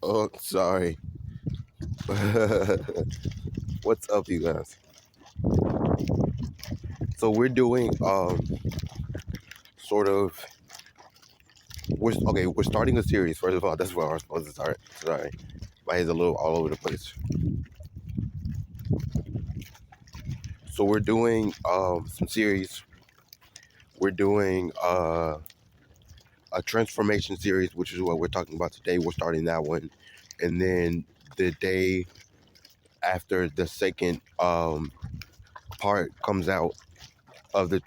Oh, sorry. What's up, you guys? So we're doing sort of we're starting a series. First of all, that's where I'm supposed to start. Sorry. My head's a little all over the place. So we're doing some series. We're doing a transformation series, which is what we're talking about today. We're starting that one. And then the day after the second part comes out of the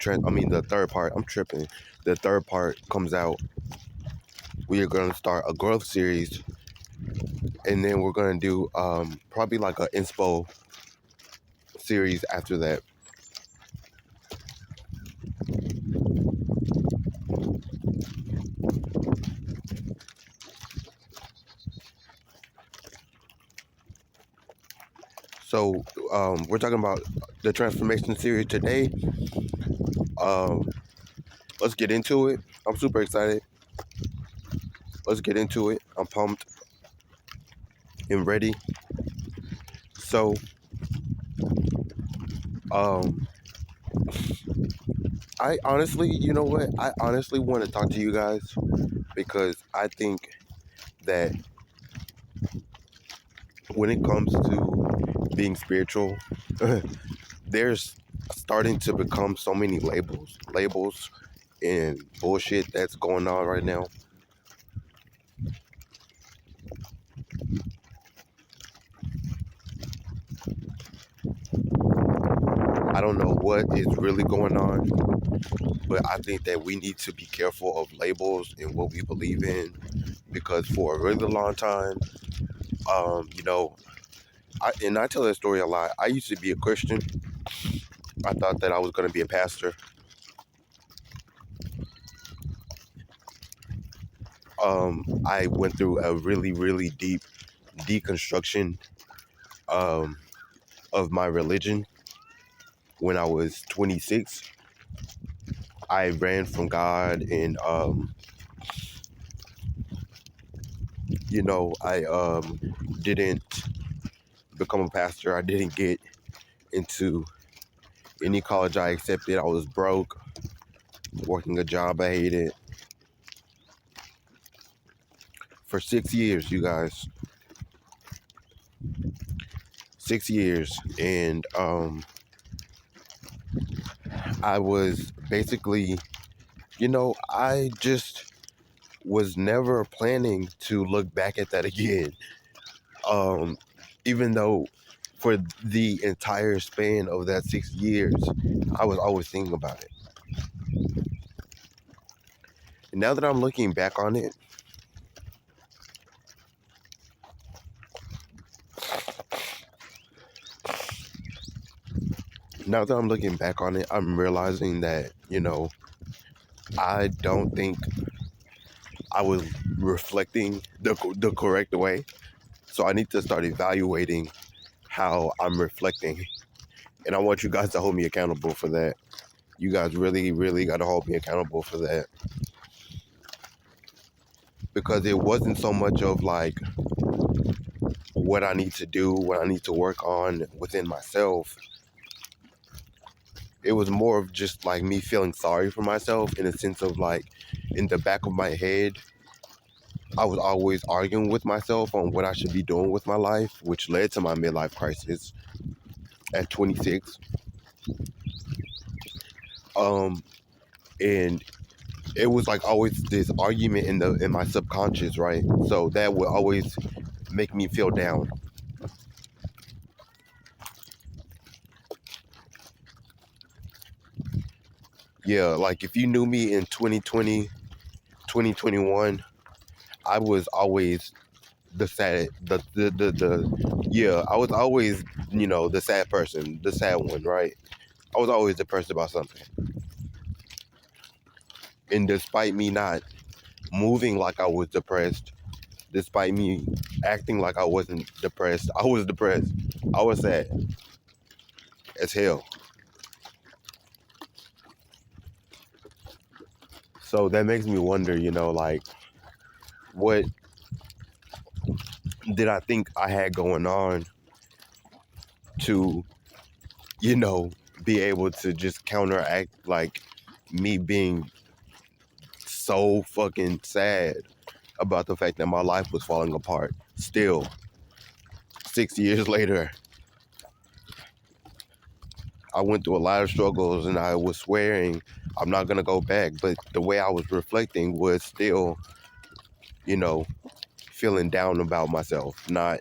third part, I'm tripping. The third part comes out, we are going to start a growth series, and then we're going to do probably like a inspo series after that. So we're talking about the transformation series today. Um, let's get into it. I'm super excited. Let's get into it. I'm pumped and ready. So um, I honestly, you know what? I honestly want to talk to you guys because I think that when it comes to being spiritual, there's starting to become so many labels and bullshit that's going on right now. I don't know what is really going on, but I think that we need to be careful of labels and what we believe in, because for a really long time, you know, I tell that story a lot. I used to be a Christian. I thought that I was going to be a pastor. I went through a really, really deep deconstruction um, of my religion when I was 26. I ran from God, and I didn't become a pastor. I didn't get into any college I accepted. I was broke, working a job I hated for 6 years, you guys. 6 years, and I was basically, I just was never planning to look back at that again. Um, Even though for the entire span of that 6 years, I was always thinking about it. And now that I'm looking back on it, I'm realizing that, I don't think I was reflecting the correct way. So I need to start evaluating how I'm reflecting. And I want you guys to hold me accountable for that. You guys really, really got to hold me accountable for that. Because it wasn't so much of like what I need to do, what I need to work on within myself. It was more of just like me feeling sorry for myself, in a sense of like, in the back of my head, I was always arguing with myself on what I should be doing with my life, which led to my midlife crisis at 26. And it was like always this argument in my subconscious, right? So that would always make me feel down. Yeah, like if you knew me in 2020, 2021, I was always the sad, yeah, I was always, the sad person, the sad one, right? I was always depressed about something. And despite me not moving like I was depressed, despite me acting like I wasn't depressed, I was depressed. I was sad as hell. So that makes me wonder, like, what that I think I had going on to, you know, be able to just counteract like me being so fucking sad about the fact that my life was falling apart. Still, 6 years later, I went through a lot of struggles and I was swearing I'm not gonna go back. But the way I was reflecting was still, you know, feeling down about myself, not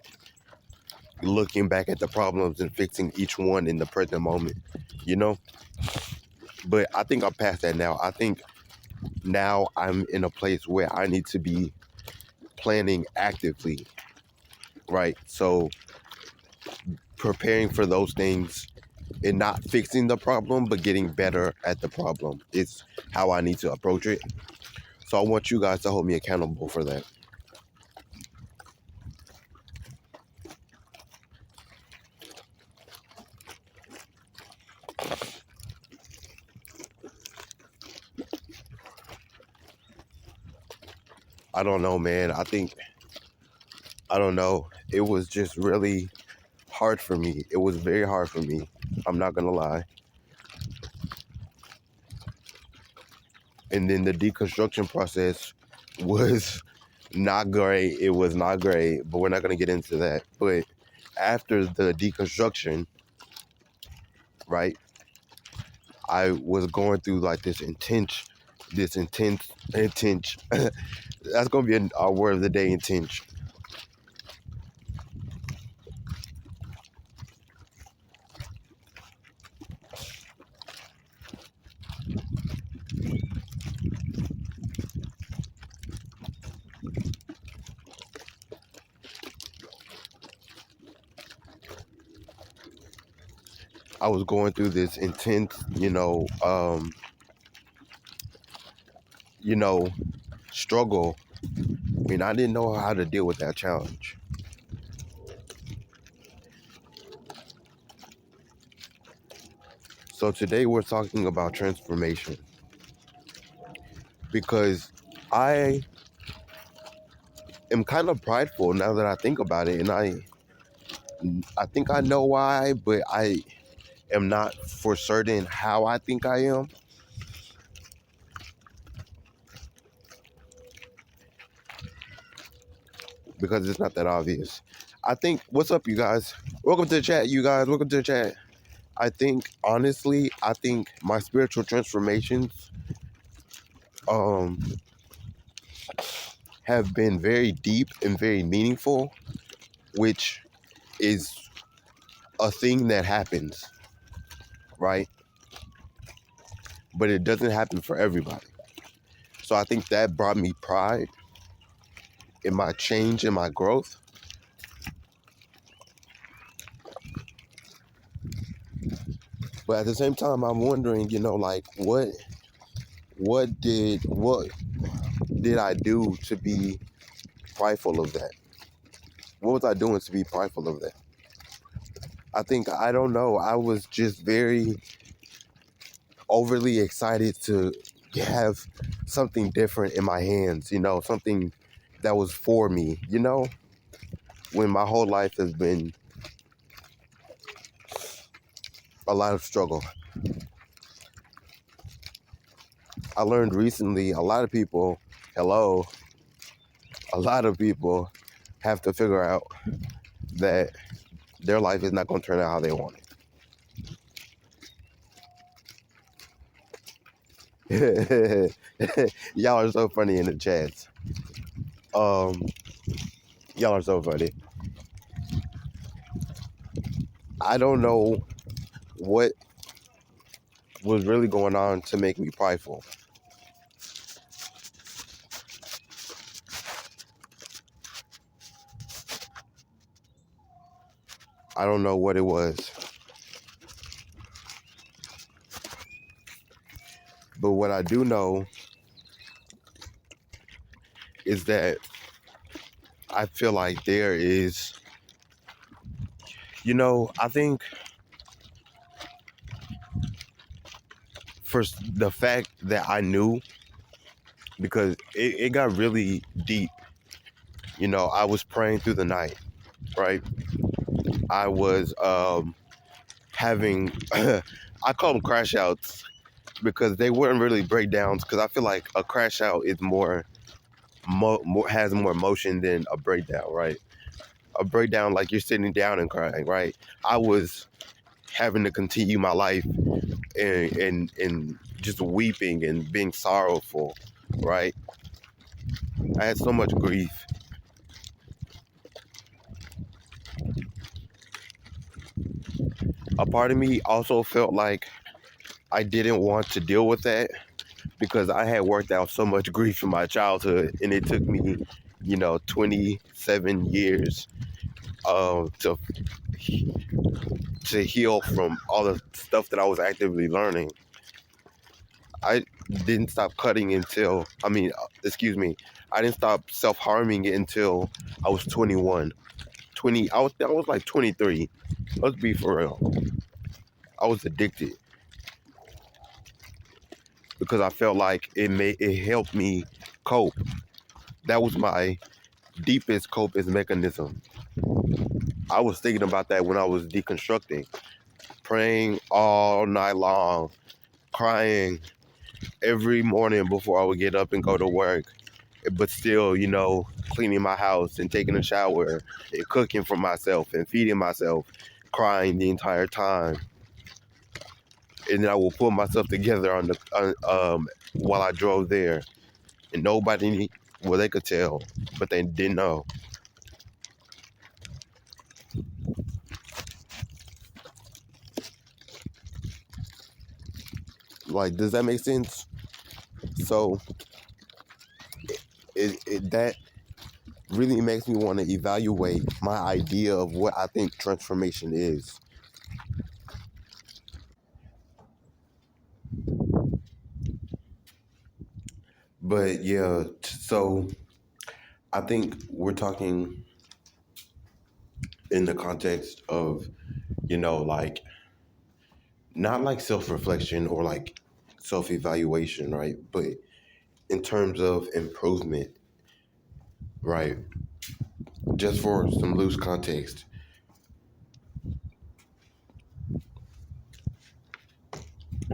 looking back at the problems and fixing each one in the present moment, you know? But I think I'm past that now. I think now I'm in a place where I need to be planning actively, right? So preparing for those things and not fixing the problem, but getting better at the problem is how I need to approach it. So I want you guys to hold me accountable for that. I don't know, man. I don't know. It was just really hard for me. It was very hard for me. I'm not going to lie. And then the deconstruction process was not great. It was not great, but we're not going to get into that. But after the deconstruction, right, I was going through like this intense, that's going to be our word of the day, intense. I was going through this intense, struggle. I mean, I didn't know how to deal with that challenge. So today we're talking about transformation because I am kind of prideful now that I think about it, and I think I know why, but I am not for certain how I think I am. Because it's not that obvious. I think, what's up, you guys? Welcome to the chat, you guys. Welcome to the chat. I think, honestly, my spiritual transformations have been very deep and very meaningful, which is a thing that happens, right? But it doesn't happen for everybody. So I think that brought me pride in my change and my growth. But at the same time, I'm wondering, like what did I do to be prideful of that? What was I doing to be prideful of that? I don't know. I was just very overly excited to have something different in my hands, something that was for me, when my whole life has been a lot of struggle. I learned recently a lot of people have to figure out that their life is not going to turn out how they want it. Y'all are so funny in the chats. Y'all are so funny. I don't know what was really going on to make me prideful. I don't know what it was. But what I do know is that I feel like there is, I think for the fact that I knew, because it got really deep. I was praying through the night, right? I was having, I call them crash outs because they weren't really breakdowns. Because I feel like a crash out is more has more emotion than a breakdown, right? A breakdown, like you're sitting down and crying, right? I was having to continue my life and just weeping and being sorrowful, right? I had so much grief. A part of me also felt like I didn't want to deal with that because I had worked out so much grief in my childhood, and it took me, 27 yeyears to heal from all the stuff that I was actively learning. I didn't stop cutting until, excuse me, I didn't stop self harming until I was 21. I was like 23. Let's be for real. I was addicted because I felt like it helped me cope. That was my deepest coping mechanism. I was thinking about that when I was deconstructing, praying all night long, crying every morning before I would get up and go to work, but still, cleaning my house and taking a shower and cooking for myself and feeding myself, crying the entire time. And then I will pull myself together while I drove there, and nobody, well, they could tell, but they didn't know. Like, does that make sense? So that really makes me want to evaluate my idea of what I think transformation is. But yeah, so I think we're talking in the context of, like, not like self reflection or like self evaluation, right? But in terms of improvement, right? Just for some loose context,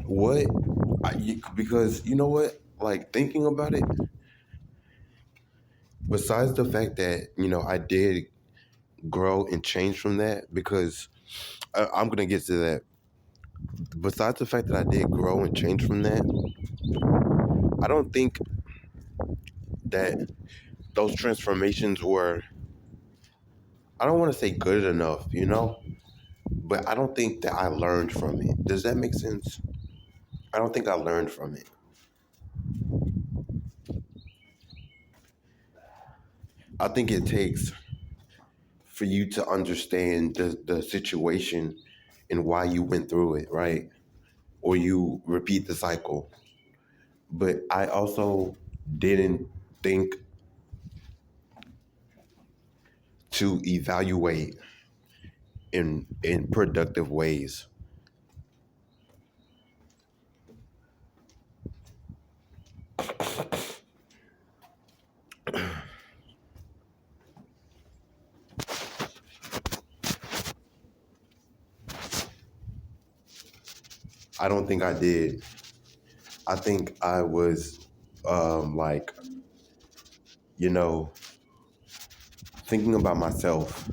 what, because you know what? Like, thinking about it, besides the fact that, I did grow and change from that, because I'm going to get to that. Besides the fact that I did grow and change from that, I don't think that those transformations were, I don't want to say good enough, but I don't think that I learned from it. Does that make sense? I don't think I learned from it. I think it takes for you to understand the situation and why you went through it, right? Or you repeat the cycle. But I also didn't think to evaluate in productive ways. I don't think I did. I think I was like, you know, thinking about myself,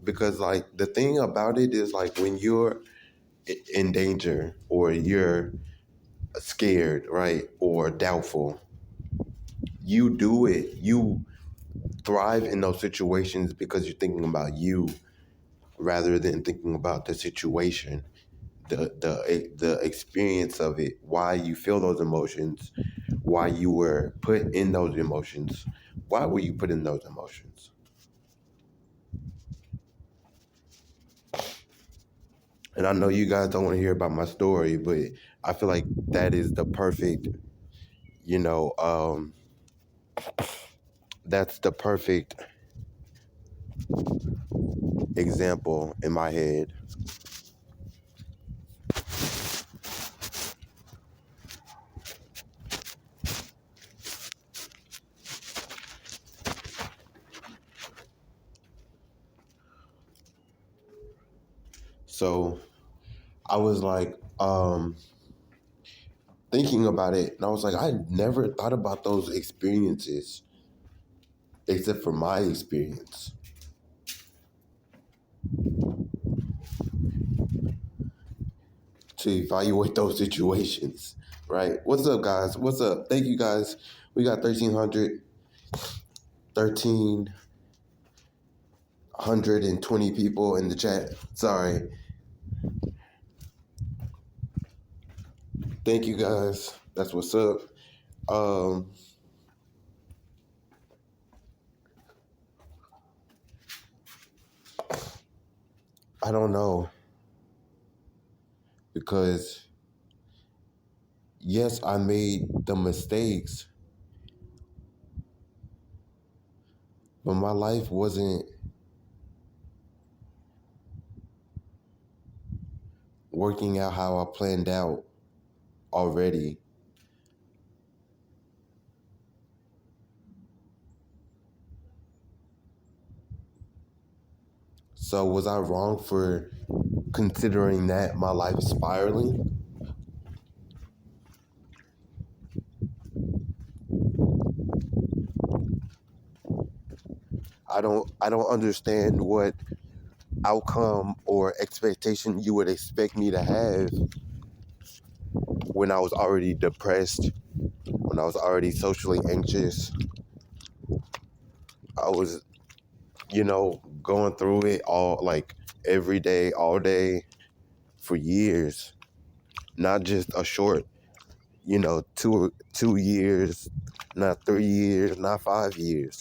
because like the thing about it is like when you're in danger or you're scared, right? Or doubtful, you do it. You thrive in those situations because you're thinking about you rather than thinking about the situation, the experience of it, why you feel those emotions, why you were put in those emotions. Why were you put in those emotions? And I know you guys don't want to hear about my story, but I feel like that is the perfect, you know, um, that's the perfect example in my head. So I was like thinking about it, and I was like, I never thought about those experiences except for my experience. To evaluate those situations, right? What's up, guys? What's up? Thank you, guys. We got 1,320 people in the chat. Sorry. Thank you, guys. That's what's up. Um, I don't know, because yes, I made the mistakes, but my life wasn't working out how I planned out already. So was I wrong for considering that my life is spiraling? I don't understand what outcome or expectation you would expect me to have when I was already depressed, when I was already socially anxious. I was, going through it all, like, every day, all day, for years. Not just a short, 2 years, not 3 years, not 5 years,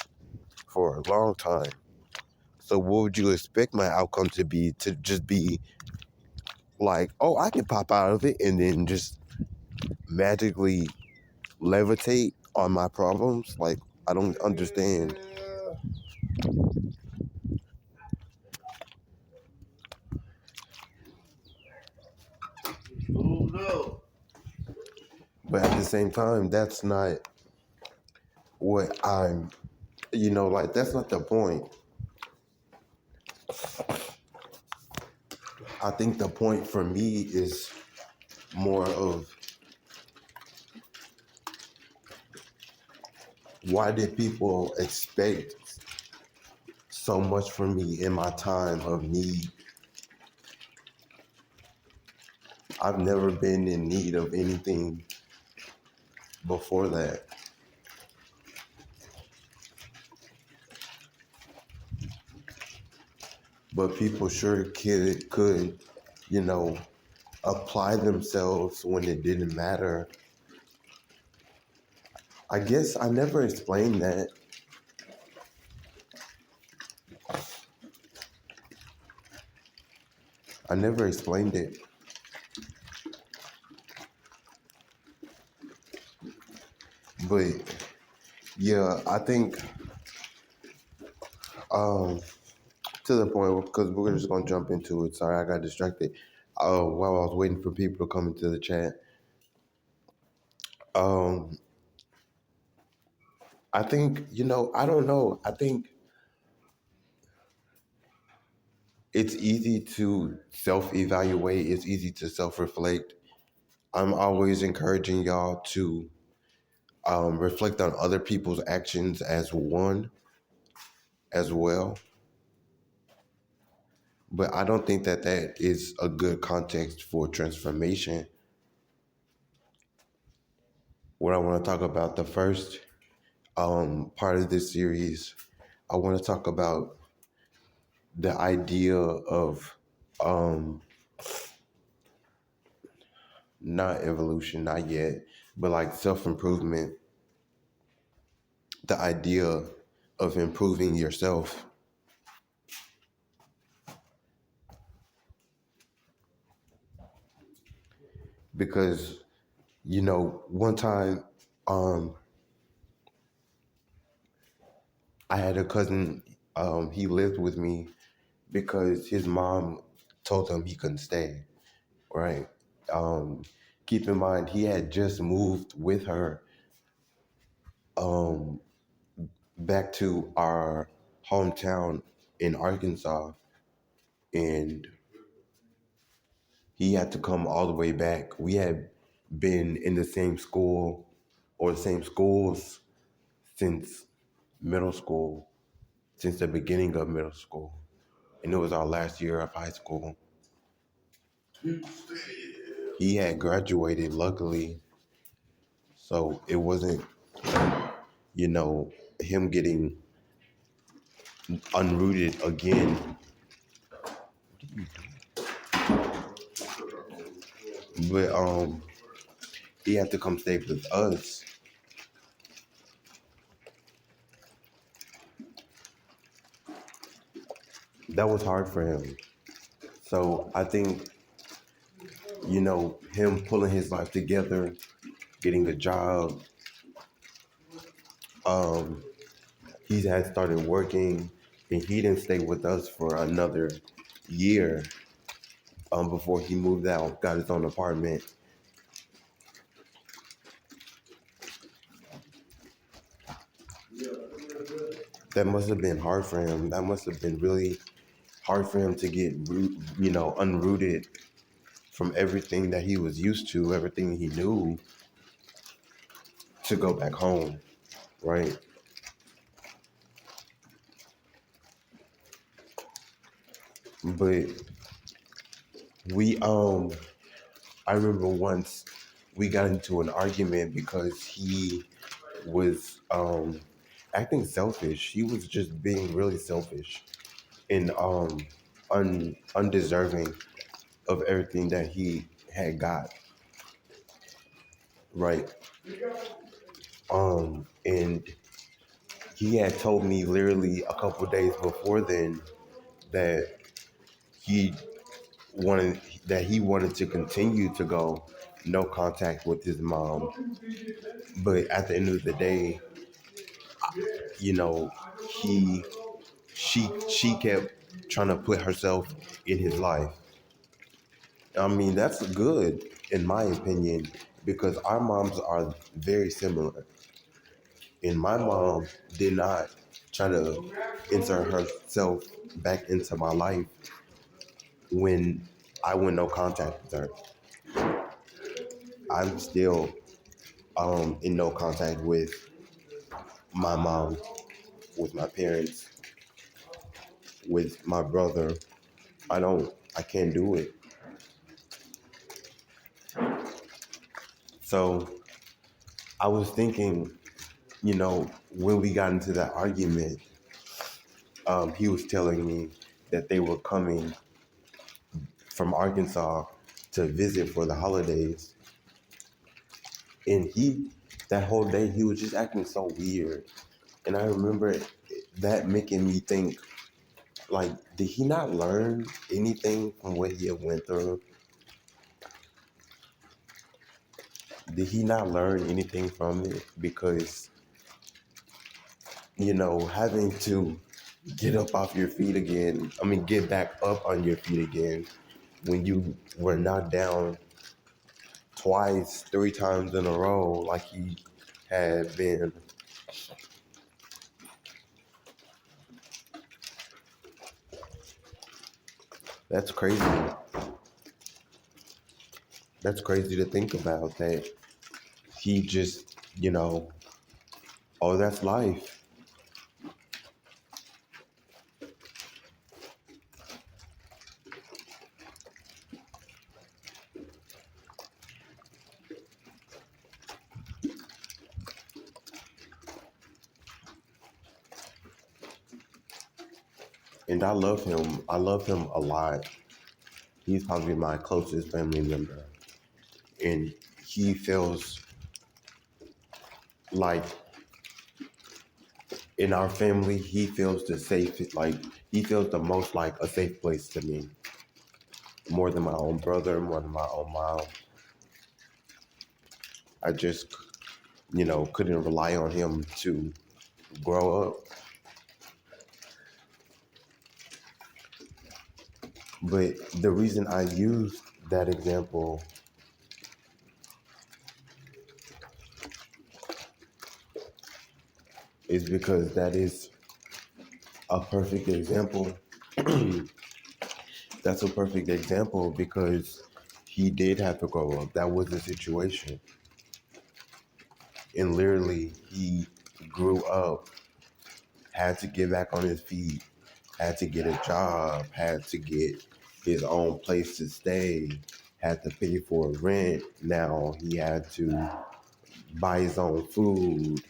for a long time. So what would you expect my outcome to be? To just be like, oh, I can pop out of it and then just magically levitate on my problems? Like, I don't understand. But at the same time, that's not what I'm, like, that's not the point. I think the point for me is more of, why did people expect so much from me in my time of need? I've never been in need of anything before that. But people sure could, apply themselves when it didn't matter. I guess I never explained that. I never explained it. But yeah, I think to the point, because we're just gonna jump into it. Sorry, I got distracted. While I was waiting for people to come into the chat. I think, I don't know. I think it's easy to self-evaluate. It's easy to self-reflect. I'm always encouraging y'all to reflect on other people's actions as well. But I don't think that is a good context for transformation. What I want to talk about, the first part of this series, I want to talk about the idea of not evolution, not yet, but like self-improvement, the idea of improving yourself. Because, one time I had a cousin, he lived with me because his mom told him he couldn't stay, right? Keep in mind, he had just moved with her back to our hometown in Arkansas. And he had to come all the way back. We had been in the same school or the same schools since middle school, since the beginning of middle school. And it was our last year of high school. He had graduated, luckily, so it wasn't, you know, him getting unrooted again. But he had to come stay with us. That was hard for him. So I think, you know, him pulling his life together, getting a job, he had started working, and he didn't stay with us for another year before he moved out, got his own apartment. That must have been hard for him. That must have been really hard for him to get, you know, unrooted from everything that he was used to, everything he knew, to go back home, right? But we, I remember once we got into an argument because he was acting selfish. He was just being really selfish and undeserving of everything that he had got, right? And he had told me literally a couple of days before then that he he wanted to continue to go no contact with his mom, but at the end of the day, you know, he she kept trying to put herself in his life. I mean, that's good in my opinion because our moms are very similar. And my mom did not try to insert herself back into my life when I went no contact with her. I'm still in no contact with my mom, with my parents, with my brother. I can't do it. So I was thinking, you know, when we got into that argument, he was telling me that they were coming from Arkansas to visit for the holidays. And that whole day, he was just acting so weird. And I remember that making me think, like, did he not learn anything from what he had went through? Did he not learn anything from it? Because, you know, having to get up off your feet again, get back up on your feet again when you were knocked down twice, 3 times in a row like he had been. That's crazy. That's crazy to think about that he just, you know, oh, that's life. And I love him. I love him a lot. He's probably my closest family member. And he feels like in our family, he feels the safest, like he feels the most like a safe place to me. More than my own brother, more than my own mom. I just, you know, couldn't rely on him to grow up. But the reason I used that example is because that is a perfect example. That's a perfect example because He did have to grow up. That was the situation. And literally, he grew up, had to get back on his feet, had to get a job, had to get his own place to stay, had to pay for rent. Now he had to buy his own food.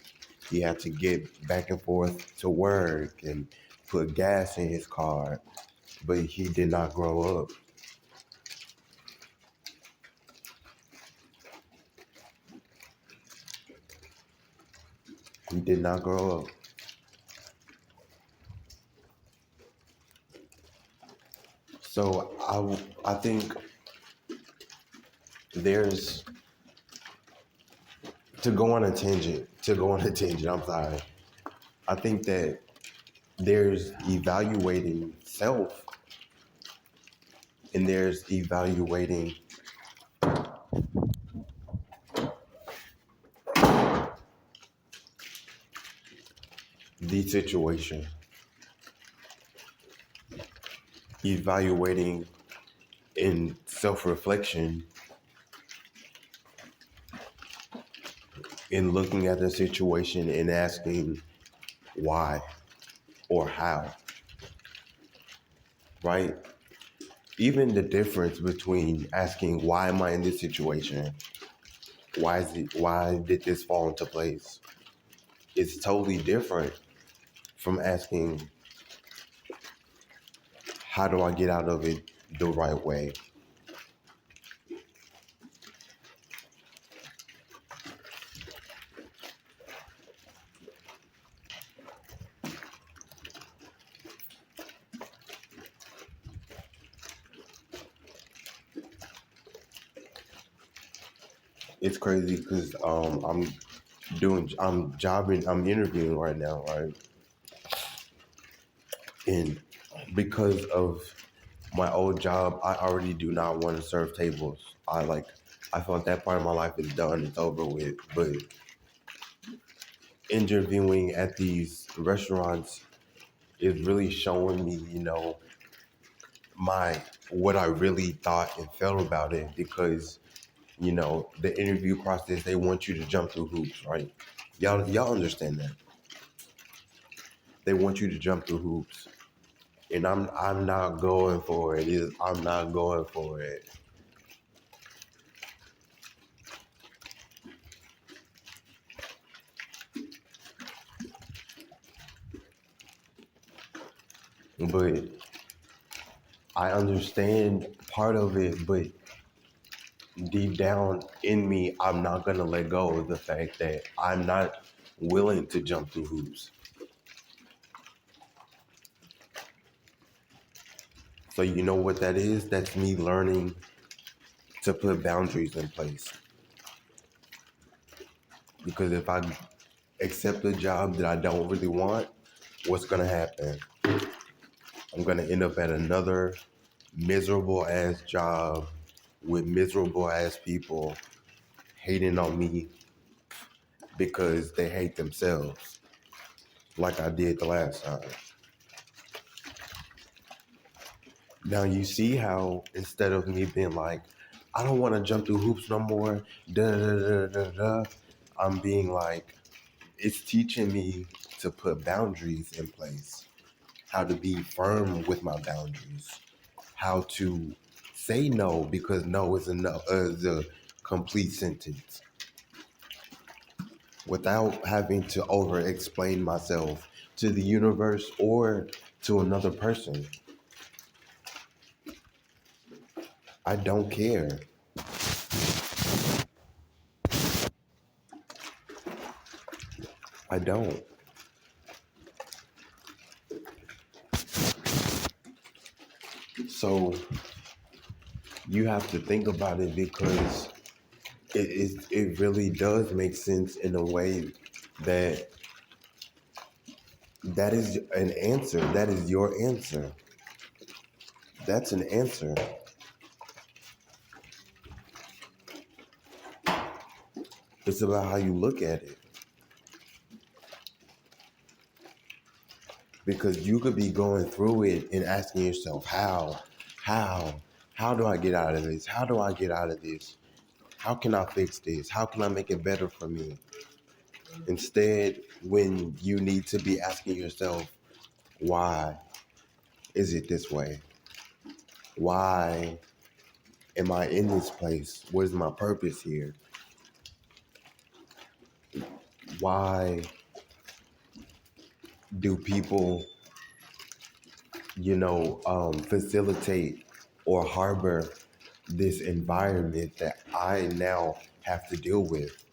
He had to get back and forth to work and put gas in his car. But he did not grow up. He did not grow up. So I think there's I'm sorry. I think that there's evaluating self and there's evaluating the situation, evaluating in self-reflection, in looking at the situation and asking why or how, right? Even the difference between asking why am I in this situation, why did this fall into place? It's totally different from asking how do I get out of it the right way? It's crazy because I'm interviewing right now, right? And because of my old job, I already do not want to serve tables. I feel like that part of my life is done, it's over with. But interviewing at these restaurants is really showing me, my what I really thought and felt about it because, the interview process, they want you to jump through hoops, right? Y'all understand that. They want you to jump through hoops. And I'm not going for it. I'm not going for it. But I understand part of it, but deep down in me, I'm not gonna let go of the fact that I'm not willing to jump through hoops. So you know what that is? That's me learning to put boundaries in place. Because if I accept a job that I don't really want, what's gonna happen? I'm gonna end up at another miserable ass job with miserable ass people hating on me because they hate themselves, like I did the last time. Now you see how instead of me being like, I don't want to jump through hoops no more, da da da da da, I'm being like, it's teaching me to put boundaries in place, how to be firm with my boundaries, how to say no because no is enough is a complete sentence without having to over explain myself to the universe or to another person. I don't care. I don't. So you have to think about it because it really does make sense in a way that that is an answer. That is your answer. That's an answer. It's about how you look at it. Because you could be going through it and asking yourself, how, how do I get out of this? How do I get out of this? How can I fix this? How can I make it better for me? Instead, when you need to be asking yourself, why is it this way? Why am I in this place? What is my purpose here? Why do people, facilitate or harbor this environment that I now have to deal with?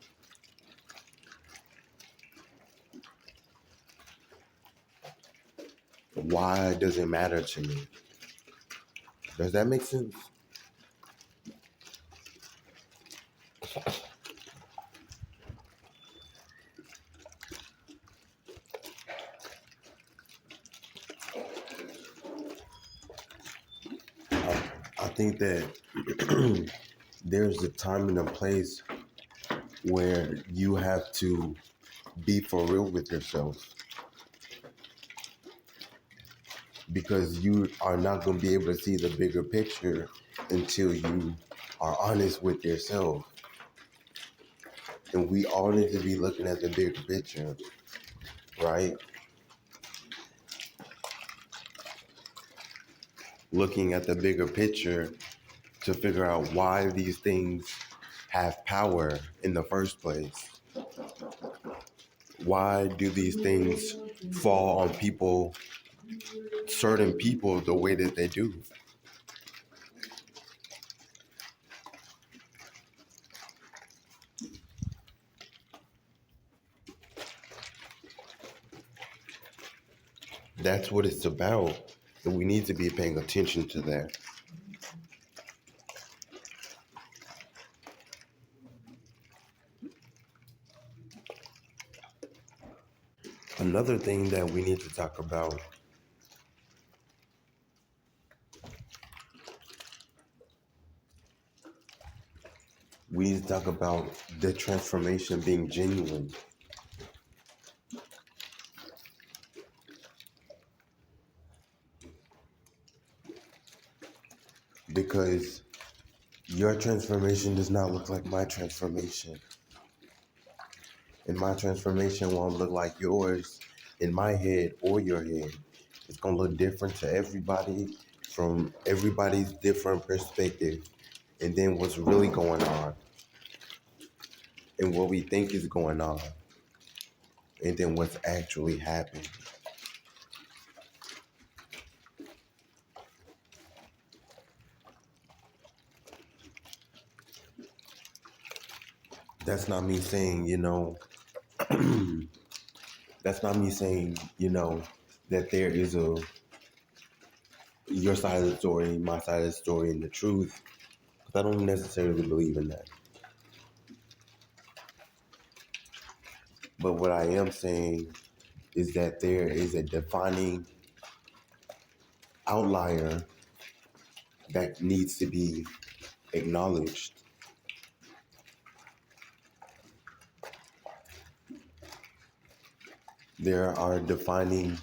Why does it matter to me? Does that make sense? I think that there's a time and a place where you have to be for real with yourself, because you are not going to be able to see the bigger picture until you are honest with yourself. And we all need to be looking at the bigger picture, right? Looking at the bigger picture to figure out why these things have power in the first place. Why do these things fall on people, certain people, the way that they do? That's what it's about. And we need to be paying attention to that. Another thing that we need to talk about, we need to talk about the transformation being genuine. Because your transformation does not look like my transformation. And my transformation won't look like yours in my head or your head. It's going to look different to everybody from everybody's different perspective. And then what's really going on and what we think is going on. And then what's actually happening. That's not me saying, that's not me saying, that there is your side of the story, my side of the story, and the truth. Because I don't necessarily believe in that. But what I am saying is that there is a defining outlier that needs to be acknowledged. There are defining,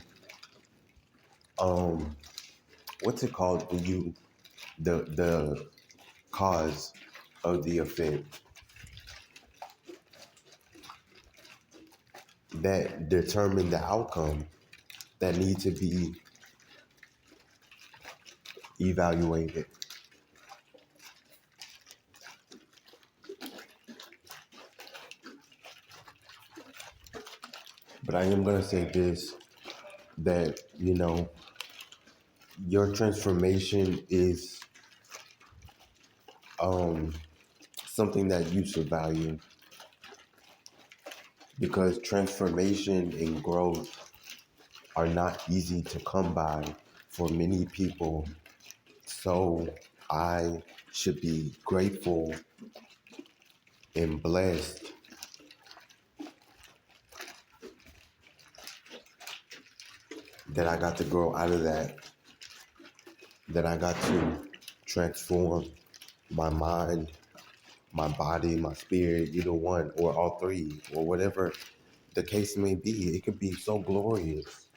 what's it called when you, the cause of the event that determine the outcome that need to be evaluated. But I am going to say this, that, your transformation is something that you should value, because transformation and growth are not easy to come by for many people. So I should be grateful and blessed that I got to grow out of that I got to transform my mind, my body, my spirit, either one or all three, or whatever the case may be. It could be so glorious.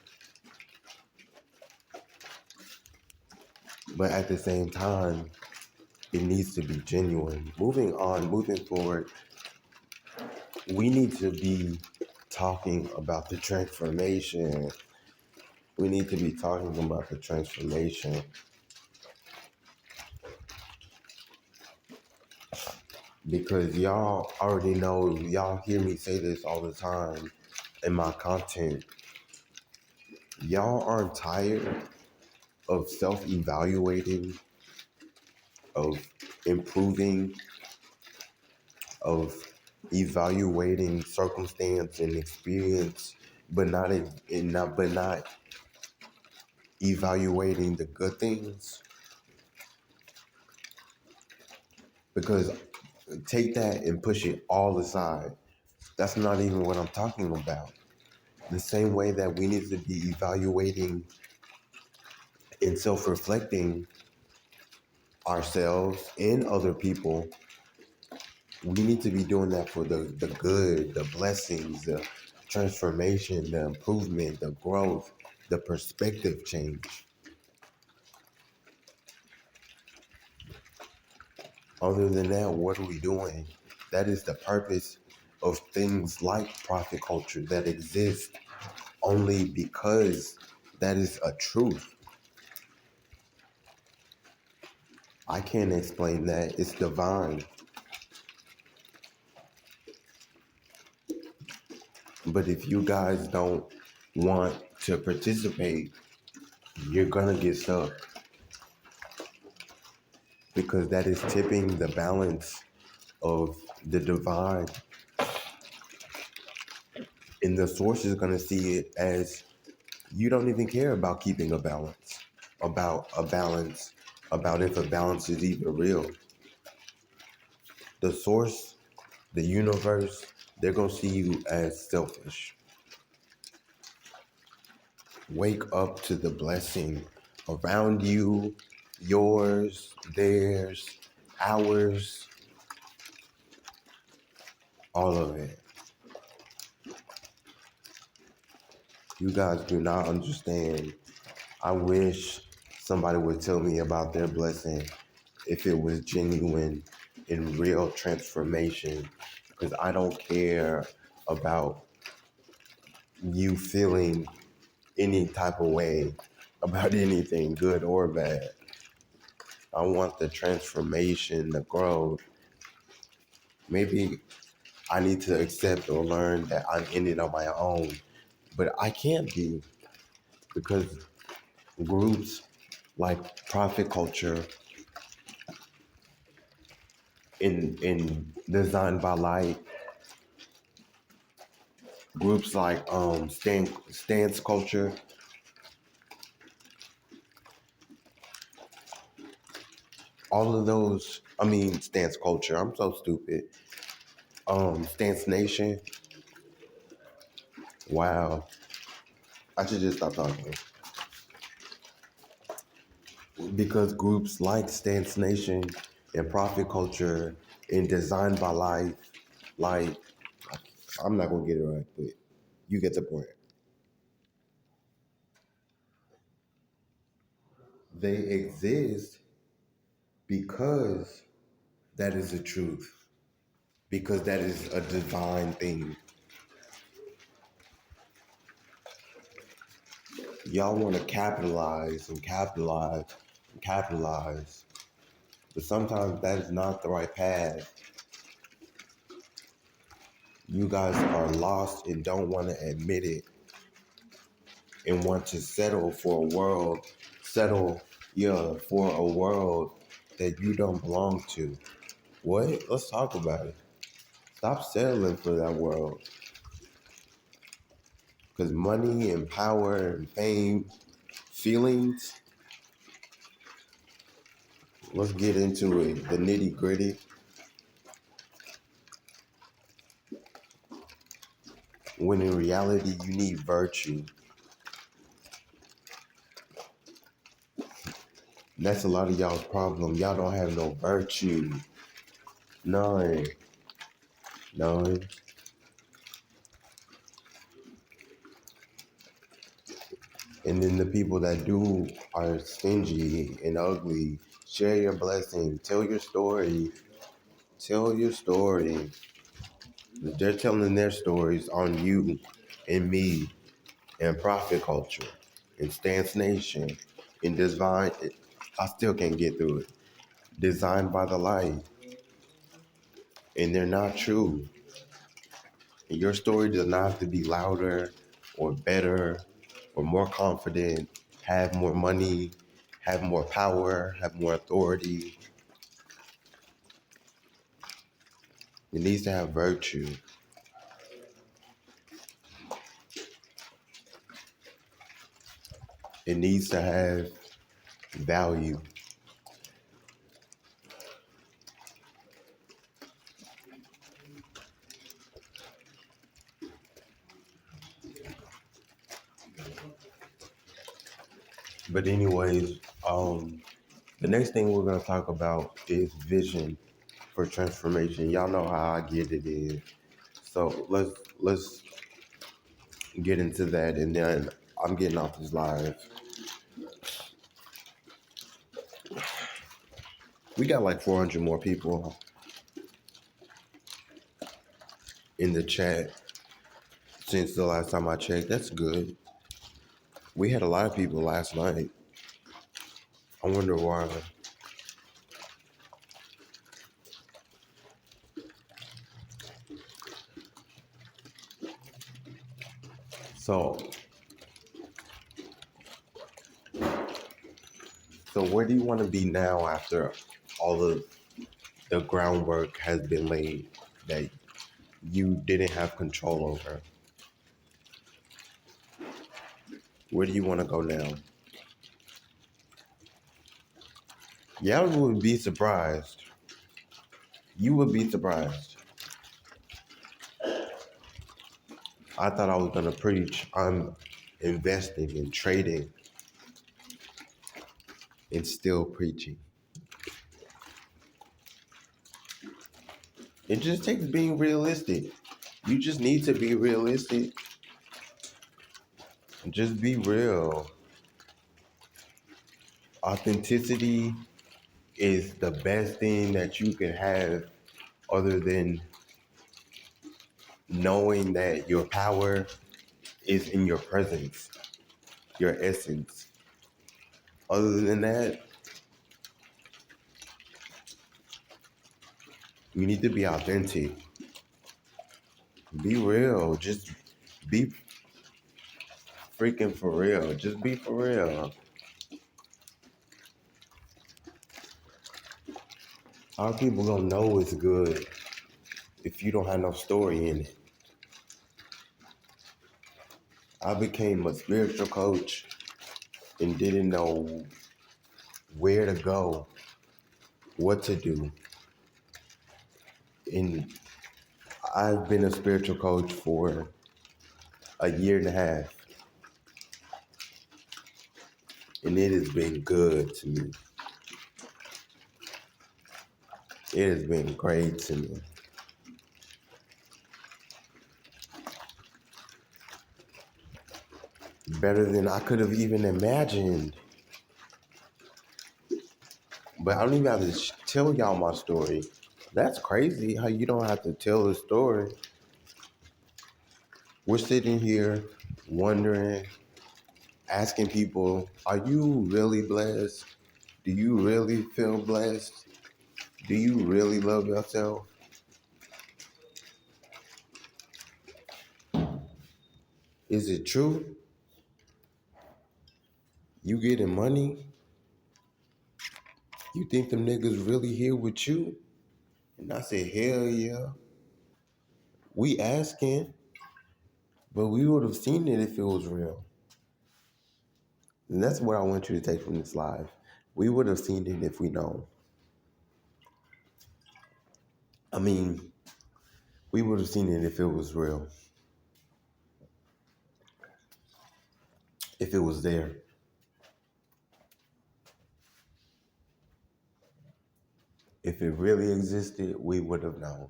But at the same time, It needs to be genuine. Moving on, moving forward, we need to be talking about the transformation. We need to be talking about the transformation because y'all already know, y'all hear me say this all the time in my content. Y'all aren't tired of self-evaluating, of improving, of evaluating circumstance and experience, but not evaluating the good things. Because take that and push it all aside. That's not even what I'm talking about. The same way that we need to be evaluating and self-reflecting ourselves and other people, we need to be doing that for the good, the blessings, the transformation, the improvement, the growth, the perspective change. Other than that, what are we doing? That is the purpose of things like profit culture that exist only because that is a truth. I can't explain that. It's divine. But if you guys don't want to participate, you're gonna get stuck because that is tipping the balance of the divine. And the source is gonna see it as you don't even care about keeping a balance, about if a balance is even real. The source, the universe, they're gonna see you as selfish. Wake up to the blessing around you, yours, theirs, ours, all of it. You guys do not understand. I wish somebody would tell me about their blessing if it was genuine and real transformation, because I don't care about you feeling any type of way about anything, good or bad. I want the transformation, the growth. Maybe I need to accept or learn that I'm in it on my own, but I can't be because groups like profit culture in Designed by Light, groups like stance culture, all of those. I mean, stance culture. I'm so stupid. Stance Nation. Wow, I should just stop talking. Because groups like Stance Nation and Profit Culture and Designed by Life, like, I'm not gonna get it right, but you get the point. They exist because that is the truth, because that is a divine thing. Y'all want to capitalize and capitalize and capitalize, but sometimes that is not the right path. You guys are lost and don't want to admit it and want to for a world that you don't belong to. What? Let's talk about it. Stop settling for that world. Because money and power and fame, feelings, let's get into it. The nitty gritty. When in reality, you need virtue. That's a lot of y'all's problem. Y'all don't have no virtue. None. None. And then the people that do are stingy and ugly Share your blessing. Tell your story. Tell your story. They're telling their stories on you and me and Prophet Culture and Stance Nation and Design. I still can't get through it. Designed by the Light. And they're not true. And your story does not have to be louder or better or more confident, have more money, have more power, have more authority. It needs to have virtue. It needs to have value. But anyways, the next thing we're gonna talk about is vision for transformation. Y'all know how I get it is. So let's get into that, and then I'm getting off this live. We got like 400 more people in the chat since the last time I checked. That's good. We had a lot of people last night. I wonder why. So, so where do you want to be now after all of the groundwork has been laid that you didn't have control over? Where do you want to go now? Y'all would be surprised. You would be surprised. I thought I was going to preach. I'm investing and trading and still preaching. It just takes being realistic. You just need to be realistic. Just be real. Authenticity is the best thing that you can have other than knowing that your power is in your presence, your essence. Other than that, you need to be authentic. Be real. Just be freaking for real. Just be for real. How people gonna know it's good if you don't have no story in it? I became a spiritual coach and didn't know where to go, what to do. And I've been a spiritual coach for a year and a half. And it has been good to me. It has been great to me. Better than I could have even imagined. But I don't even have to tell y'all my story. That's crazy how you don't have to tell the story. We're sitting here wondering, asking people, are you really blessed? Do you really feel blessed? Do you really love yourself? Is it true? You getting money? You think them niggas really here with you? And I said, hell yeah. We asking, but we would have seen it if it was real. And that's what I want you to take from this live. We would have seen it if we known. I mean, we would have seen it if it was real. If it was there. If it really existed, we would have known.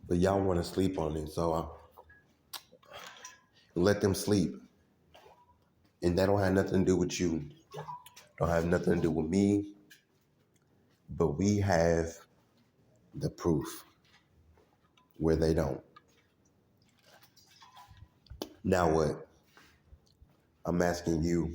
But y'all want to sleep on it, so I let them sleep. And that don't have nothing to do with you. Don't have nothing to do with me. But we have the proof where they don't. Now what? I'm asking you.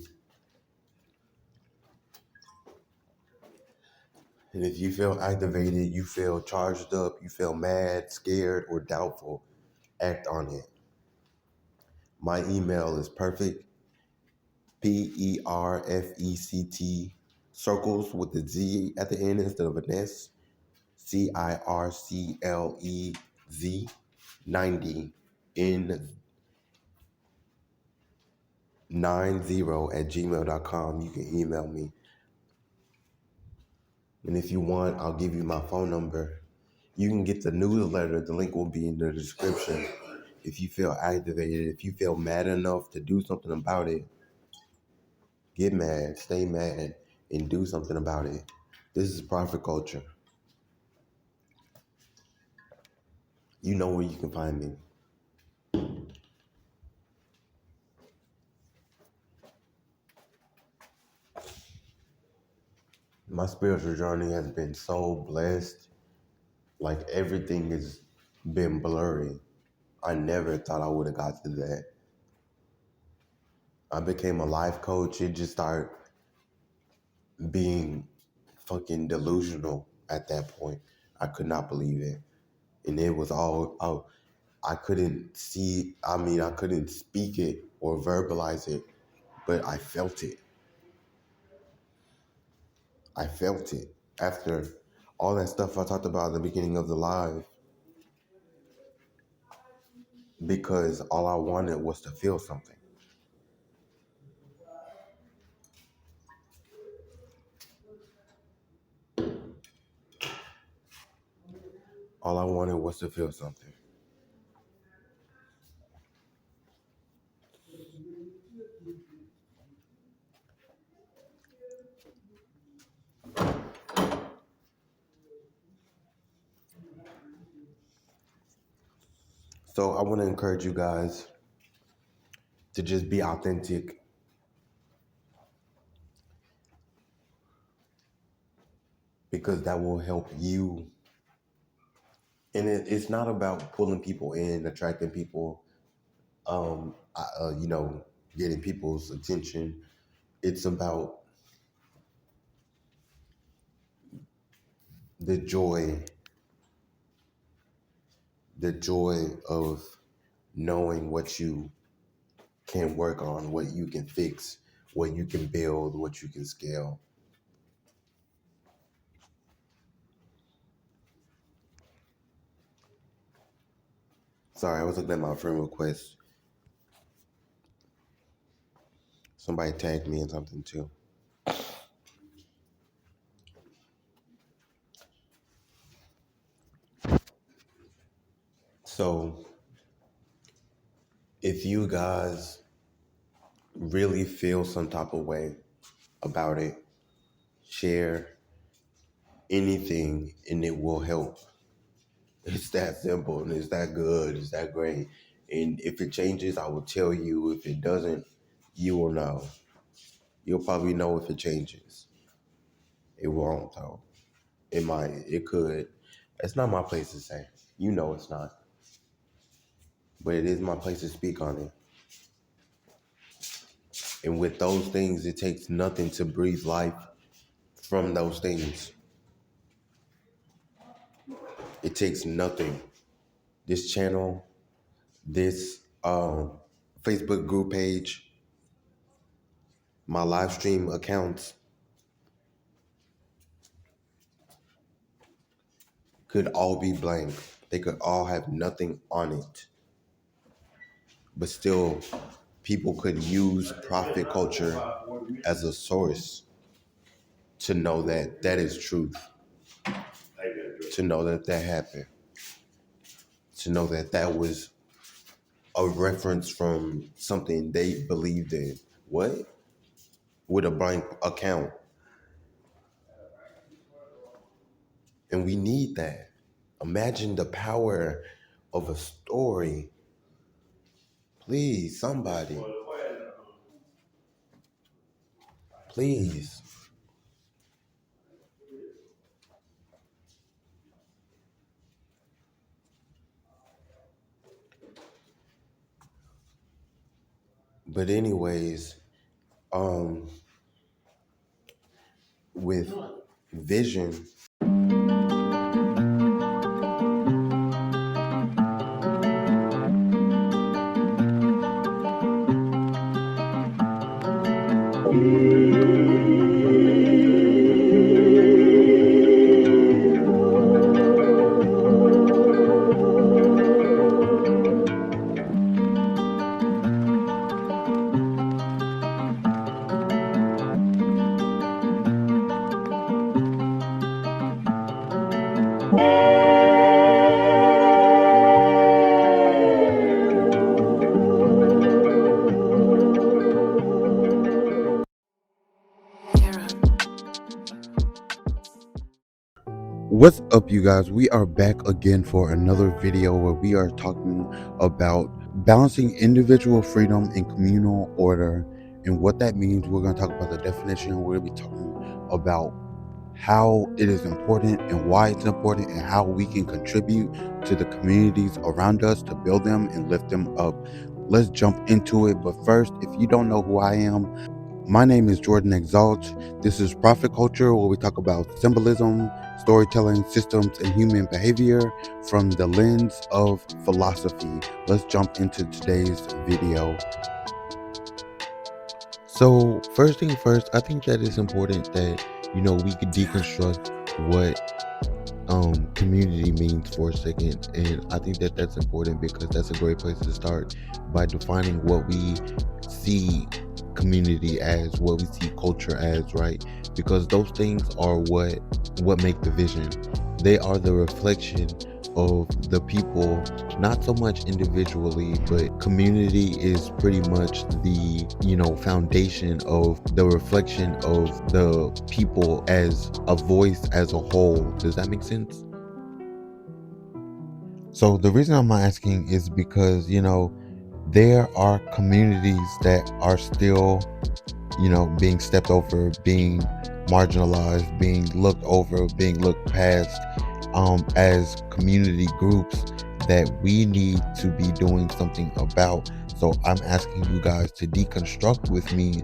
And if you feel activated, you feel charged up, you feel mad, scared, or doubtful, act on it. My email is perfect, PERFECT, circles with the Z at the end instead of an S, CIRCLEZ 90 in 90 at gmail.com. You can email me. And if you want, I'll give you my phone number. You can get the newsletter. The link will be in the description. If you feel activated, if you feel mad enough to do something about it, get mad, stay mad, and do something about it. This is profit culture. You know where you can find me. My spiritual journey has been so blessed. Like everything has been blurry. I never thought I would have got to that. I became a life coach. It just started being fucking delusional at that point. I could not believe it. And it was all out. I couldn't see, I couldn't speak it or verbalize it, but I felt it. I felt it after all that stuff I talked about at the beginning of the live, because all I wanted was to feel something. All I wanted was to feel something. So I want to encourage you guys to just be authentic. Because that will help you. And it's not about pulling people in, attracting people, getting people's attention. It's about the joy of knowing what you can work on, what you can fix, what you can build, what you can scale. Sorry, I was looking at my friend request. Somebody tagged me in something too. So if you guys really feel some type of way about it, share anything and it will help. It's that simple and it's that good, it's that great. And if it changes, I will tell you. If it doesn't, you will know. You'll probably know if it changes. It won't though. It might, it could. It's not my place to say. You know it's not. But it is my place to speak on it. And with those things, it takes nothing to breathe life from those things. It takes nothing. This channel, this Facebook group page, my live stream accounts could all be blank. They could all have nothing on it. But still, people could use profit culture as a source to know that that is truth, to know that that happened, to know that that was a reference from something they believed in. What? With a blank account. And we need that. Imagine the power of a story. Please, somebody. Please. But anyways, um, with vision, what's up, you guys? We are back again for another video where we are talking about balancing individual freedom and communal order and what that means. We're going to talk about the definition. We're going to be talking about how it is important and why it's important and how we can contribute to the communities around us to build them and lift them up. Let's jump into it. But first, if you don't know who I am, my name is Jordan Exalt. This is Profit Culture, where we talk about symbolism, storytelling, systems, and human behavior from the lens of philosophy. Let's jump into today's video. So first thing first, I think that it's important that, we could deconstruct what community means for a second. And I think that that's important because that's a great place to start, by defining what we see community as, what we see culture as, right? Because those things are what make the vision. They are the reflection of the people, not so much individually, but community is pretty much the foundation of the reflection of the people as a voice as a whole. Does that make sense? So the reason I'm asking is because there are communities that are still being stepped over, being marginalized, being looked over, being looked past, as community groups that we need to be doing something about. So I'm asking you guys to deconstruct with me,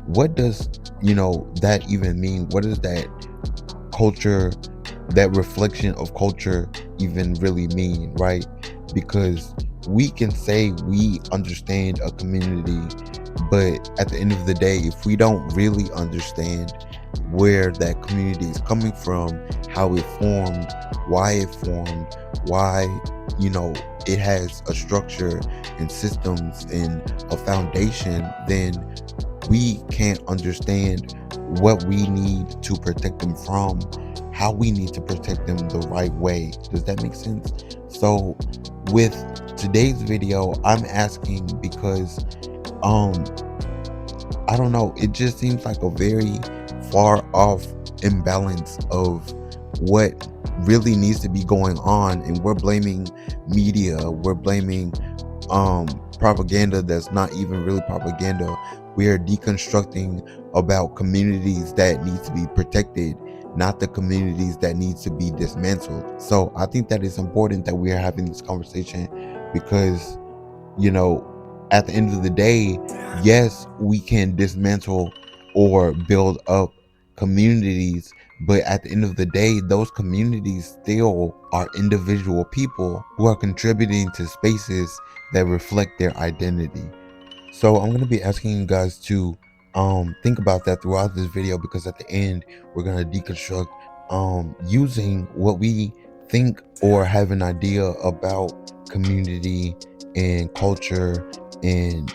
what does that even mean? What does that culture, that reflection of culture, even really mean, right? Because we can say we understand a community, but at the end of the day, if we don't really understand where that community is coming from, how it formed, why it has a structure and systems and a foundation, then we can't understand what we need to protect them from, how we need to protect them the right way. Does that make sense? So with today's video, I'm asking because I don't know, it just seems like a very far off imbalance of what really needs to be going on, and we're blaming media, we're blaming propaganda that's not even really propaganda. We are deconstructing about communities that need to be protected, not the communities that needs to be dismantled. So I think that it's important that we are having this conversation because at the end of the day, yes, we can dismantle or build up communities, but at the end of the day, those communities still are individual people who are contributing to spaces that reflect their identity. So I'm going to be asking you guys to think about that throughout this video, because at the end we're going to deconstruct using what we think or have an idea about community and culture and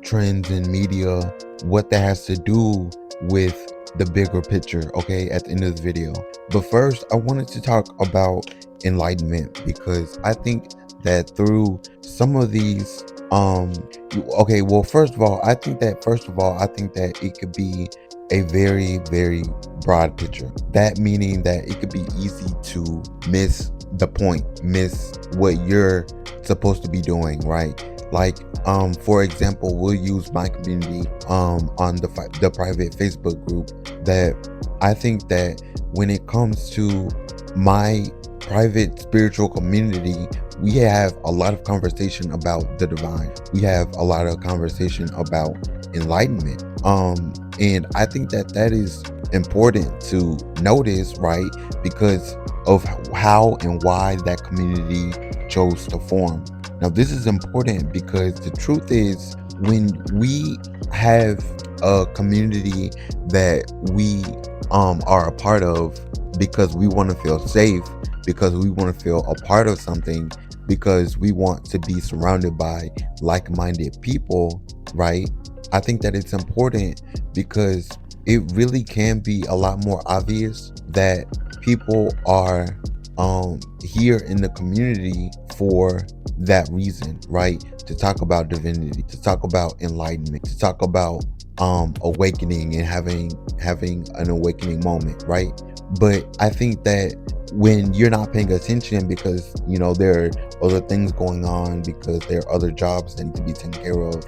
trends in media, what that has to do with the bigger picture, okay, at the end of the video. But first, I wanted to talk about enlightenment, because I think that through some of these okay, well, first of all, I think that it could be a very, very broad picture. That meaning that it could be easy to miss the point, miss what you're supposed to be doing, right? Like, for example, we'll use my community on the private Facebook group. That I think that when it comes to my private spiritual community, we have a lot of conversation about the divine. We have a lot of conversation about enlightenment. And I think that that is important to notice, right? Because of how and why that community chose to form. Now, this is important because the truth is, when we have a community that we are a part of because we want to feel safe, because we want to feel a part of something, because we want to be surrounded by like-minded people, right? I think that it's important because it really can be a lot more obvious that people are here in the community for that reason, right? To talk about divinity, to talk about enlightenment, to talk about awakening and having an awakening moment, right? But I think that when you're not paying attention because there are other things going on, because there are other jobs that need to be taken care of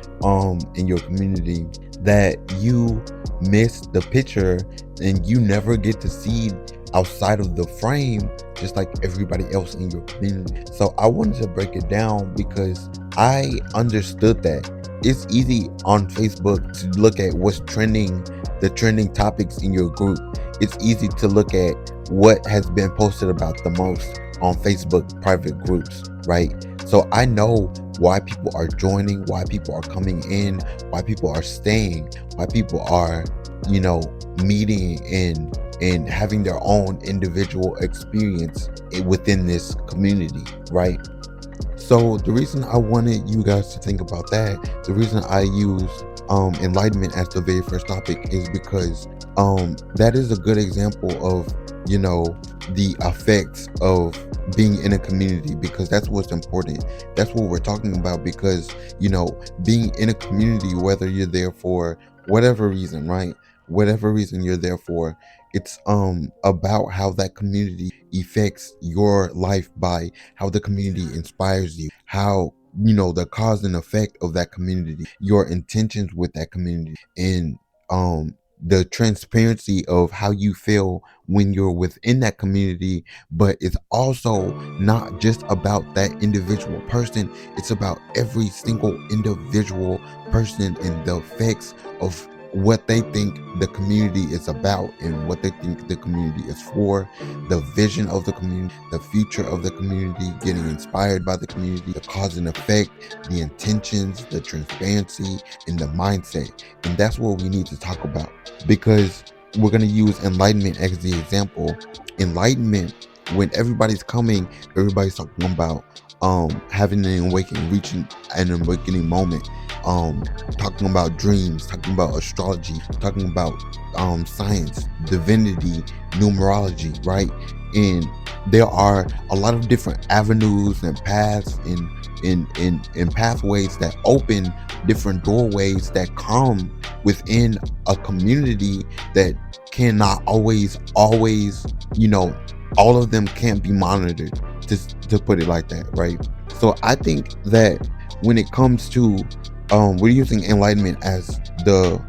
in your community, that you miss the picture and you never get to see outside of the frame, just like everybody else in your community. So I wanted to break it down because I understood that it's easy on Facebook to look at what's trending, the trending topics in your group. It's easy to look at what has been posted about the most on Facebook private groups, right? So I know why people are joining, why people are coming in, why people are staying, why people are, meeting and having their own individual experience within this community, right? So the reason I wanted you guys to think about that, the reason I use enlightenment as the very first topic, is because that is a good example of the effects of being in a community, because that's what's important. That's what we're talking about, because being in a community, whether you're there for whatever reason, right? Whatever reason you're there for, it's about how that community affects your life, by how the community inspires you, how the cause and effect of that community, your intentions with that community, and the transparency of how you feel when you're within that community. But it's also not just about that individual person, it's about every single individual person and the effects of what they think the community is about and what they think the community is for, the vision of the community, the future of the community, getting inspired by the community, the cause and effect, the intentions, the transparency, and the mindset. And that's what we need to talk about, because we're going to use enlightenment as the example. Enlightenment, when everybody's coming, everybody's talking about having an awakening, reaching an awakening moment, talking about dreams, talking about astrology, talking about science, divinity, numerology, right? And there are a lot of different avenues and paths and pathways that open, different doorways that come within a community that cannot always all of them can't be monitored, to put it like that, right? So I think that when it comes to we're using enlightenment as the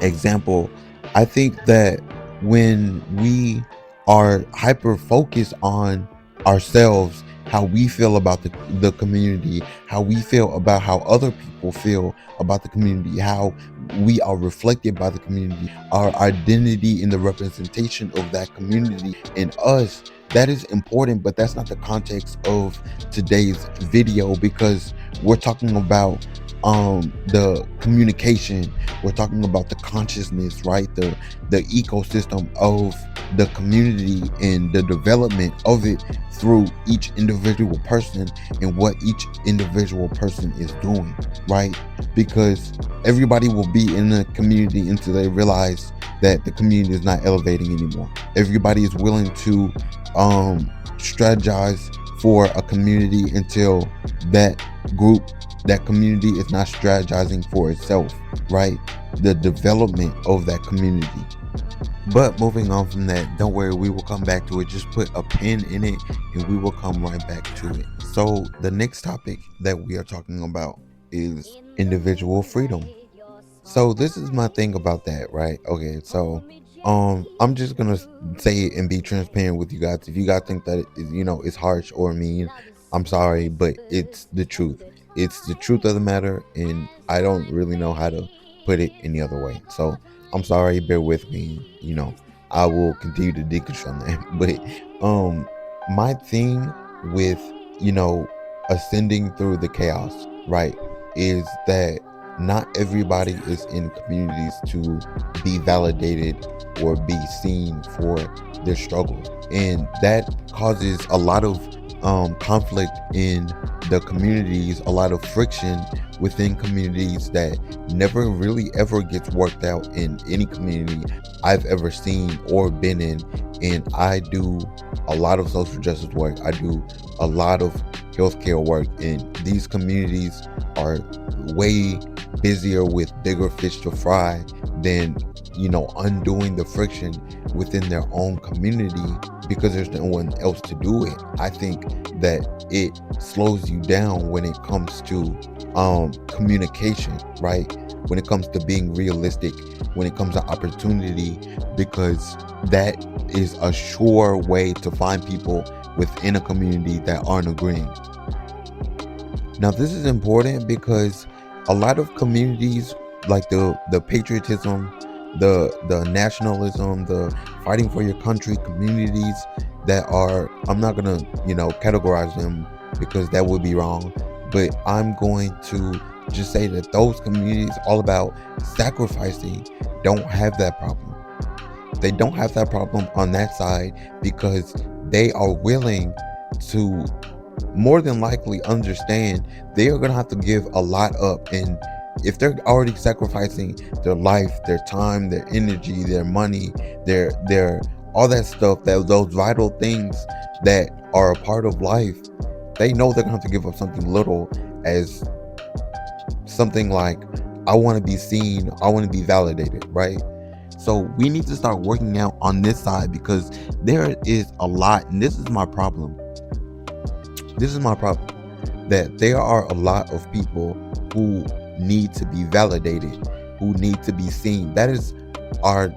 example, I think that when we are hyper focused on ourselves, how we feel about the community, how we feel about how other people feel about the community, how we are reflected by the community, our identity in the representation of that community in us, that is important. But that's not the context of today's video, because we're talking about the communication, we're talking about the consciousness, right? The ecosystem of the community and the development of it through each individual person and what each individual person is doing, right? Because everybody will be in the community until they realize that the community is not elevating anymore. Everybody is willing to strategize for a community until that group, that community is not strategizing for itself, right? The development of that community. But moving on from that, don't worry, we will come back to it. Just put a pin in it and we will come right back to it. So, the next topic that we are talking about is individual freedom. So, this is my thing about that, right? Okay, so I'm just gonna say it and be transparent with you guys. If you guys think that it's harsh or mean, I'm sorry, but it's the truth. It's the truth of the matter, and I don't really know how to put it any other way. So I'm sorry, bear with me. I will continue to deconstruct that. But my thing with you know ascending through the chaos, right, is that not everybody is in communities to be validated or be seen for their struggle, and that causes a lot of conflict in the communities, a lot of friction within communities that never really ever gets worked out in any community I've ever seen or been in. And I do a lot of social justice work, I do a lot of healthcare work, and these communities are way busier with bigger fish to fry than undoing the friction within their own community because there's no one else to do it. I think that it slows you down when it comes to communication, right? When it comes to being realistic, when it comes to opportunity, because that is a sure way to find people within a community that aren't agreeing. Now, this is important because a lot of communities, like the patriotism, the nationalism, the fighting for your country communities that are, I'm not gonna categorize them because that would be wrong, but I'm going to just say that those communities all about sacrificing don't have that problem. They don't have that problem on that side because they are willing to more than likely understand they are going to have to give a lot up. And if they're already sacrificing their life, their time, their energy, their money, their all that stuff, that those vital things that are a part of life, they know they're going to have to give up something little, as something like, I want to be seen, I want to be validated, right? So we need to start working out on this side because there is a lot, and this is my problem. This is my problem, that there are a lot of people who need to be validated, who need to be seen. That is our,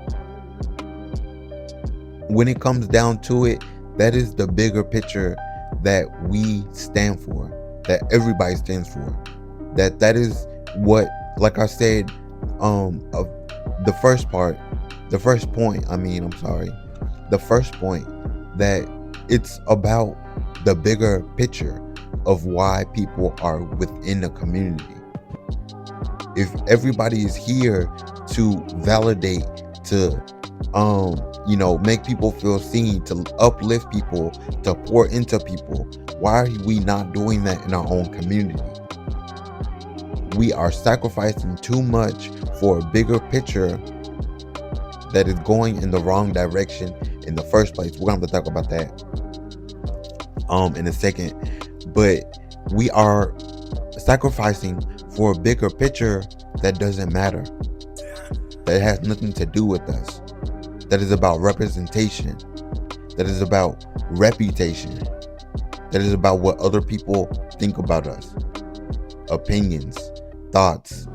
when it comes down to it, that is the bigger picture that we stand for, that everybody stands for. That is what, like I said, of the first part, the first point, the first point, that it's about the bigger picture of why people are within the community. If everybody is here to validate, to make people feel seen, to uplift people, to pour into people, why are we not doing that in our own community? We are sacrificing too much for a bigger picture that is going in the wrong direction in the first place. We're going to have to talk about that in a second. But we are sacrificing for a bigger picture that doesn't matter, that has nothing to do with us, that is about representation, that is about reputation, that is about what other people think about us, opinions, thoughts,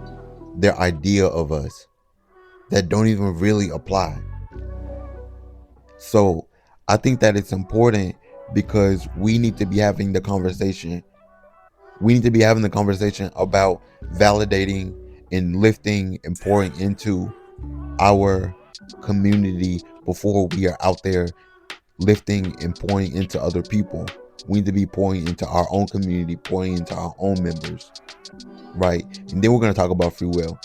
their idea of us that don't even really apply. So I think that it's important because we need to be having the conversation. We need to be having the conversation about validating and lifting and pouring into our community before we are out there lifting and pouring into other people. We need to be pouring into our own community, pouring into our own members, right? And then we're going to talk about free will.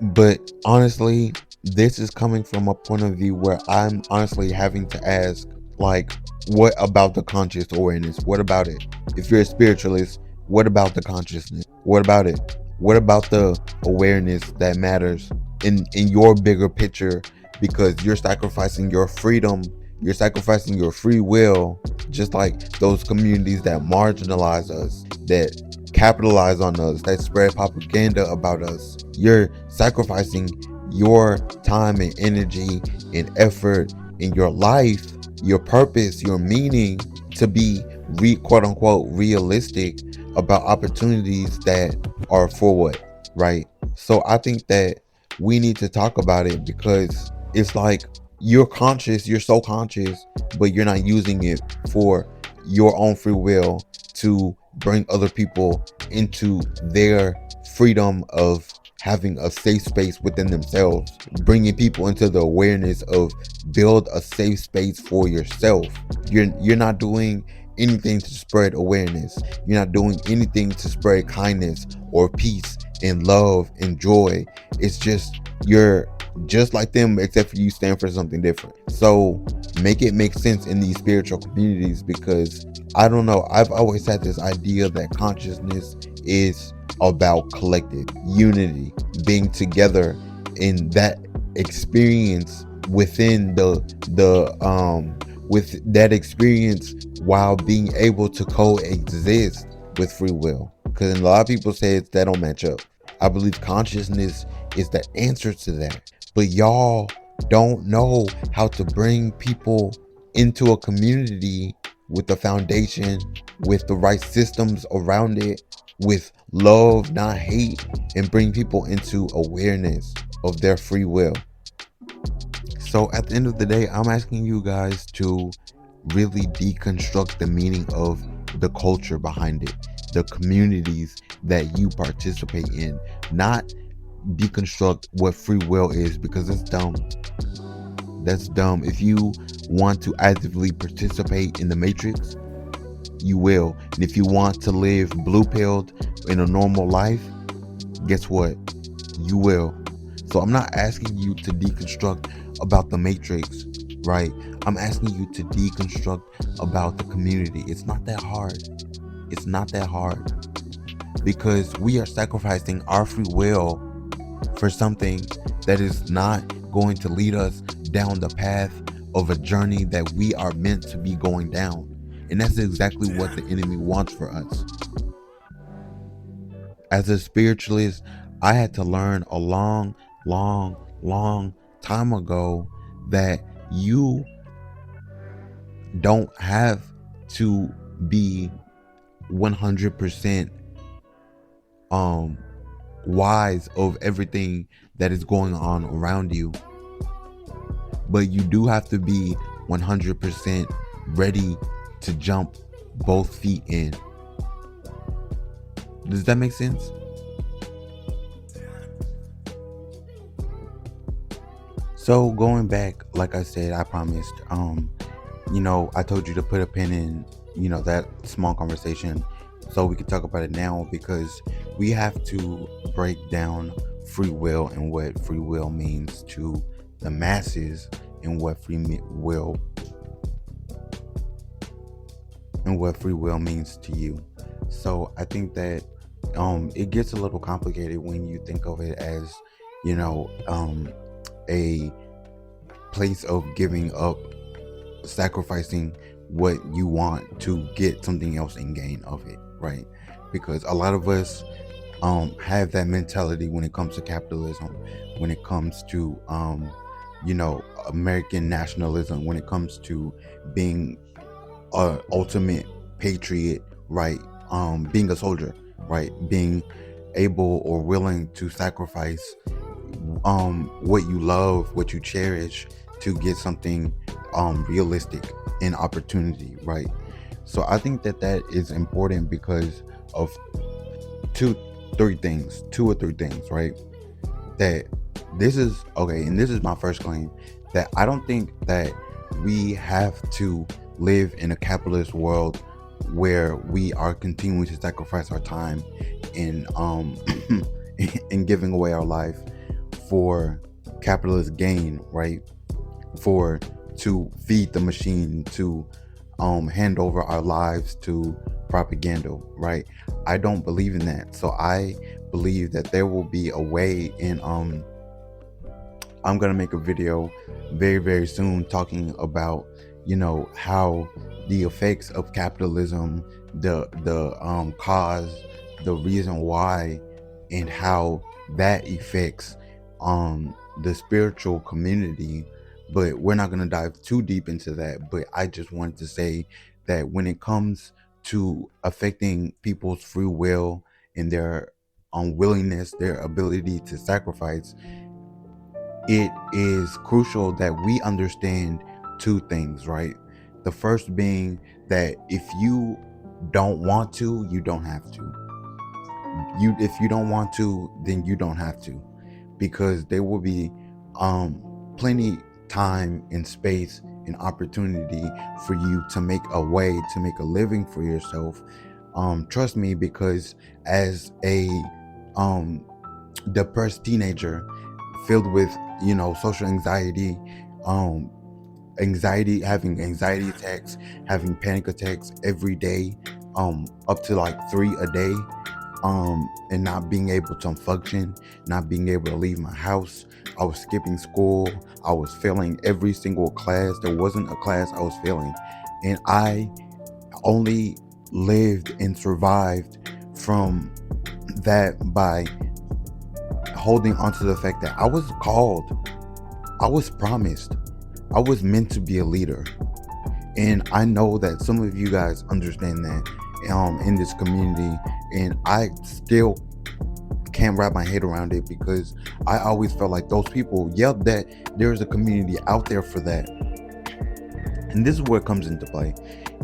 But honestly, this is coming from a point of view where I'm honestly having to ask, like, what about the conscious awareness? What about it? If you're a spiritualist, what about the consciousness? What about it? What about the awareness that matters in your bigger picture? Because you're sacrificing your freedom, you're sacrificing your free will, just like those communities that marginalize us, that capitalize on us, that spread propaganda about us. You're sacrificing your time and energy and effort in your life, your purpose, your meaning, to be quote unquote realistic about opportunities that are for what, right? So I think that we need to talk about it, because it's like you're conscious, you're so conscious, but you're not using it for your own free will to bring other people into their freedom of having a safe space within themselves, bringing people into the awareness of build a safe space for yourself. You're not doing anything to spread awareness. You're not doing anything to spread kindness or peace and love and joy. It's just you're just like them, except for you stand for something different. So make it make sense in these spiritual communities, because I don't know, I've always had this idea that consciousness is about collective unity, being together in that experience within the with that experience, while being able to coexist with free will. Because a lot of people say that don't match up. I believe consciousness is the answer to that, but y'all don't know how to bring people into a community with the foundation, with the right systems around it, with love, not hate, and bring people into awareness of their free will. So at the end of the day, I'm asking you guys to really deconstruct the meaning of the culture behind it, the communities that you participate in, not deconstruct what free will is, because it's dumb. That's dumb. If you want to actively participate in the matrix, you will. And if you want to live blue pilled in a normal life, guess what? You will. So I'm not asking you to deconstruct about the matrix, right? I'm asking you to deconstruct about the community. It's not that hard. It's not that hard, because we are sacrificing our free will for something that is not going to lead us down the path of a journey that we are meant to be going down. And that's exactly what the enemy wants for us. As a spiritualist, I had to learn a long, long, long time ago that you don't have to be 100% wise of everything that is going on around you, but you do have to be 100% ready to jump both feet in. Does that make sense? So going back, like I said, I promised, I told you to put a pin in, that small conversation so we could talk about it now, because we have to break down free will and what free will means to the masses, and what free will means to you. So I think that it gets a little complicated when you think of it as, a place of giving up, sacrificing what you want to get something else in gain of it, right? Because a lot of us have that mentality when it comes to capitalism, when it comes to American nationalism, when it comes to being a ultimate patriot, right? Being a soldier, right? Being able or willing to sacrifice what you love, what you cherish, to get something realistic in opportunity, right? So I think that is important because of two or three things, right? That this is okay, and this is my first claim, that I don't think that we have to live in a capitalist world where we are continuing to sacrifice our time in in giving away our life for capitalist gain, right? To feed the machine, to hand over our lives to propaganda, right? I don't believe in that. So I believe that there will be a way, and I'm gonna make a video very, very soon talking about, how the effects of capitalism, the cause, the reason why, and how that affects the spiritual community, but we're not going to dive too deep into that. But I just wanted to say that when it comes to affecting people's free will and their unwillingness, their ability to sacrifice, it is crucial that we understand two things, right? The first being that if you don't want to, you don't have to. If you don't want to, then you don't have to, because there will be plenty time and space and opportunity for you to make a way to make a living for yourself. Trust me, because as a depressed teenager filled with social anxiety, um having anxiety attacks, having panic attacks every day, up to like 3 a day, and not being able to function, not being able to leave my house. I was skipping school. I was failing every single class. There wasn't a class I was failing. And I only lived and survived from that by holding on to the fact that I was called, I was promised, I was meant to be a leader. And I know that some of you guys understand that in this community, and I still can't wrap my head around it, because I always felt like those people yelled that there's a community out there for that. And this is where it comes into play.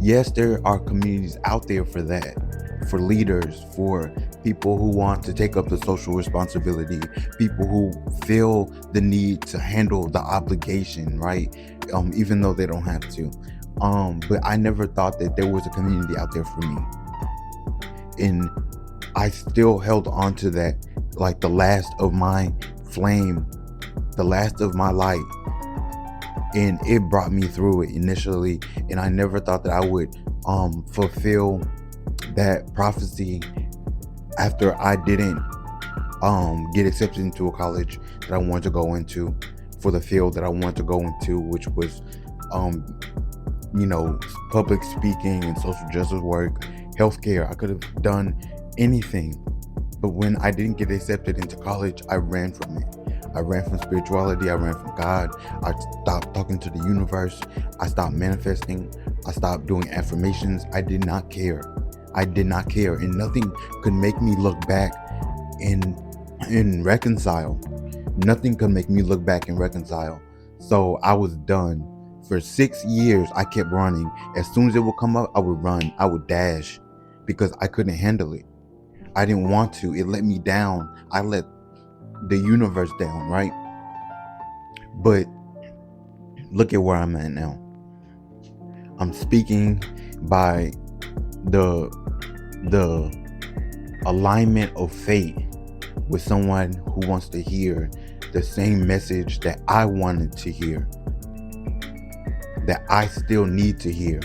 Yes, there are communities out there for that, for leaders, for people who want to take up the social responsibility, people who feel the need to handle the obligation, right? Even though they don't have to. But I never thought that there was a community out there for me. And I still held on to that like the last of my flame, the last of my light. And it brought me through it initially. And I never thought that I would fulfill that prophecy after I didn't get accepted into a college that I wanted to go into, for the field that I wanted to go into, which was public speaking and social justice work, healthcare. I could have done anything. But when I didn't get accepted into college, I ran from it. I ran from spirituality. I ran from God. I stopped talking to the universe. I stopped manifesting. I stopped doing affirmations. I did not care. I did not care. And nothing could make me look back and reconcile. Nothing could make me look back and reconcile. So I was done. For 6 years, I kept running. As soon as it would come up, I would run. I would dash, because I couldn't handle it. I didn't want to. It let me down. I let the universe down, right? But look at where I'm at now. I'm speaking by the alignment of fate with someone who wants to hear the same message that I wanted to hear, that I still need to hear,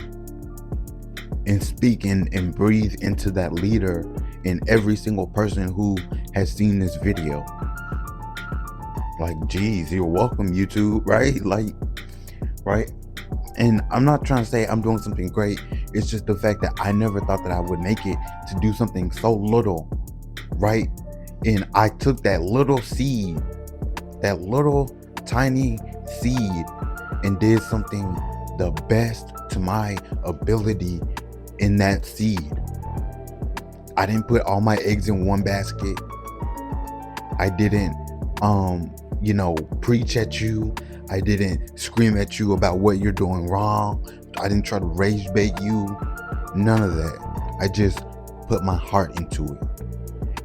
and speak and breathe into that leader in every single person who has seen this video. Like, geez, you're welcome, YouTube, right? Like, right? And I'm not trying to say I'm doing something great. It's just the fact that I never thought that I would make it to do something so little, right? And I took that little seed, that little tiny seed, and did something the best to my ability in that seed. I didn't put all my eggs in one basket. I didn't preach at you. I didn't scream at you about what you're doing wrong. I didn't try to rage bait you. None of that. I just put my heart into it,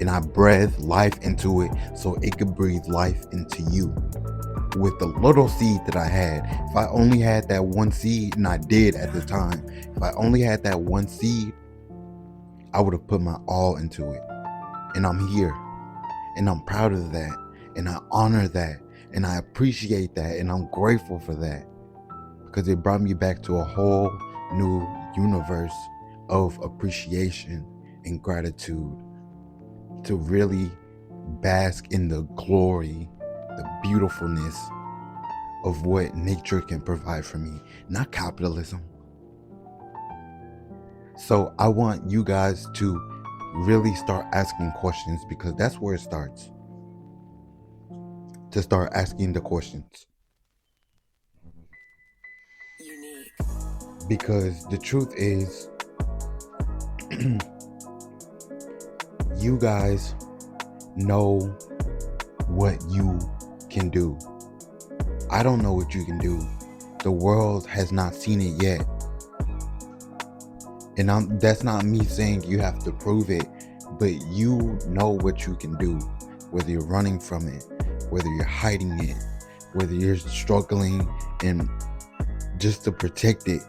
and I breathed life into it so it could breathe life into you with the little seed that I had. If I only had that one seed, and I did at the time, if I only had that one seed, I would have put my all into it. And I'm here, and I'm proud of that, and I honor that, and I appreciate that, and I'm grateful for that, because it brought me back to a whole new universe of appreciation and gratitude, to really bask in the glory, the beautifulness of what nature can provide for me, not capitalism. So I want you guys to really start asking questions, because that's where it starts. to start asking the questions. Because the truth is, you guys know what you can do. I don't know what you can do. The world has not seen it yet. And that's not me saying you have to prove it, but you know what you can do. Whether you're running from it, whether you're hiding it, whether you're struggling and just to protect it.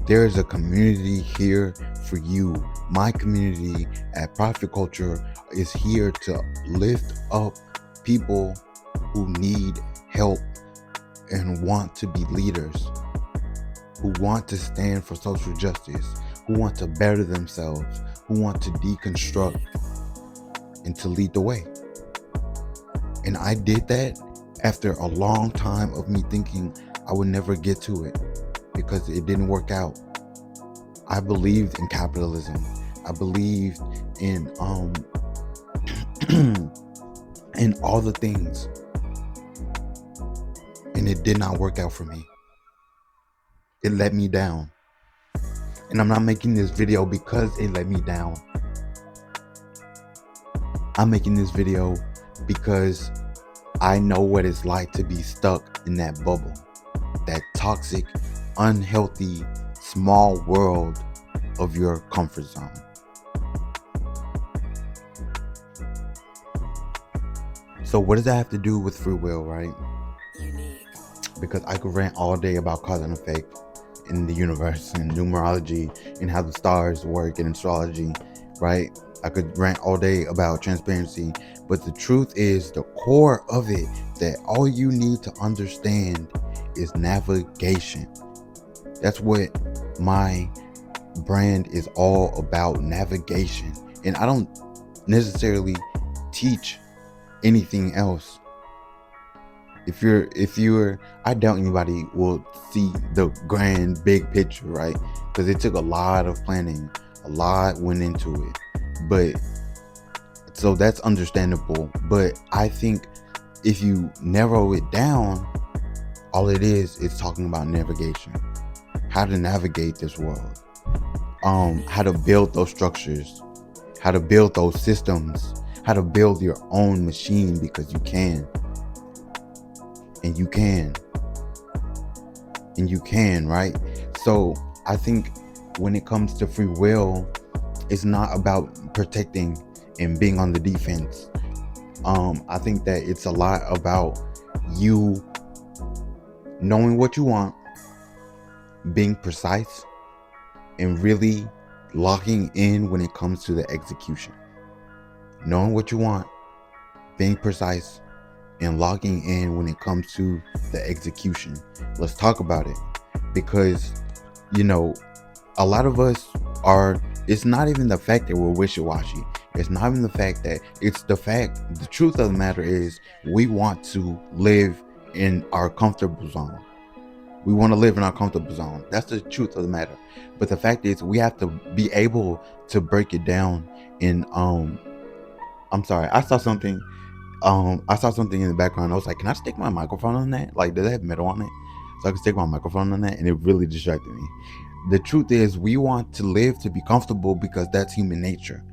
There is a community here for you. My community at Profit Culture is here to lift up people who need help and want to be leaders, who want to stand for social justice, who want to better themselves, who want to deconstruct and to lead the way. And I did that after a long time of me thinking I would never get to it because it didn't work out. I believed in capitalism. I believed in in all the things. And it did not work out for me. It let me down. And I'm not making this video because it let me down. I'm making this video because I know what it's like to be stuck in that bubble, that toxic, unhealthy, small world of your comfort zone. So what does that have to do with free will, right? Because I could rant all day about cause and effect in the universe and numerology and how the stars work in astrology, right? I could rant all day about transparency, but the truth is the core of it, that all you need to understand is navigation. That's what my brand is all about, navigation. And I don't necessarily teach anything else. If you're, I doubt anybody will see the grand big picture, right? Because it took a lot of planning, a lot went into it. But so that's understandable. But I think if you narrow it down, all it is talking about navigation, how to navigate this world, how to build those structures, how to build those systems, how to build your own machine, because you can. And you can. And you can, right? So I think when it comes to free will, it's not about protecting and being on the defense. I think that it's a lot about you knowing what you want, being precise, and really locking in when it comes to the execution. Knowing what you want, being precise, and logging in when it comes to the execution. Let's talk about it, because a lot of us are, it's not even the fact that we're wishy-washy. It's not even the fact that, it's the truth of the matter is we want to live in our comfortable zone. We want to live in our comfortable zone. That's the truth of the matter. But the fact is we have to be able to break it down in I'm sorry, I saw something in the background. I was like, can I stick my microphone on that? Like, does it have metal on it? So I can stick my microphone on that, and it really distracted me. The truth is we want to live to be comfortable because that's human nature.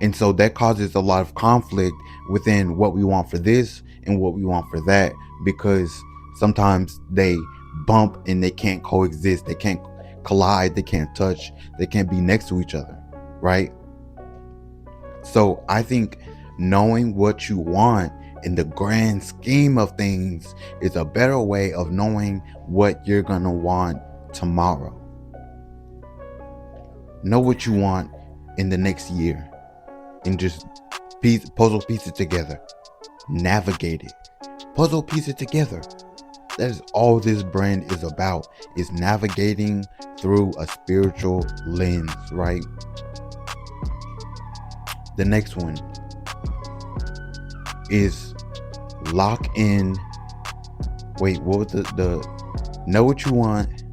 And so that causes a lot of conflict within what we want for this and what we want for that, because sometimes they bump and they can't coexist. They can't collide. They can't touch. They can't be next to each other, right? So I think knowing what you want in the grand scheme of things is a better way of knowing what you're gonna want tomorrow. Know what you want in the next year and just puzzle piece it together. Navigate it. Puzzle piece it together. That is all this brand is about, is navigating through a spiritual lens, right? The next one is lock in. Wait, what was the know what you want?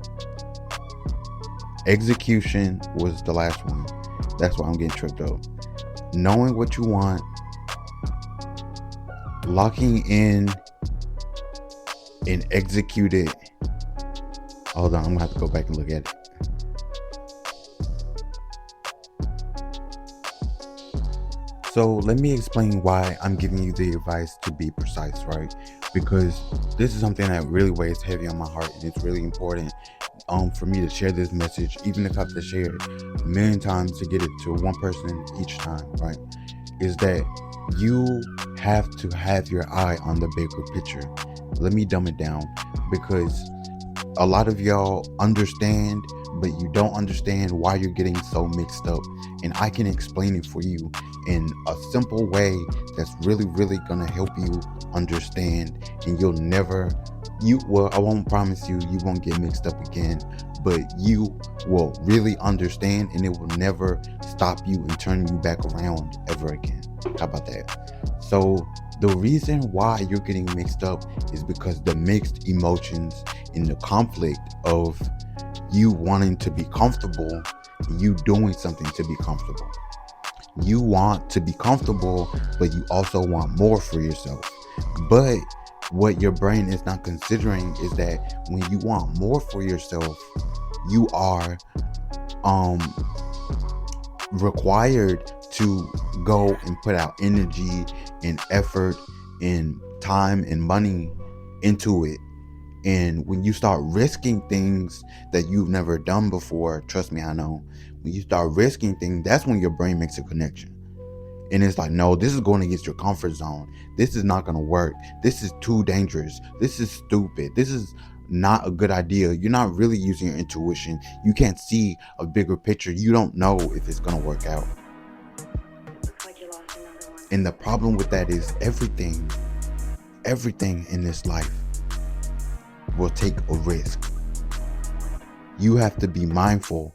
Execution was the last one. That's why I'm getting tripped up. Knowing what you want, locking in and executed. Hold on, I'm gonna have to go back and look at it. So let me explain why I'm giving you the advice to be precise, right? Because this is something that really weighs heavy on my heart, and it's really important for me to share this message, even if I have to share it a million times to get it to one person each time, right? Is that you have to have your eye on the bigger picture. Let me dumb it down, because a lot of y'all understand, but you don't understand why you're getting so mixed up. And I can explain it for you in a simple way that's really, really gonna help you understand. And you'll never, I won't promise you won't get mixed up again, but you will really understand, and it will never stop you and turn you back around ever again. How about that? So the reason why you're getting mixed up is because the mixed emotions in the conflict of you wanting to be comfortable, you doing something to be comfortable. You want to be comfortable, but you also want more for yourself. But what your brain is not considering is that when you want more for yourself, you are required to go and put out energy and effort and time and money into it. And when you start risking things that you've never done before, trust me, I know, when you start risking things, that's when your brain makes a connection. And it's like, no, this is going against your comfort zone. This is not going to work. This is too dangerous. This is stupid. This is not a good idea. You're not really using your intuition. You can't see a bigger picture. You don't know if it's going to work out. And the problem with that is everything in this life will take a risk. You have to be mindful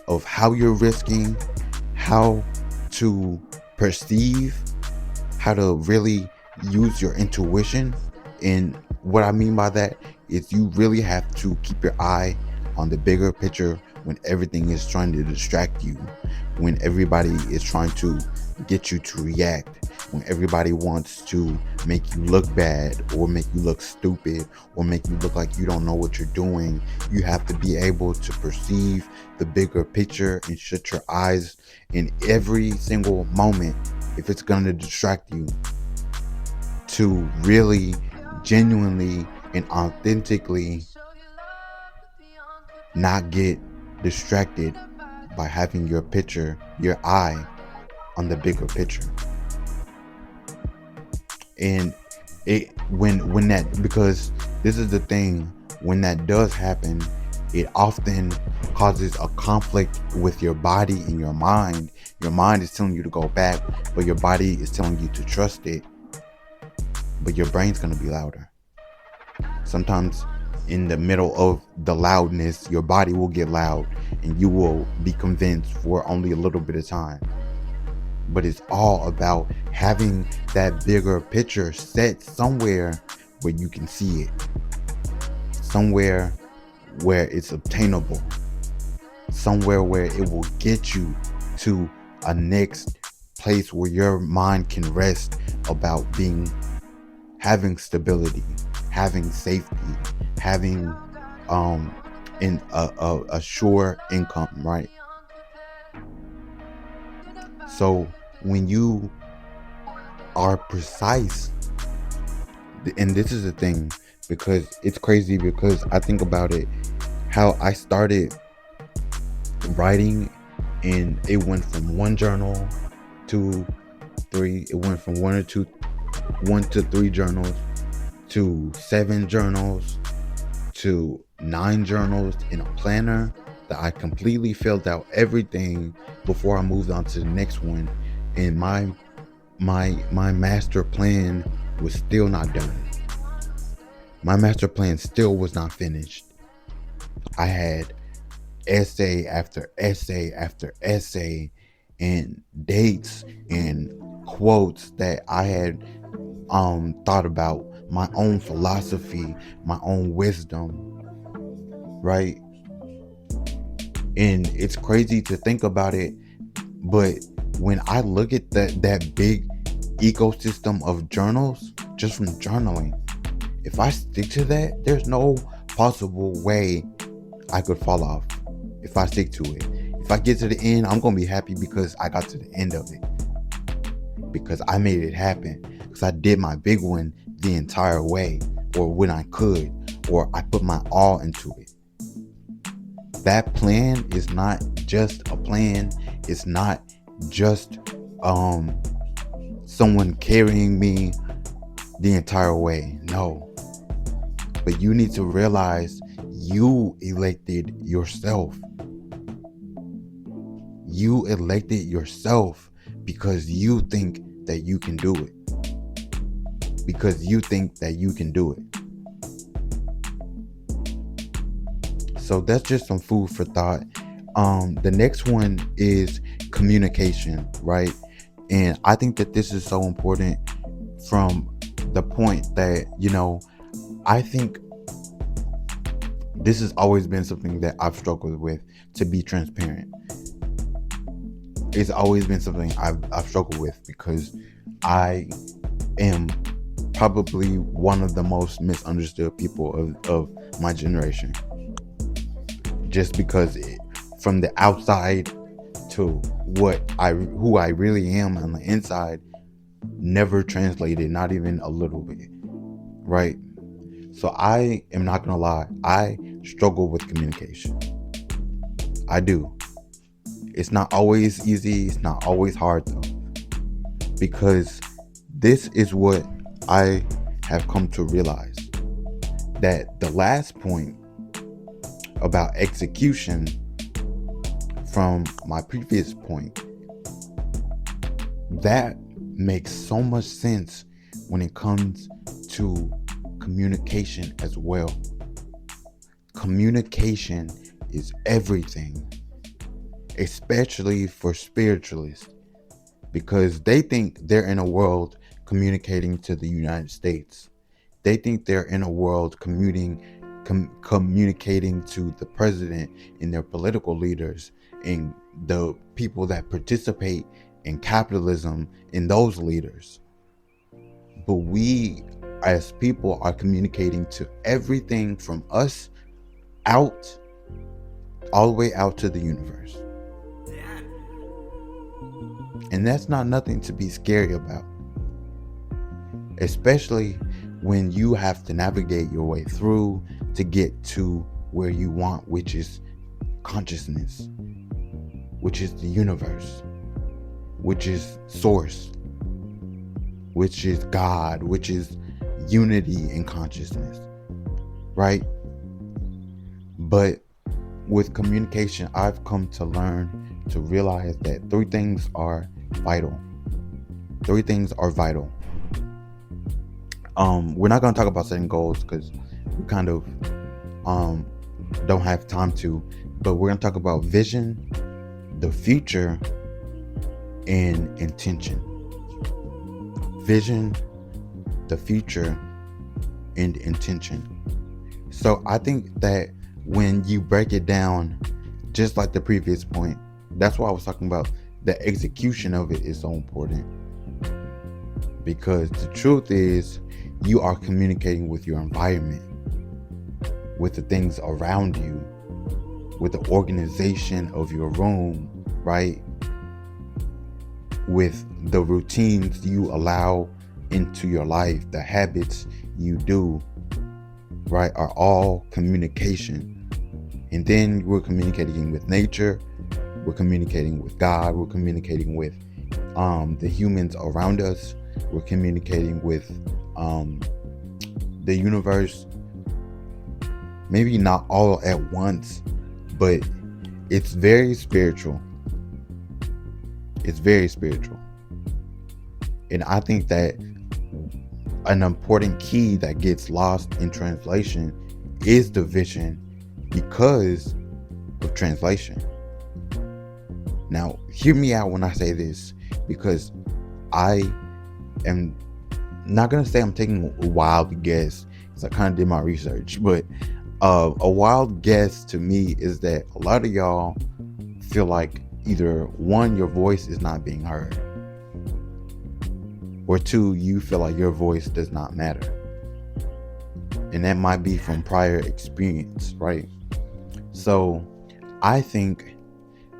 of how you're risking, how to perceive, how to really use your intuition. And what I mean by that is you really have to keep your eye on the bigger picture when everything is trying to distract you, when everybody is trying to get you to react, when everybody wants to make you look bad or make you look stupid or make you look like you don't know what you're doing. You have to be able to perceive the bigger picture and shut your eyes in every single moment if it's going to distract you, to really genuinely and authentically not get distracted by having your eye on the bigger picture. And when that, because this is the thing, when that does happen, it often causes a conflict with your body and your mind. Your mind is telling you to go back, but your body is telling you to trust it. But your brain's going to be louder. Sometimes in the middle of the loudness, your body will get loud and you will be convinced for only a little bit of time. But it's all about having that bigger picture set somewhere where you can see it, somewhere where it's obtainable, somewhere where it will get you to a next place where your mind can rest about having stability, having safety, having a sure income, right? So when you are precise, and this is the thing, because it's crazy, because I think about it, how I started writing, and it went from one journal to three, it went from one to three journals to 7 journals to 9 journals in a planner that I completely filled out everything before I moved on to the next one. And my master plan was still not done. My master plan still was not finished. I had essay after essay after essay and dates and quotes that I had thought about, my own philosophy, my own wisdom, right? And it's crazy to think about it, but when I look at that big ecosystem of journals, just from journaling. If I stick to that, there's no possible way I could fall off if I stick to it. If I get to the end, I'm going to be happy because I got to the end of it. Because I made it happen. Because I did my big one the entire way, or when I could, or I put my all into it. That plan is not just a plan. It's not just someone carrying me the entire way. No. But you need to realize you elected yourself. You elected yourself because you think that you can do it. Because you think that you can do it. So that's just some food for thought. The next one is communication, right? And I think that this is so important from the point that, I think this has always been something that I've struggled with, to be transparent. It's always been something I've struggled with because I am probably one of the most misunderstood people of my generation. Just because from the outside to who I really am on the inside never translated, not even a little bit, right? So I am not gonna lie, I struggle with communication. I do. It's not always easy, it's not always hard though, because this is what I have come to realize, that the last point about execution from my previous point, that makes so much sense when it comes to communication as well. Communication is everything, especially for spiritualists, because they think they're in a world communicating to the United States. They think they're in a world communicating to the president and their political leaders and the people that participate in capitalism and those leaders. But we as people are communicating to everything from us out, all the way out to the universe. And that's not nothing to be scary about, especially when you have to navigate your way through to get to where you want, which is consciousness, which is the universe, which is source, which is God, which is unity in consciousness, right? But with communication, I've come to learn to realize that three things are vital. Three things are vital. We're not going to talk about setting goals because we kind of don't have time to, but we're going to talk about vision, the future, and intention. Vision, the future, and intention. So I think that when you break it down, just like the previous point, that's why I was talking about the execution of it is so important. Because the truth is, you are communicating with your environment, with the things around you, with the organization of your room, right? With the routines you allow into your life, the habits you do, right, are all communication. And then we're communicating with nature, we're communicating with God, we're communicating with the humans around us, we're communicating with the universe. Maybe not all at once, but it's very spiritual. It's very spiritual. And I think that an important key that gets lost in translation is the vision because of translation. Now, hear me out when I say this, because I am not going to say I'm taking a wild guess, because I kind of did my research, but a wild guess to me is that a lot of y'all feel like either one, your voice is not being heard, or two, you feel like your voice does not matter. And that might be from prior experience, right? So I think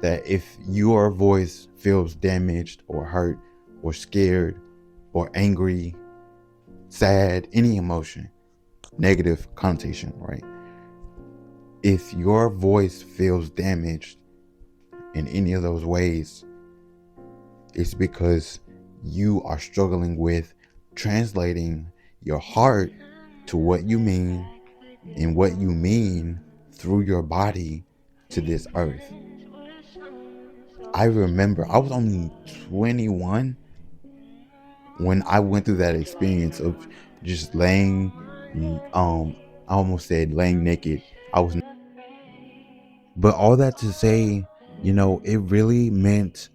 that if your voice feels damaged or hurt or scared or angry, sad, any emotion, negative connotation, right? If your voice feels damaged in any of those ways, it's because you are struggling with translating your heart to what you mean and what you mean through your body to this earth. I remember I was only 21 when I went through that experience of just laying, I almost said laying naked. I was, but all that to say, it really meant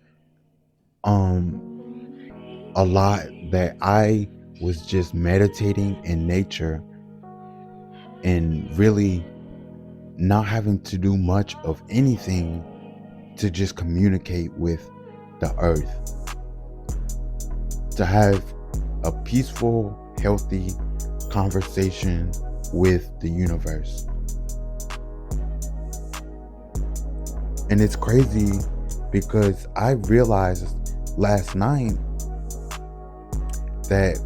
a lot that I was just meditating in nature and really not having to do much of anything to just communicate with the earth, to have a peaceful, healthy conversation with the universe. And it's crazy because I realized last night that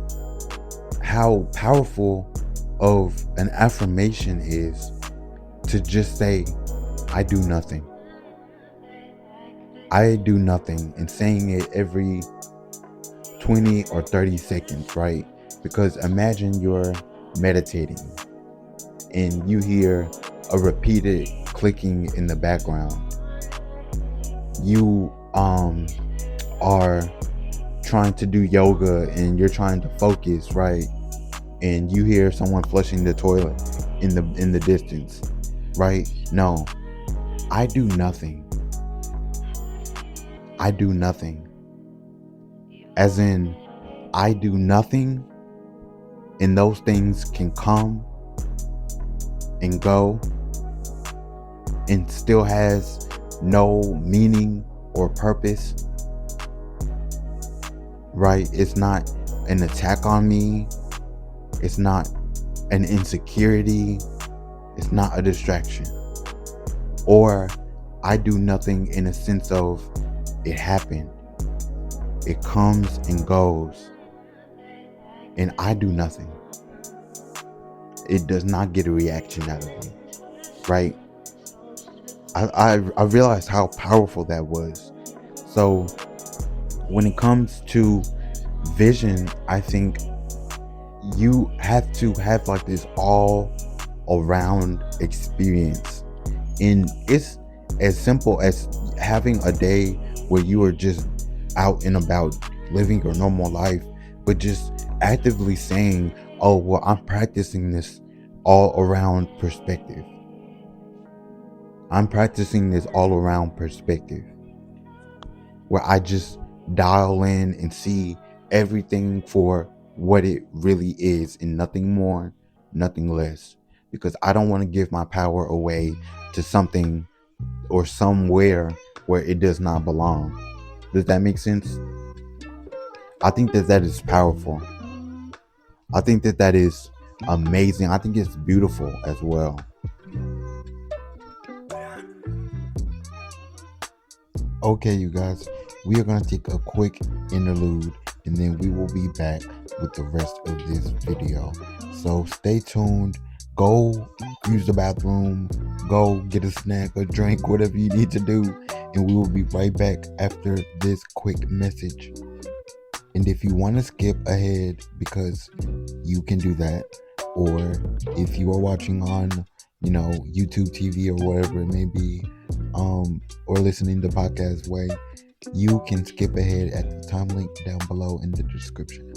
how powerful of an affirmation is to just say, I do nothing. I do nothing, and saying it every 20 or 30 seconds, right? Because imagine you're meditating and you hear a repeated clicking in the background. You are trying to do yoga and you're trying to focus, right? And you hear someone flushing the toilet in the distance, right? No, I do nothing. I do nothing. As in, I do nothing, and those things can come and go and still has no meaning or purpose, right? It's not an attack on me. It's not an insecurity. It's not a distraction. Or I do nothing in a sense of it happened. It comes and goes. And I do nothing. It does not get a reaction out of me, right? I realized how powerful that was. So when it comes to vision, I think you have to have like this all around experience. And it's as simple as having a day where you are just out and about living your normal life, but just actively saying, oh, well, I'm practicing this all around perspective. I'm practicing this all around perspective where I just dial in and see everything for what it really is and nothing more, nothing less. Because I don't want to give my power away to something or somewhere where it does not belong. Does that make sense? I think that is powerful. I think that is amazing. I think it's beautiful as well. Okay, you guys, we are going to take a quick interlude and then we will be back with the rest of this video. So stay tuned. Go use the bathroom, go get a snack, a drink, whatever you need to do, and we will be right back after this quick message. And if you want to skip ahead, because you can do that, or if you are watching on, YouTube TV or whatever it may be, or listening to podcast way, you can skip ahead at the time link down below in the description.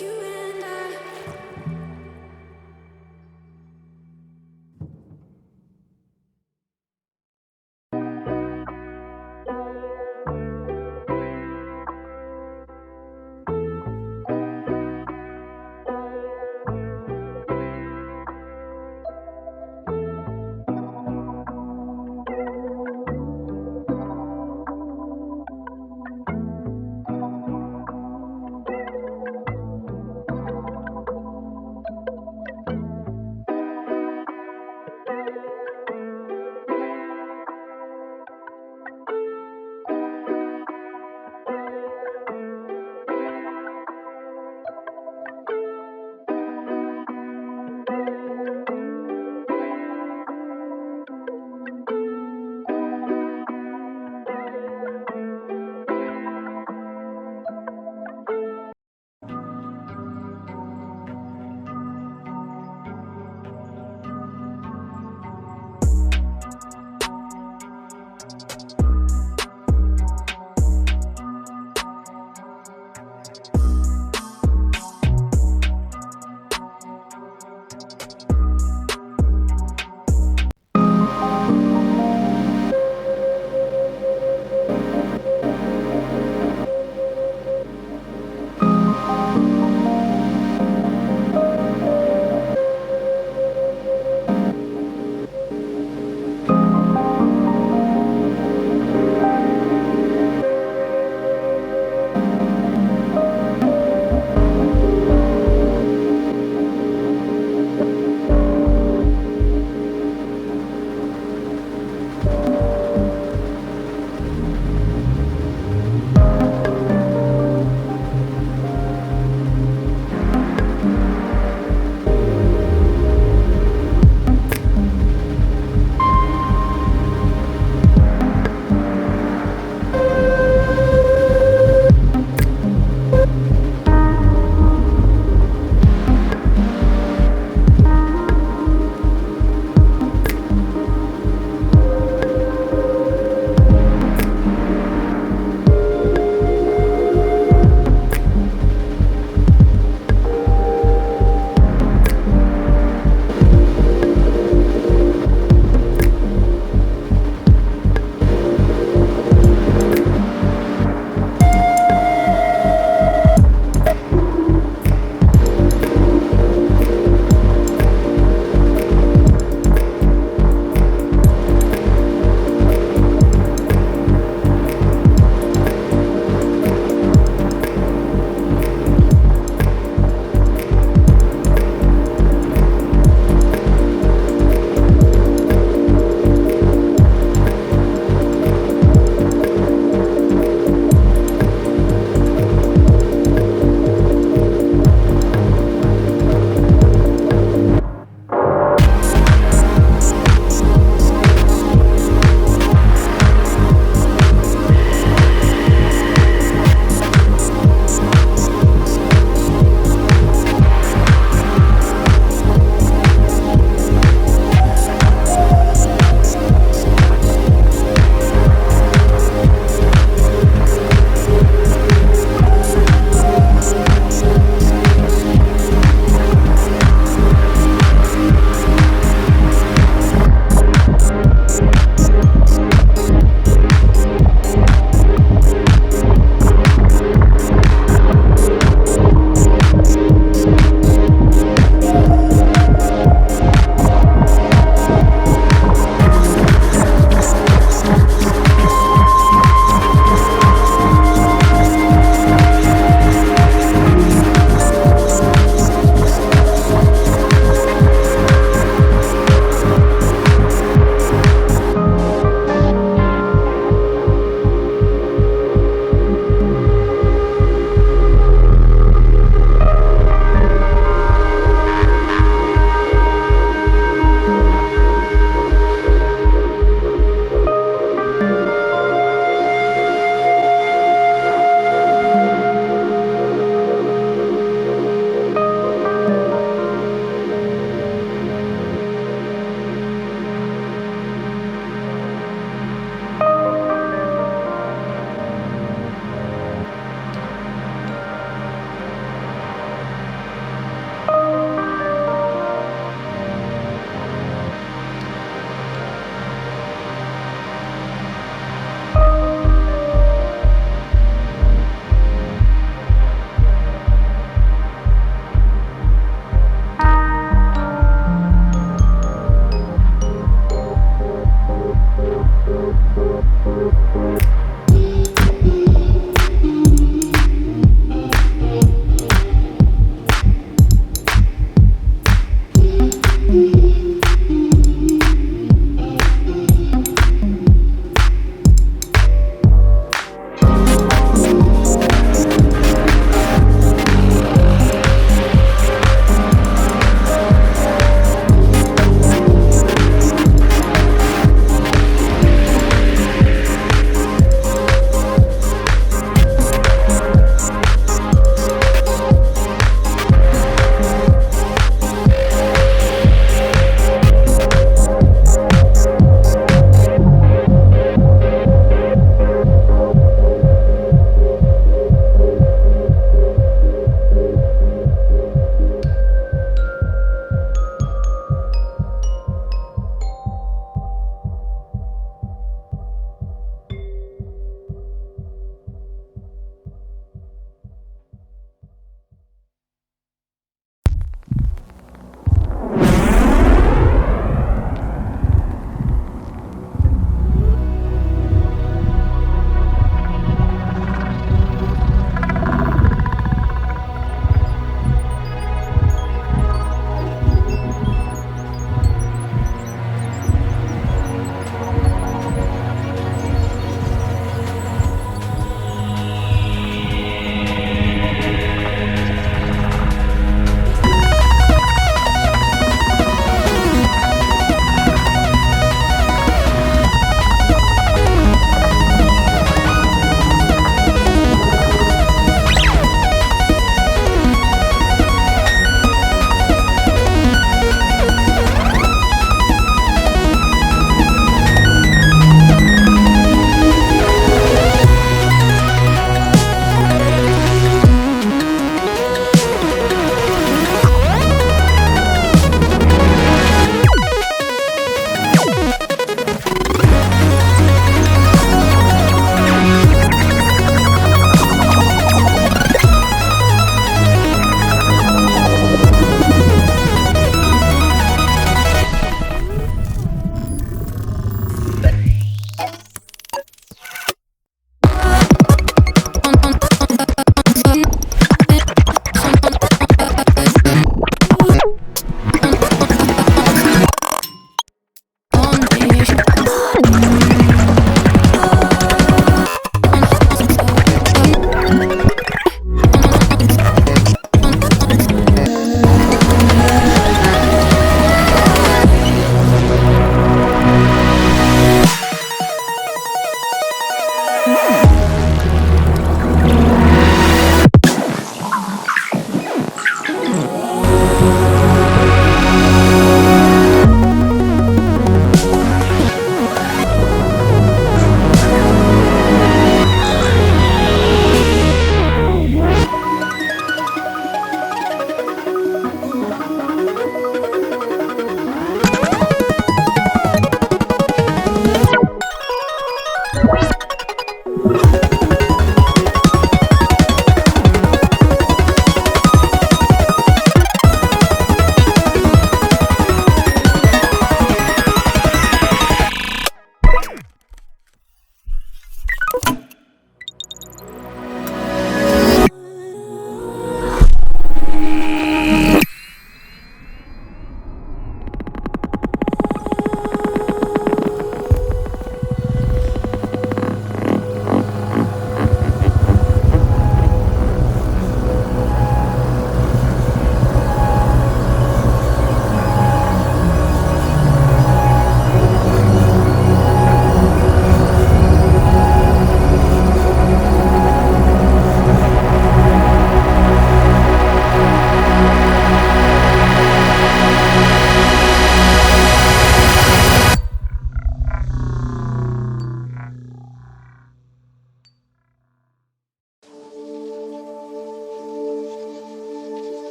You and I.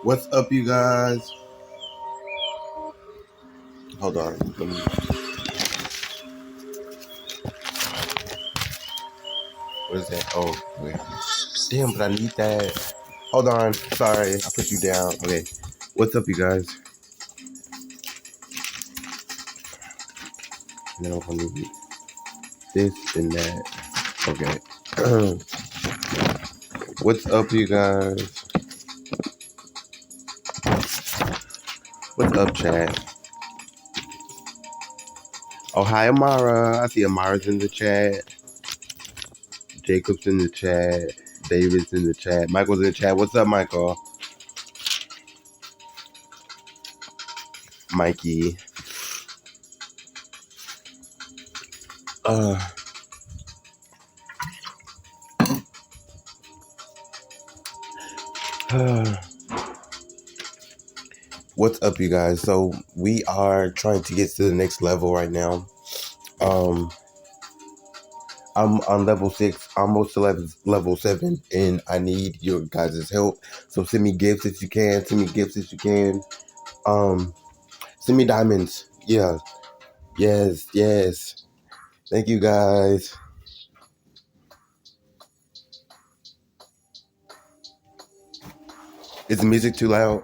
What's up, you guys? Hold on. What is that? Oh, wait. Damn, but I need that. Hold on. Sorry, I put you down. Okay. What's up, you guys? Now I need this and that. Okay. What's up, you guys? What's up, chat? Oh, hi, Amara. I see Amara's in the chat. Jacob's in the chat. David's in the chat. Michael's in the chat. What's up, Michael? Mikey. Uh, What's up, you guys? So we are trying to get to the next level right now. Um, I'm on level 6, almost to level 7, and I need your guys' help. So send me gifts if you can. Send me gifts if you can. Um, Send me diamonds. Yeah. Yes. Yes. Thank you, guys. Is the music too loud?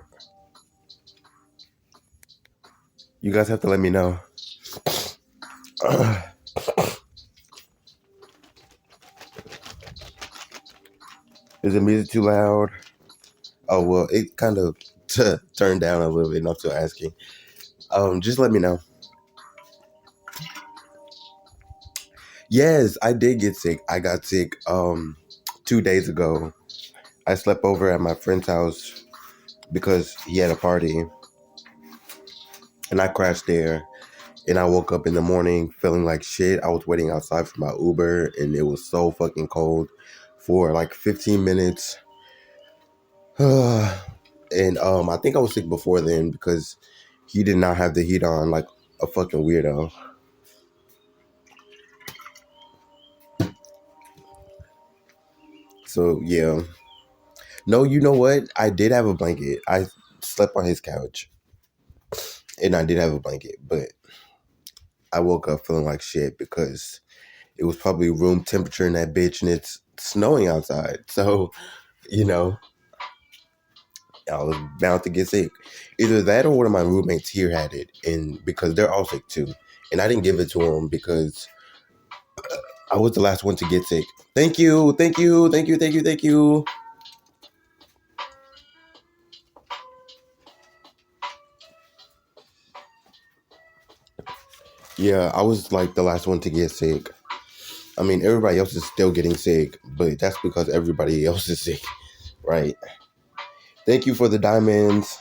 You guys have to let me know. Is the music too loud? Oh well, it kind of turned down a little bit. I'm still asking. Just let me know. Yes, I did get sick. I got sick 2 days ago. I slept over at my friend's house because he had a party, and I crashed there. And I woke up in the morning feeling like shit. I was waiting outside for my Uber, and it was so fucking cold for like 15 minutes. And I think I was sick before then because he did not have the heat on like a fucking weirdo. So yeah. No, you know what? I did have a blanket. I slept on his couch, and I did have a blanket, but I woke up feeling like shit because it was probably room temperature in that bitch, and it's snowing outside. So, you know, I was bound to get sick. Either that or one of my roommates here had it, and because they're all sick too. And I didn't give it to them because I was the last one to get sick. Thank you, thank you, thank you, thank you, thank you. Yeah, I was like the last one to get sick. I mean, everybody else is still getting sick, but that's because everybody else is sick, right? Thank you for the diamonds.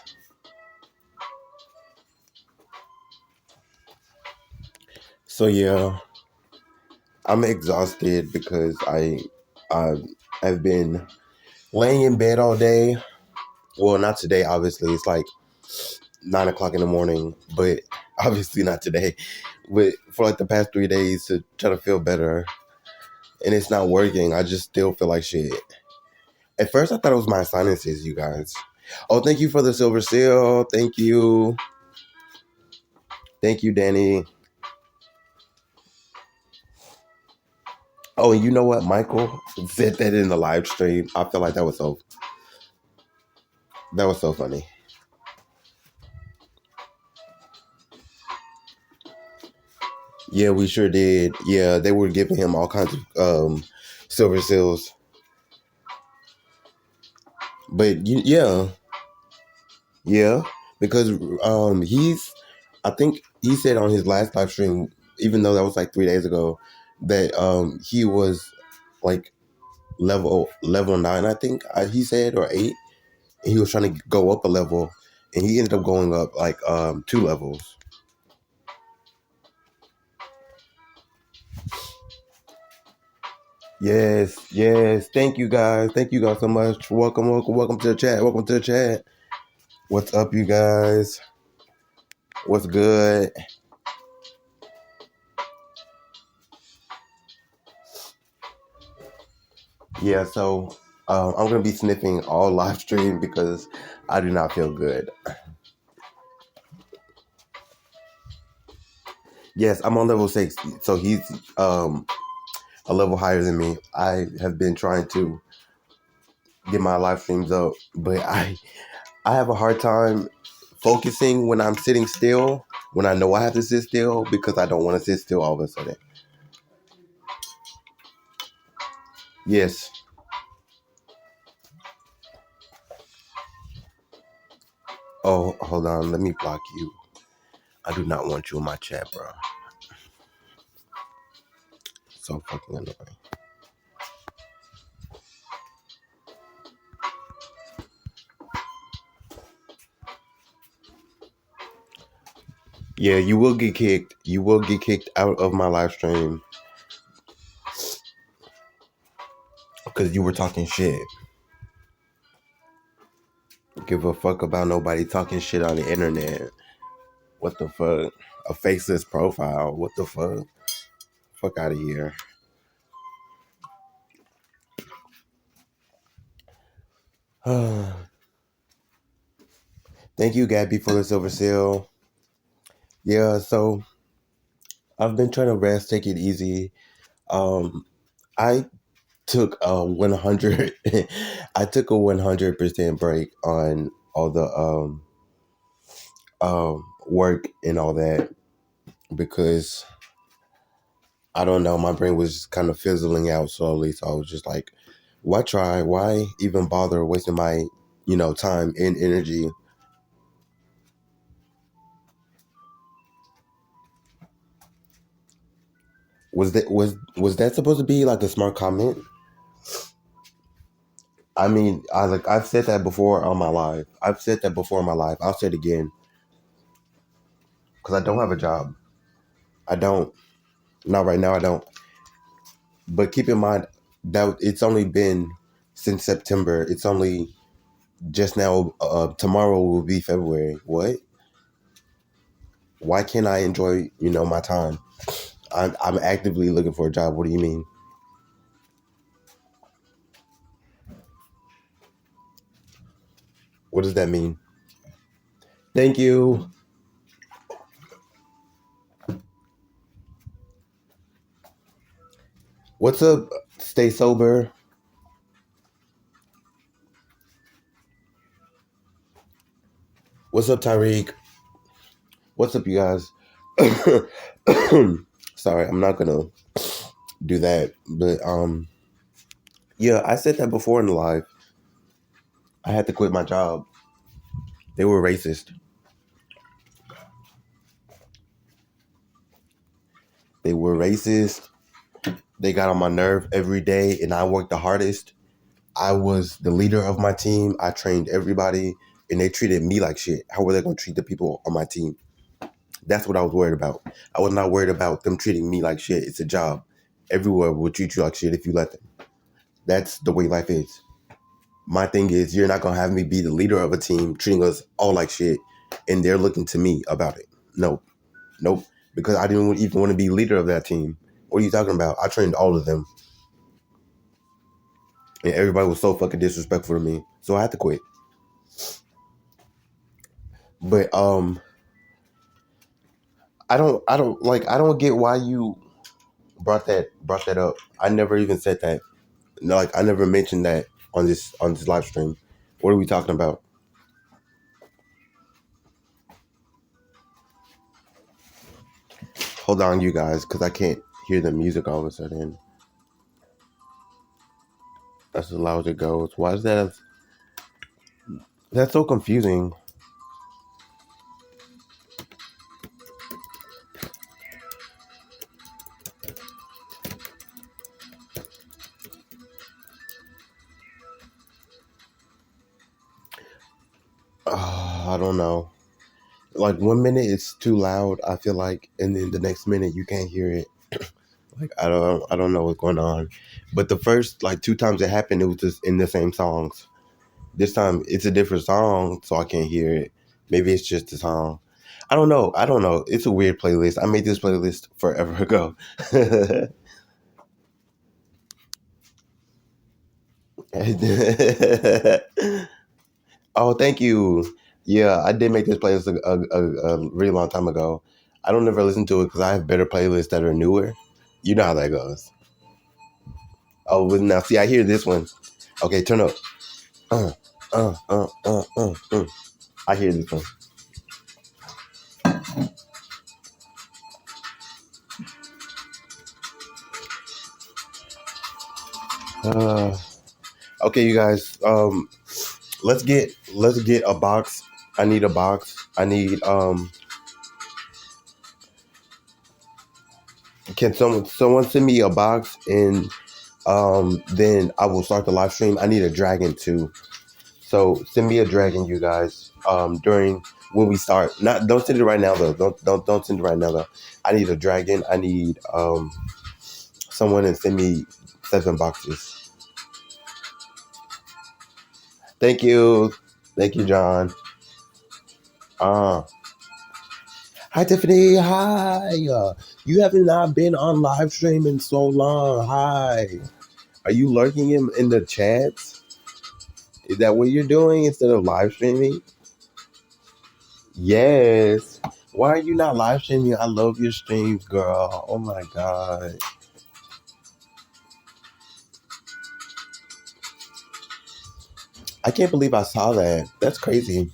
So yeah, I'm exhausted because I have been laying in bed all day. Well, not today, obviously. It's like 9 o'clock in the morning, but obviously not today. But for like the past 3 days to try to feel better, and it's not working. I just still feel like shit. At first, I thought it was my sinuses, you guys. Oh, thank you for the silver seal. Thank you. Thank you, Danny. Oh, and you know what? Michael said that in the live stream. I feel like that was so funny. Yeah, we sure did. Yeah, they were giving him all kinds of silver seals. But yeah, yeah, because I think he said on his last live stream, even though that was like 3 days ago, that he was like level 9, I think he said, or 8. And he was trying to go up a level, and he ended up going up like 2 levels. Yes, yes. Thank you guys. Thank you guys so much. Welcome, welcome, welcome to the chat. Welcome to the chat. What's up, you guys? What's good? Yeah, so I'm gonna be sniffing all live stream because I do not feel good. Yes, I'm on level 6, so he's a level higher than me. I have been trying to get my live streams up, but I have a hard time focusing when I'm sitting still, when I know I have to sit still, because I don't want to sit still all of a sudden. Yes. Oh, hold on. Let me block you. I do not want you in my chat, bro. So fucking annoying. Yeah, you will get kicked. You will get kicked out of my live stream because you were talking shit. give a fuck about nobody talking shit on the internet. What the fuck? A faceless profile. What the fuck? Fuck out of here. Thank you, Gabby, for the silver seal. Yeah, so I've been trying to rest, take it easy. I took a 100. I took a 100% break on all the work and all that because I don't know, my brain was kind of fizzling out slowly. So I was just like, why try? Why even bother wasting my, time and energy? Was that supposed to be like a smart comment? I mean, I've said that before on my live. I've said that before in my life. I'll say it again because I don't have a job. I don't. Not right now. I don't. But keep in mind that it's only been since September. It's only just now. Tomorrow will be February. What? Why can't I enjoy, my time? I'm actively looking for a job. What do you mean? What does that mean? Thank you. What's up? Stay sober. What's up, Tyreek? What's up, you guys? Sorry, I'm not gonna do that. But yeah, I said that before in the live. I had to quit my job. They were racist. They were racist. They got on my nerve every day, and I worked the hardest. I was the leader of my team. I trained everybody, and they treated me like shit. How were they gonna treat the people on my team? That's what I was worried about. I was not worried about them treating me like shit. It's a job. Everywhere will treat you like shit if you let them. That's the way life is. My thing is, you're not gonna have me be the leader of a team, treating us all like shit, and they're looking to me about it. No, nope. Because I didn't even want to be leader of that team. What are you talking about? I trained all of them, and everybody was so fucking disrespectful to me, so I had to quit. But I don't get why you brought that up. I never even said that. No, like I never mentioned that on this live stream. What are we talking about? Hold on, you guys, because I can't hear the music all of a sudden. That's as loud as it goes. Why is that? That's so confusing. I don't know. Like 1 minute it's too loud, I feel like, and then the next minute you can't hear it. Like I don't know what's going on. But the first like two times it happened, it was just in the same songs. This time it's a different song, so I can't hear it. Maybe it's just the song. I don't know. I don't know. It's a weird playlist. I made this playlist forever ago. Oh, thank you. Yeah, I did make this playlist a really long time ago. I don't ever listen to it because I have better playlists that are newer. You know how that goes. Oh, but now see, I hear this one. Okay, turn up. Uh, uh. I hear this one. Uh, okay, you guys. Let's get a box. I need a box. I need Can someone send me a box and then I will start the live stream. I need a dragon too. So send me a dragon, you guys. During when we start. Not don't send it right now though. Don't send it right now though. I need a dragon. I need someone to send me 7 boxes. Thank you. Thank you, John. Uh, Hi, Tiffany. Hi. You have not been on live stream in so long. Hi. Are you lurking in the chats? Is that what you're doing instead of live streaming? Yes. Why are you not live streaming? I love your streams, girl. Oh my God. I can't believe I saw that. That's crazy.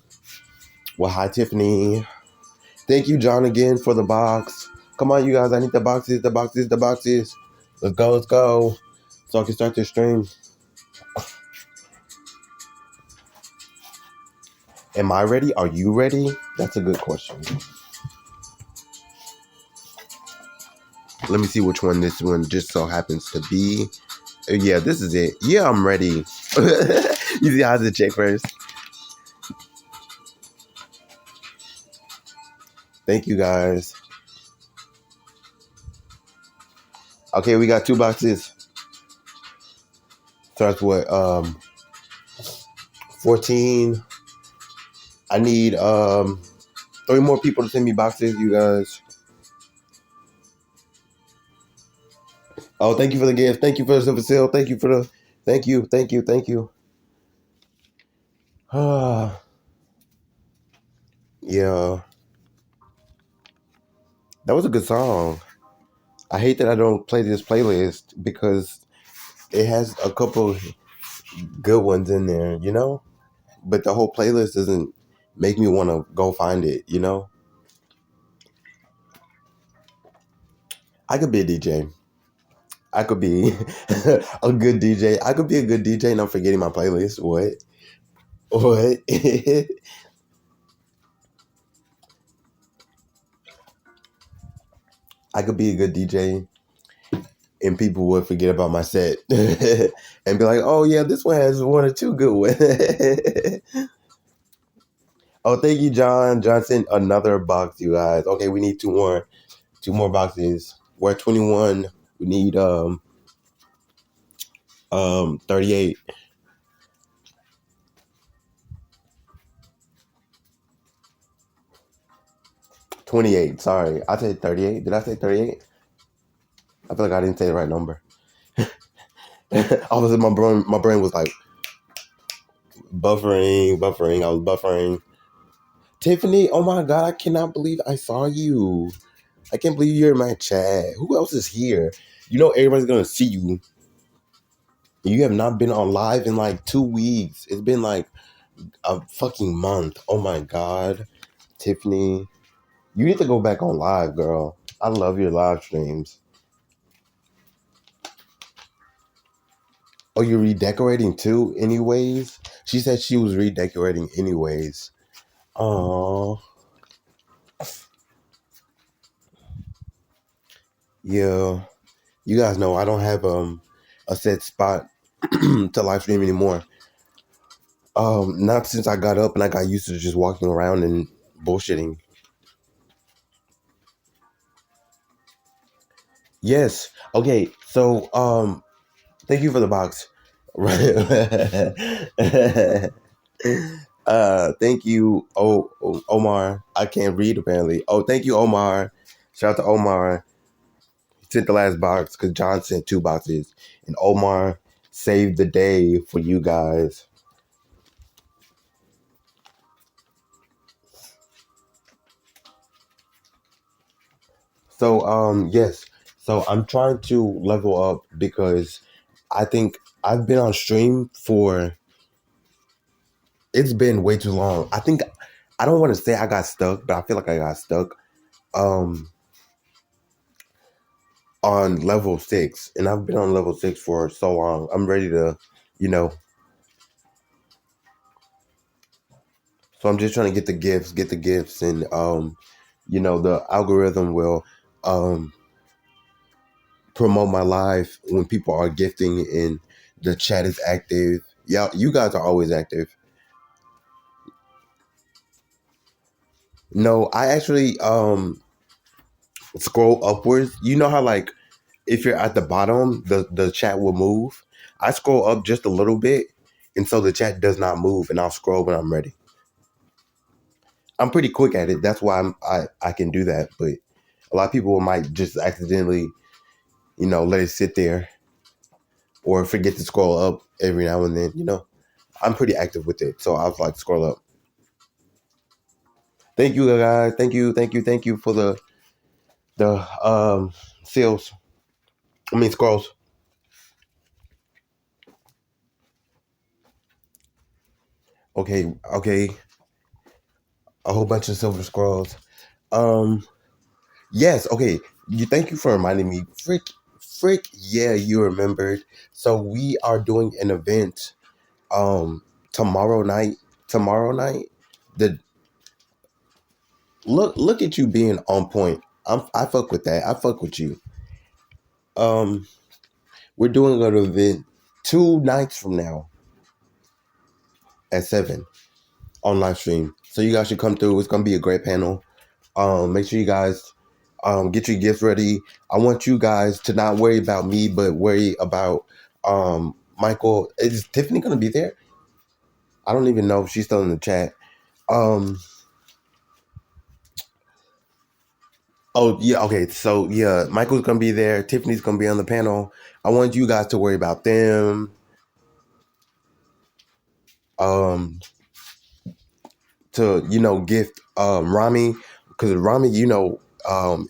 Well, hi, Tiffany. Thank you, John, again for the box. Come on, you guys. I need the boxes, the boxes, the boxes. Let's go, let's go. So I can start this stream. Am I ready? Are you ready? That's a good question. Let me see which one this one just so happens to be. Yeah, this is it. Yeah, I'm ready. You see, I have to check first. Thank you, guys. Okay, we got 2 boxes. Starts with 14. I need 3 more people to send me boxes, you guys. Oh, thank you for the gift. Thank you for the silver seal. Thank you for the thank you. Yeah. That was a good song. I hate that I don't play this playlist because it has a couple good ones in there, you know? But the whole playlist doesn't make me want to go find it, you know? I could be a DJ. I could be a good DJ. I could be a good DJ and I'm forgetting my playlist. What? What? I could be a good DJ and people would forget about my set and be like, oh, yeah, this one has 1 or 2 good ones. Oh, thank you, John. John sent another box, you guys. Okay, we need 2 more. 2 more boxes. We're at 21. We need 38. 28. Sorry. I said 38. Did I say 38? I feel like I didn't say the right number. All of a sudden my brain was like buffering. I was buffering. Tiffany, oh my God, I cannot believe I saw you. I can't believe you're in my chat. Who else is here? You know everybody's gonna see you. You have not been on live in like 2 weeks. It's been like a fucking month. Oh my God. Tiffany, you need to go back on live, girl. I love your live streams. Oh, you're redecorating too, anyways? She said she was redecorating anyways. Oh, yeah. You guys know I don't have a set spot to live stream anymore. Not since I got up and I got used to just walking around and bullshitting. Yes. Okay. So thank you for the box. Thank you, Omar. I can't read apparently. Oh, thank you, Omar. Shout out to Omar. He sent the last box because John sent 2 boxes, and Omar saved the day for you guys. So yes. So I'm trying to level up because I think I've been on stream for it's been way too long. I think I don't want to say I got stuck, but I feel like I got stuck um on level 6, and I've been on level 6 for so long. I'm ready to, you know. So I'm just trying to get the gifts, and the algorithm will um promote my live when people are gifting and the chat is active. Yeah, you guys are always active. No, I actually scroll upwards. You know how like if you're at the bottom, the chat will move. I scroll up just a little bit and so the chat does not move, and I'll scroll when I'm ready. I'm pretty quick at it. That's why I can do that. But a lot of people might just accidentally, let it sit there or forget to scroll up every now and then. I'm pretty active with it, so I was like scroll up. Thank you guys. Thank you for the seals. I mean scrolls. Okay. A whole bunch of silver scrolls. Um, yes. Okay. Thank you for reminding me. Frick. Yeah, you remembered. So we are doing an event. Tomorrow night. Tomorrow night. The look at you being on point. I fuck with that. I fuck with you. Um, we're doing an event 2 nights from now at 7 on live stream. So you guys should come through. It's gonna be a great panel. Make sure you guys get your gifts ready. I want you guys to not worry about me, but worry about Michael. Is Tiffany gonna be there? I don't even know if she's still in the chat. Oh yeah, okay. So yeah, Michael's gonna be there. Tiffany's gonna be on the panel. I want you guys to worry about them. To gift Rami, because Rami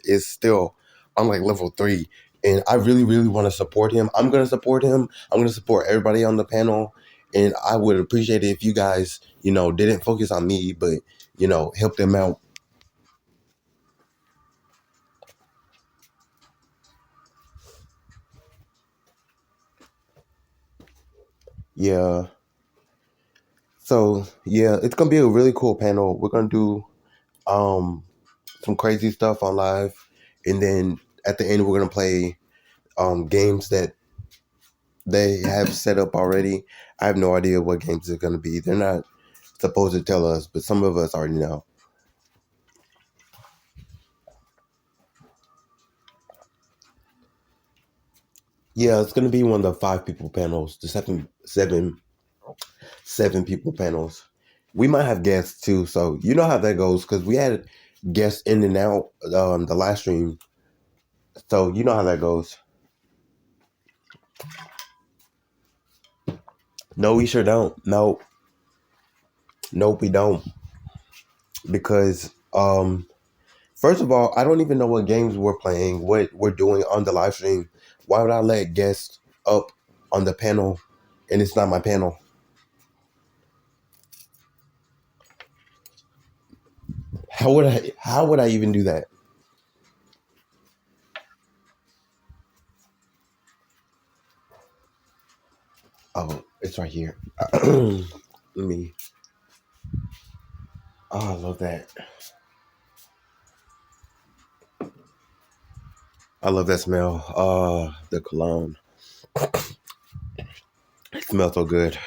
is still on like level 3, and I really really want to support him. I'm gonna support him. I'm gonna support everybody on the panel, and I would appreciate it if you guys didn't focus on me, but help them out. Yeah. So yeah, it's gonna be a really cool panel. We're gonna do some crazy stuff on live, and then at the end we're gonna play games that they have set up already. I have no idea what games they're gonna be. They're not supposed to tell us, but some of us already know. Yeah, it's gonna be one of the 5 people panels, the seven people panels. We might have guests too, so you know how that goes because we had guests in and out the last stream, so you know how that goes. No, we sure don't. Nope, we don't. Because first of all, I don't even know what games we're playing, what we're doing on the live stream. Why would I let guests up on the panel and it's not my panel? How would I even do that? Oh, it's right here. Let me. Oh, I love that. I love that smell. The cologne. It smells so good.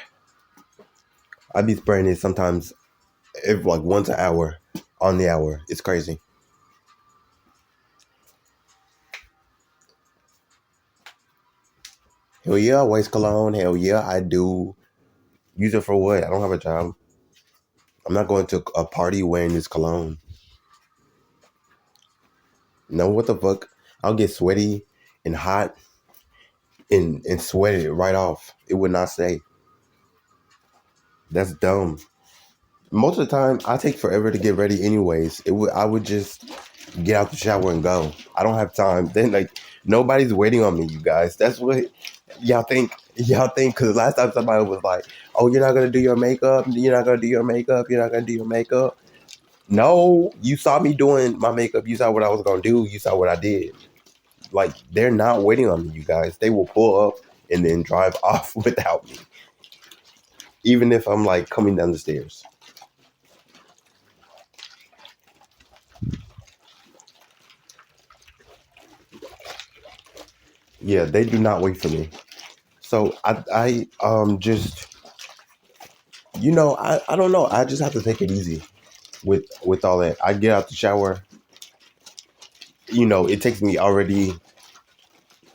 I be spraying it sometimes, if like once an hour, on the hour. It's crazy. Hell yeah, I waste cologne. Hell yeah, I do. Use it for what? I don't have a job. I'm not going to a party wearing this cologne. No, what the fuck? I'll get sweaty and hot and sweat it right off. It would not stay. That's dumb. Most of the time, I take forever to get ready. Anyways, I would just get out the shower and go. I don't have time. Then like nobody's waiting on me, you guys. That's what y'all think. Y'all think because last time somebody was like, "Oh, you're not gonna do your makeup. You're not gonna do your makeup. You're not gonna do your makeup." No, you saw me doing my makeup. You saw what I was gonna do. You saw what I did. Like they're not waiting on me, you guys. They will pull up and then drive off without me, even if I'm like coming down the stairs. Yeah, they do not wait for me. So I just I don't know. I just have to take it easy with all that. I get out the shower. It takes me already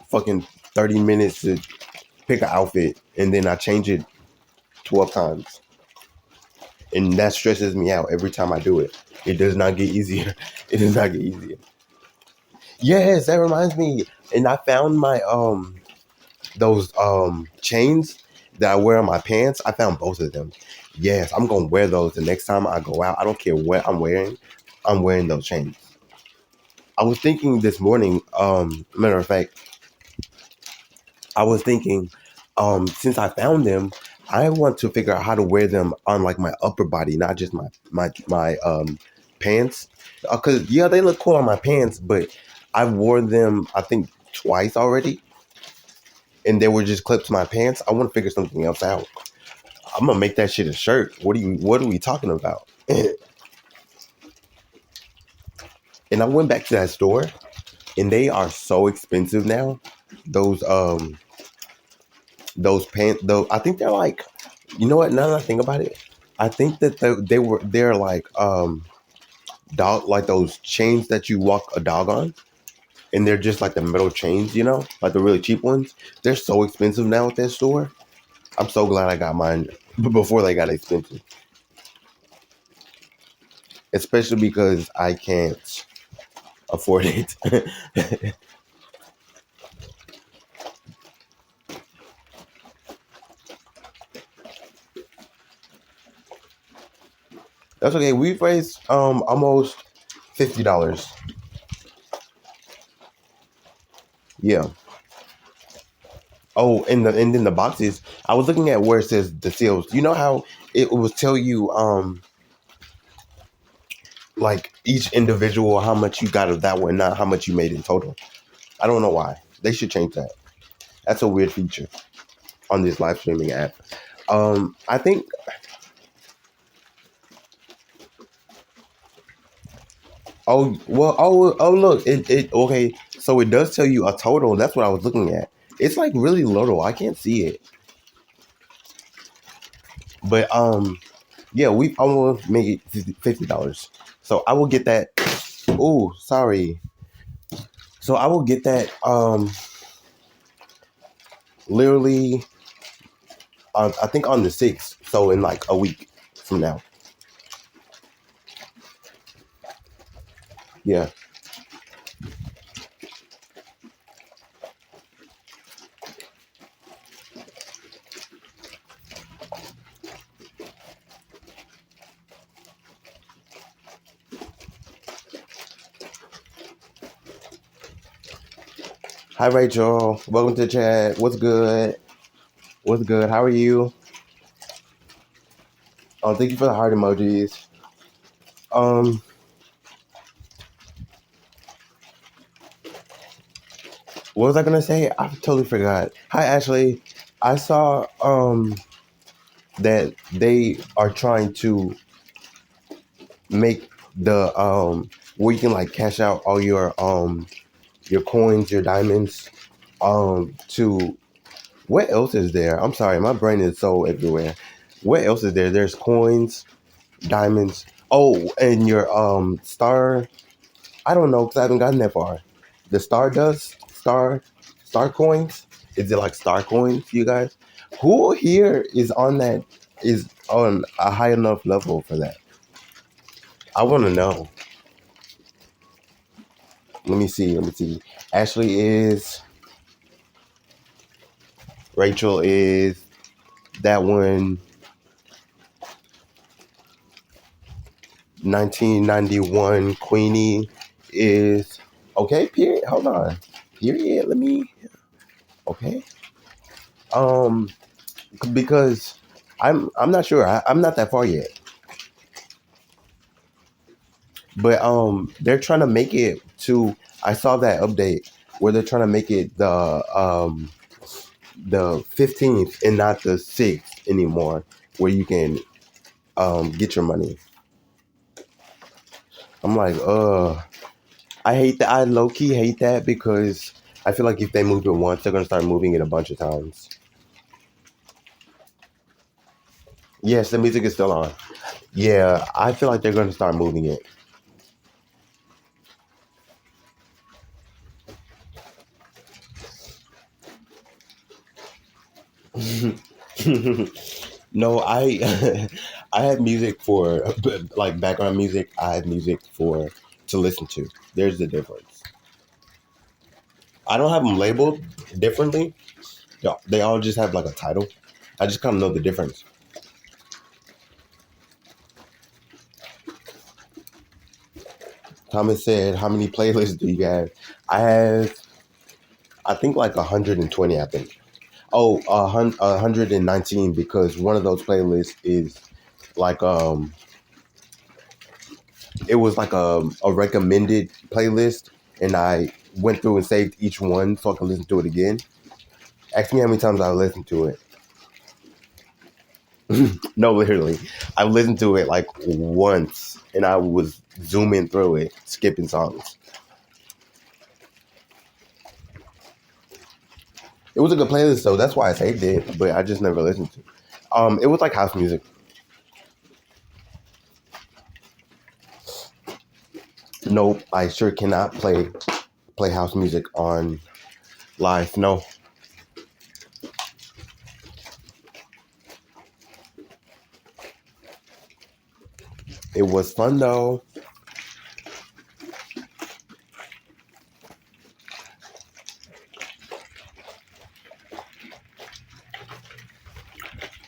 fucking 30 minutes to pick an outfit, and then I change it 12 times. And that stresses me out every time I do it. It does not get easier. It does not get easier. Yes, that reminds me. And I found my those chains that I wear on my pants. I found both of them. Yes, I'm gonna wear those the next time I go out. I don't care what I'm wearing. I'm wearing those chains. I was thinking this morning, matter of fact, I was thinking, since I found them, I want to figure out how to wear them on like my upper body, not just my pants. Cause yeah, they look cool on my pants, but I wore them I think twice already, and they were just clipped to my pants. I want to figure something else out. I'm gonna make that shit a shirt. What are we talking about? And I went back to that store, and they are so expensive now. Those those pants, though, I think they're like, you know what? Now that I think about it, I think that they're like dog, like those chains that you walk a dog on, and they're just like the metal chains, you know, like the really cheap ones. They're so expensive now at that store. I'm so glad I got mine before they got expensive, especially because I can't afford it. That's okay. We've raised almost $50. Yeah. Oh, and then the boxes. I was looking at where it says the sales. You know how it will tell you like each individual how much you got of that one, not how much you made in total. I don't know why. They should change that. That's a weird feature on this live streaming app. I think. Oh well. Oh look. It okay. So it does tell you a total. That's what I was looking at. It's like really little. I can't see it. But yeah, we almost made it $50. So I will get that. Oh, sorry. So I will get that literally I think on the 6th. So in like a week from now. Yeah. Hi Rachel. Welcome to the chat. What's good? What's good? How are you? Oh, thank you for the heart emojis. Um, what was I gonna say? I totally forgot. Hi Ashley. I saw that they are trying to make the where you can like cash out all your coins, your diamonds, to what else is there? I'm sorry, my brain is so everywhere. What else is there? There's coins, diamonds. Oh, and your star. I don't know because I haven't gotten that far. The star coins. Is it like star coins, you guys? Who here is on a high enough level for that? I want to know. Let me see. Let me see. Ashley is. Rachel is. That one. 1991 Queenie is. Okay. Period. Hold on. Period. Let me. Okay. Um. Because I'm not sure. I'm not that far yet. But they're trying to make it to. I saw that update where they're trying to make it the 15th and not the 6th anymore, where you can get your money. I'm like, I hate that. I low key hate that because I feel like if they moved it once, they're gonna start moving it a bunch of times. Yes, the music is still on. Yeah, I feel like they're gonna start moving it. No, I I have music for like background music. I have music for to listen to. There's the difference. I don't have them labeled differently. They all just have like a title. I just kind of know the difference. Thomas said, "How many playlists do you have?" I have, I think like 120. I think. Oh, 119 because one of those playlists is like it was like a recommended playlist, and I went through and saved each one so I could listen to it again. Ask me how many times I listened to it. No, literally, I listened to it like once, and I was zooming through it, skipping songs. It was a good playlist, so that's why I saved it, but I just never listened to it. It was like house music. Nope, I sure cannot play house music on live. No, it was fun though.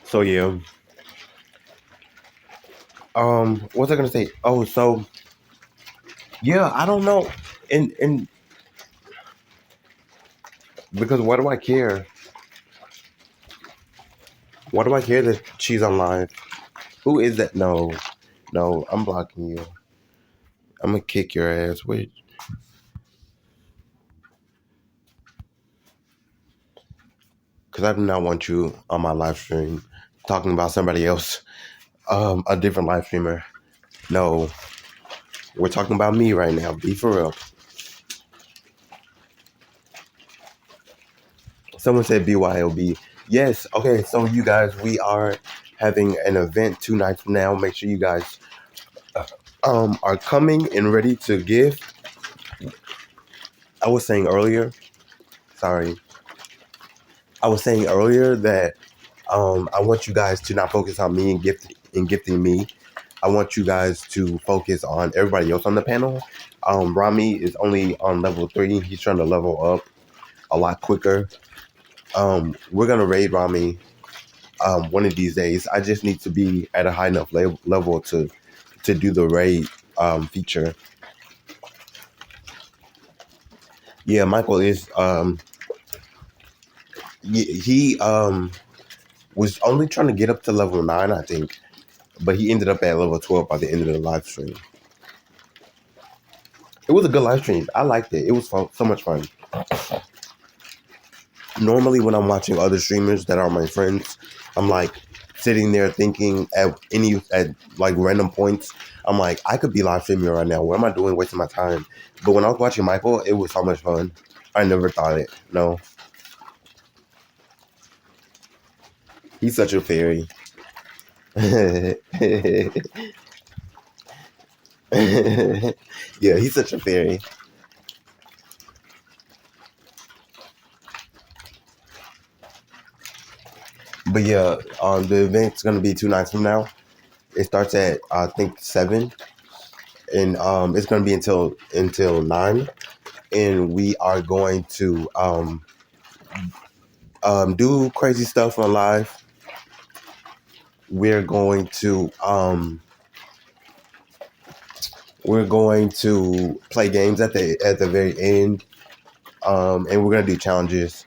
So yeah. What was I gonna say? Oh, so yeah, I don't know, and because what do I care? What do I care that she's on live? Who is that? No, no, I'm blocking you. I'm gonna kick your ass. Wait, because I do not want you on my live stream talking about somebody else, a different live streamer. No, we're talking about me right now. Be for real. Someone said BYOB. Yes. Okay. So you guys, we are having an event 2 nights from now. Make sure you guys are coming and ready to give. I was saying earlier. Sorry. I was saying earlier that I want you guys to not focus on me and gifting me. I want you guys to focus on everybody else on the panel. Rami is only on level 3. He's trying to level up a lot quicker. We're gonna raid Rami one of these days. I just need to be at a high enough level to do the raid feature. Yeah, Michael is he was only trying to get up to level 9, I think, but he ended up at level 12 by the end of the live stream. It was a good live stream. I liked it. It was fun, so much fun. Normally, when I'm watching other streamers that are my friends, I'm like sitting there thinking at like random points. I'm like, I could be live streaming right now. What am I doing, wasting my time? But when I was watching Michael, it was so much fun. I never thought it. No, he's such a fairy. Yeah, he's such a fairy. But yeah, the event's gonna be 2 nights from now. It starts at I think 7, and it's gonna be until 9, and we are going to do crazy stuff on live. We're going to play games at the very end, and we're gonna do challenges.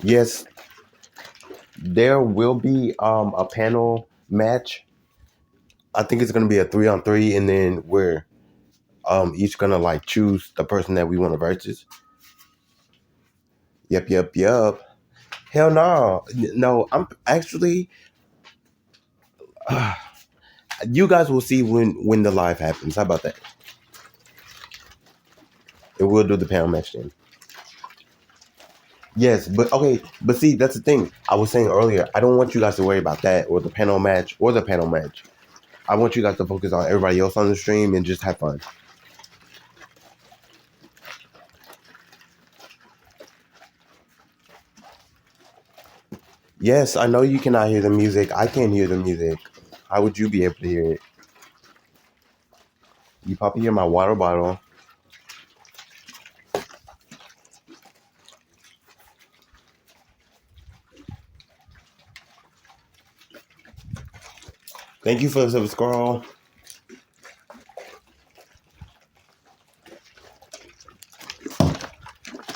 Yes, there will be a panel match. I think it's gonna be a 3-on-3, and then we're each gonna like choose the person that we want to versus. Yep, yep, yep. Hell no, no. I'm actually. You guys will see when the live happens. How about that? And we'll do the panel match then. Yes, but okay, but see, that's the thing. I was saying earlier, I don't want you guys to worry about that or the panel match or the panel match. I want you guys to focus on everybody else on the stream and just have fun. Yes, I know you cannot hear the music. I can't hear the music. How would you be able to hear it? You probably hear my water bottle. Thank you for the subscribe.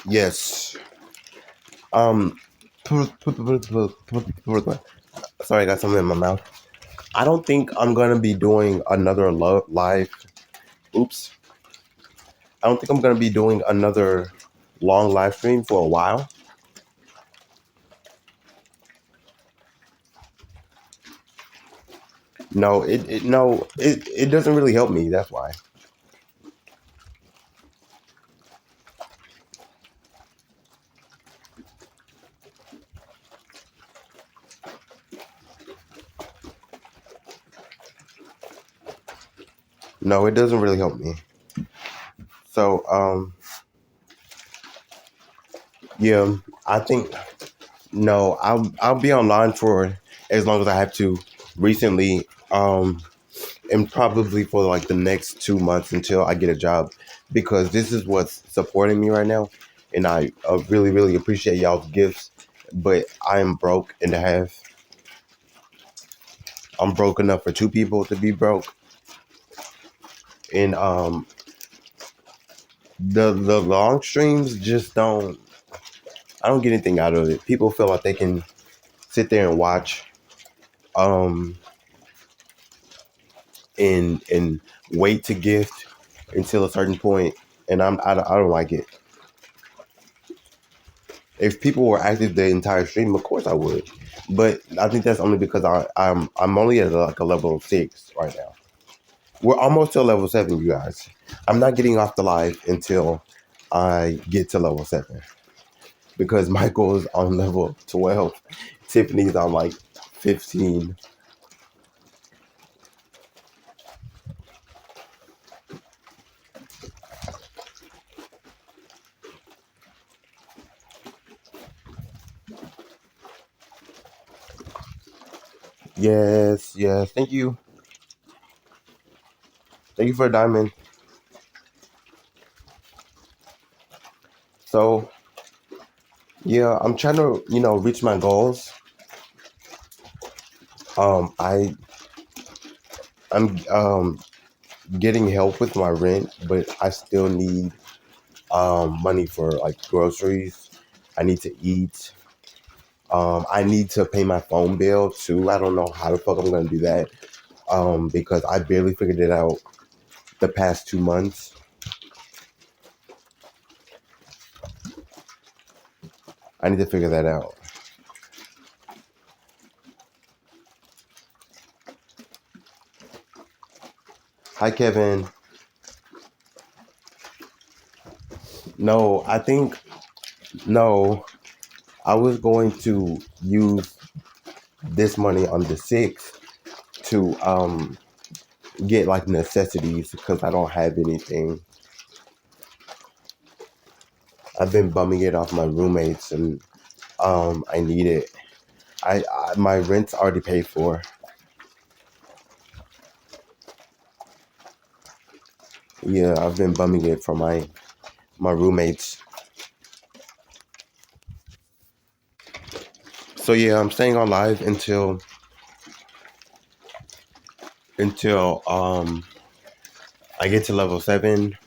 Yes. Um. Sorry, I got something in my mouth. I don't think I'm gonna be doing another live. Oops. I don't think I'm gonna be doing another long live stream for a while. No, it doesn't really help me. That's why. No, it doesn't really help me. So yeah, I think no, I'll be online for as long as I have to. Recently, and probably for like the next 2 months until I get a job, because this is what's supporting me right now, and I really really appreciate y'all's gifts, but I'm broke and I'm broke enough for two people to be broke, and the long streams just don't. I don't get anything out of it. People feel like they can sit there and watch, um, and wait to gift until a certain point, and I don't like it. If people were active the entire stream, of course I would, but I think that's only because I'm only at like a level 6 right now. We're almost to level 7, you guys. I'm not getting off the live until I get to level 7, because Michael's on level 12, Tiffany's on like 15. Yes, yes. Thank you for a diamond. So yeah, I'm trying to reach my goals. I I'm getting help with my rent, but I still need money for like groceries. I need to eat. I need to pay my phone bill too. I don't know how the fuck I'm gonna do that. Because I barely figured it out the past 2 months. I need to figure that out. Hi, Kevin. No, I think no. I was going to use this money on the 6th to get like necessities because I don't have anything. I've been bumming it off my roommates, and I need it. I my rent's already paid for. Yeah, I've been bumming it from my roommates. So yeah, I'm staying on live until I get to level 7.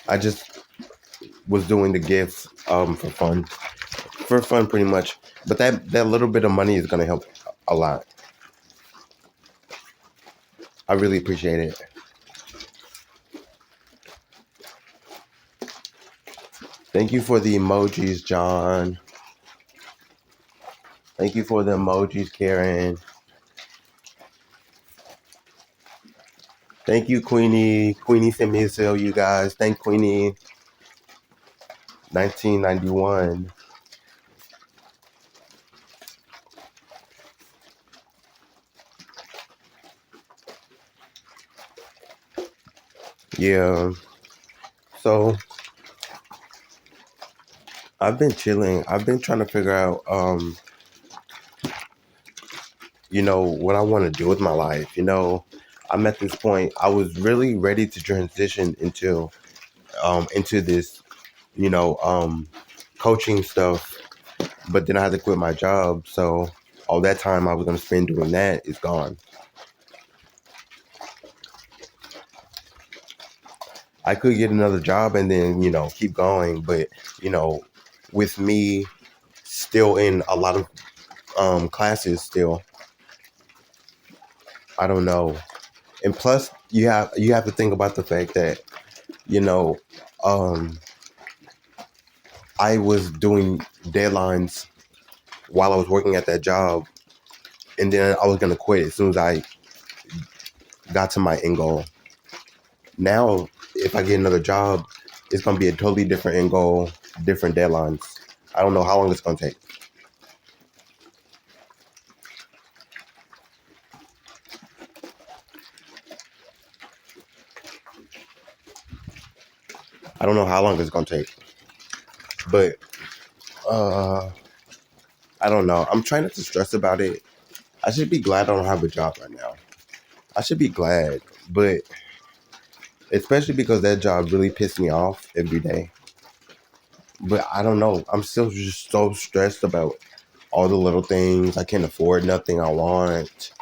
I just was doing the gifts for fun. For fun pretty much. But that little bit of money is gonna help a lot. I really appreciate it. Thank you for the emojis, John. Thank you for the emojis, Karen. Thank you, Queenie. Queenie sent me a sale, you guys. Thank Queenie. 1991. Yeah. So I've been chilling. I've been trying to figure out, what I want to do with my life. I'm at this point. I was really ready to transition into this, you know, um, coaching stuff, but then I had to quit my job. So all that time I was going to spend doing that is gone. I could get another job and then, keep going. But, you know, with me still in a lot of classes still, I don't know. And plus you have to think about the fact that, you know, um, I was doing deadlines while I was working at that job, and then I was gonna quit as soon as I got to my end goal. Now, if I get another job, it's gonna be a totally different end goal, different deadlines. I don't know how long it's gonna take. I don't know how long it's gonna take, but uh, I don't know. I'm trying not to stress about it. I should be glad I don't have a job right now. I should be glad, but especially because that job really pissed me off every day. But I don't know. I'm still just so stressed about all the little things. I can't afford nothing I want.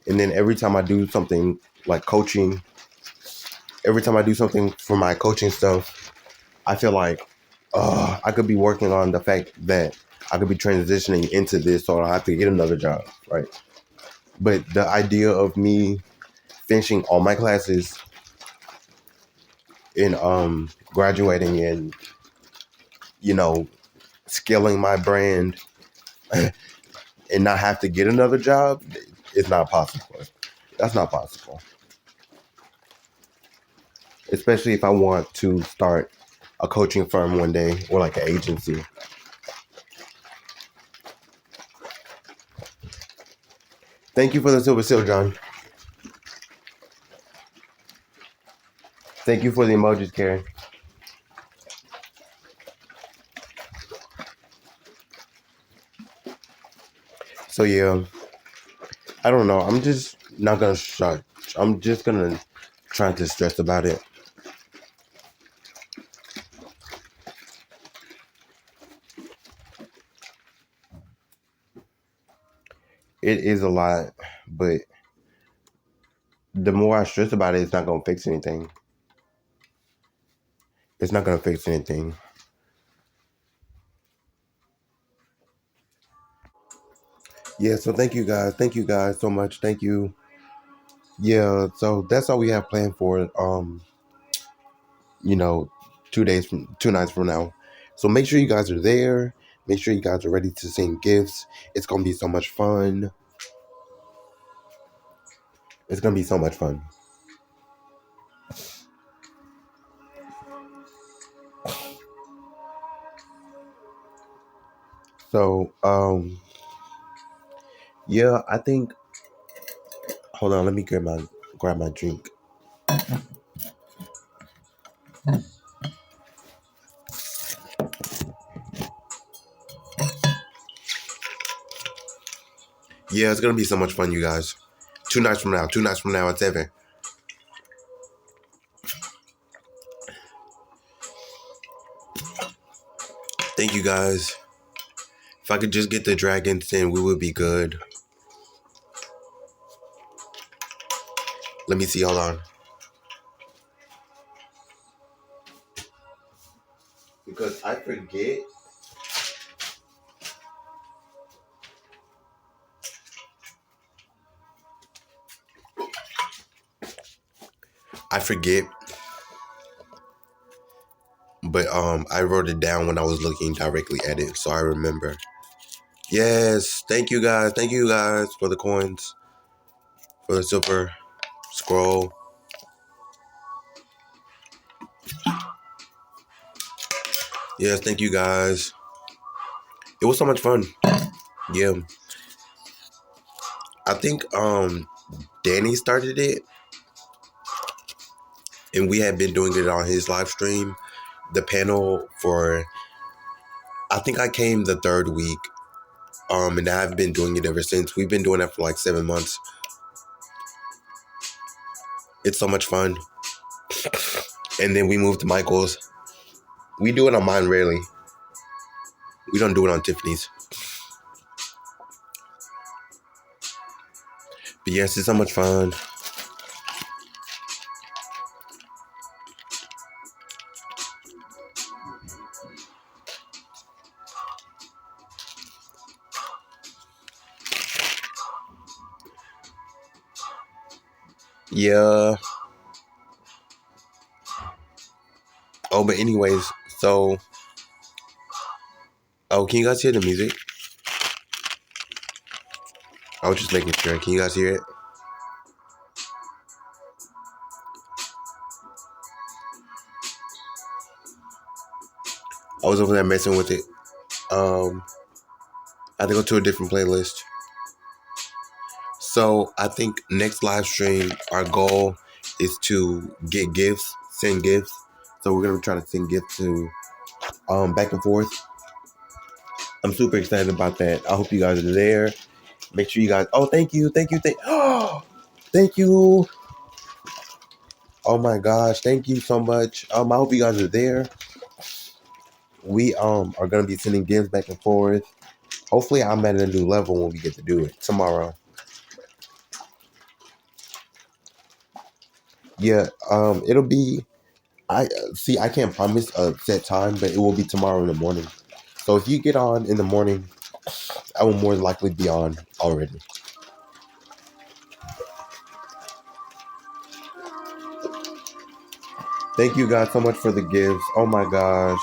And then every time I do something like coaching, every time I do something for my coaching stuff, I feel like I could be working on the fact that I could be transitioning into this so I don't have to get another job, right? But the idea of me finishing all my classes and graduating and, you know, scaling my brand and not have to get another job is not possible. That's not possible. Especially if I want to start a coaching firm one day or like an agency. Thank you for the silver seal, John. Thank you for the emojis, Karen. So yeah, I don't know. I'm just not gonna shut. I'm just gonna try to stress about it. It is a lot, but the more I stress about it, it's not gonna fix anything. It's not gonna fix anything. Yeah, so thank you guys. Thank you guys so much. Thank you. Yeah, so that's all we have planned for you know, 2 nights from now. So make sure you guys are there. Make sure you guys are ready to send gifts. It's gonna be so much fun. It's gonna be so much fun. So, yeah, I think. Hold on, let me grab my drink. Yeah, it's gonna be so much fun, you guys. 2 nights from now. 2 nights from now at 7. Thank you guys. If I could just get the dragons, then we would be good. Let me see. Hold on. Because I forget. I forget. But I wrote it down when I was looking directly at it, so I remember. Yes, thank you guys. Thank you guys for the coins, for the silver scroll. Yes, thank you guys. It was so much fun. Yeah. I think Danny started it and we had been doing it on his live stream. the panel for, I think I came the third week. And I've been doing it ever since. We've been doing it for like 7 months. It's so much fun. And then we moved to Michael's. We do it on mine rarely. We don't do it on Tiffany's. But yes, it's so much fun. Yeah. Oh, but anyways, so... Oh, can you guys hear the music? I was just making sure. Can you guys hear it? I was over there messing with it. I had to go to a different playlist. So I think next live stream, our goal is to get gifts, send gifts. So we're gonna try to send gifts to back and forth. I'm super excited about that. I hope you guys are there. Make sure you guys. Oh, thank you. Oh, thank you. Oh my gosh, thank you so much. I hope you guys are there. We are gonna be sending gifts back and forth. Hopefully, I'm at a new level when we get to do it tomorrow. Yeah, it'll be. I see. I can't promise a set time, but it will be tomorrow in the morning. So if you get on in the morning, I will more likely be on already. Thank you guys so much for the gifts. Oh my gosh.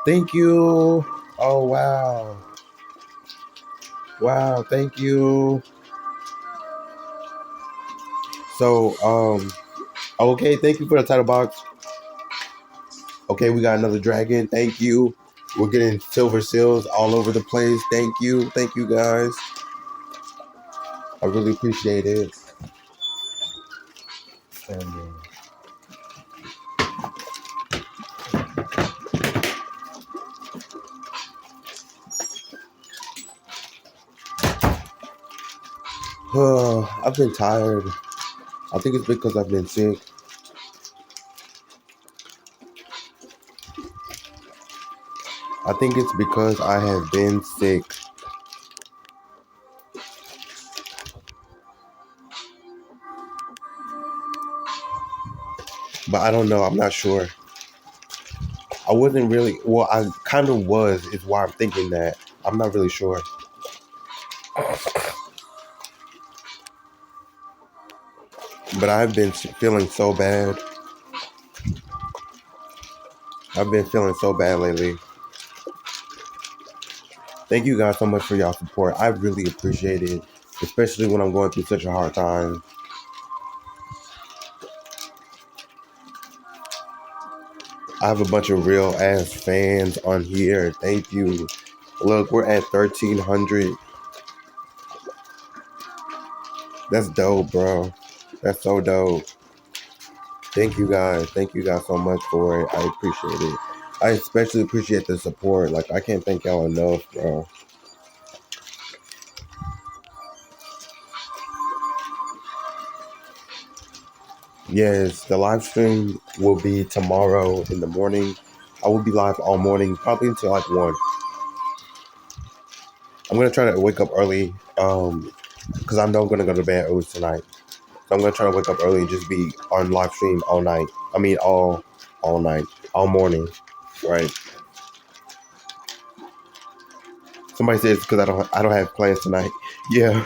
Thank you. Oh wow. Wow, thank you. So, okay, thank you for the title box. Okay, we got another dragon. Thank you. We're getting silver seals all over the place. Thank you. Thank you guys. I really appreciate it. I've been tired. I think it's because I've been sick. I think it's because I have been sick. But I don't know. I'm not sure. I wasn't really. Well, I kind of was, is why I'm thinking that. I'm not really sure. But I've been feeling so bad. I've been feeling so bad lately. Thank you guys so much for y'all support. I really appreciate it, especially when I'm going through such a hard time. I have a bunch of real ass fans on here. Thank you. Look, we're at 1,300. That's dope, bro. That's so dope. Thank you guys. Thank you guys so much for it. I appreciate it. I especially appreciate the support. Like, I can't thank y'all enough, bro. Yes, the live stream will be tomorrow in the morning. I will be live all morning, probably until like 1. I'm going to try to wake up early because I know I'm going to go to bed early tonight. So I'm going to try to wake up early and just be on live stream all night. I mean, all night, all morning, right? Somebody says because I don't have plans tonight. Yeah.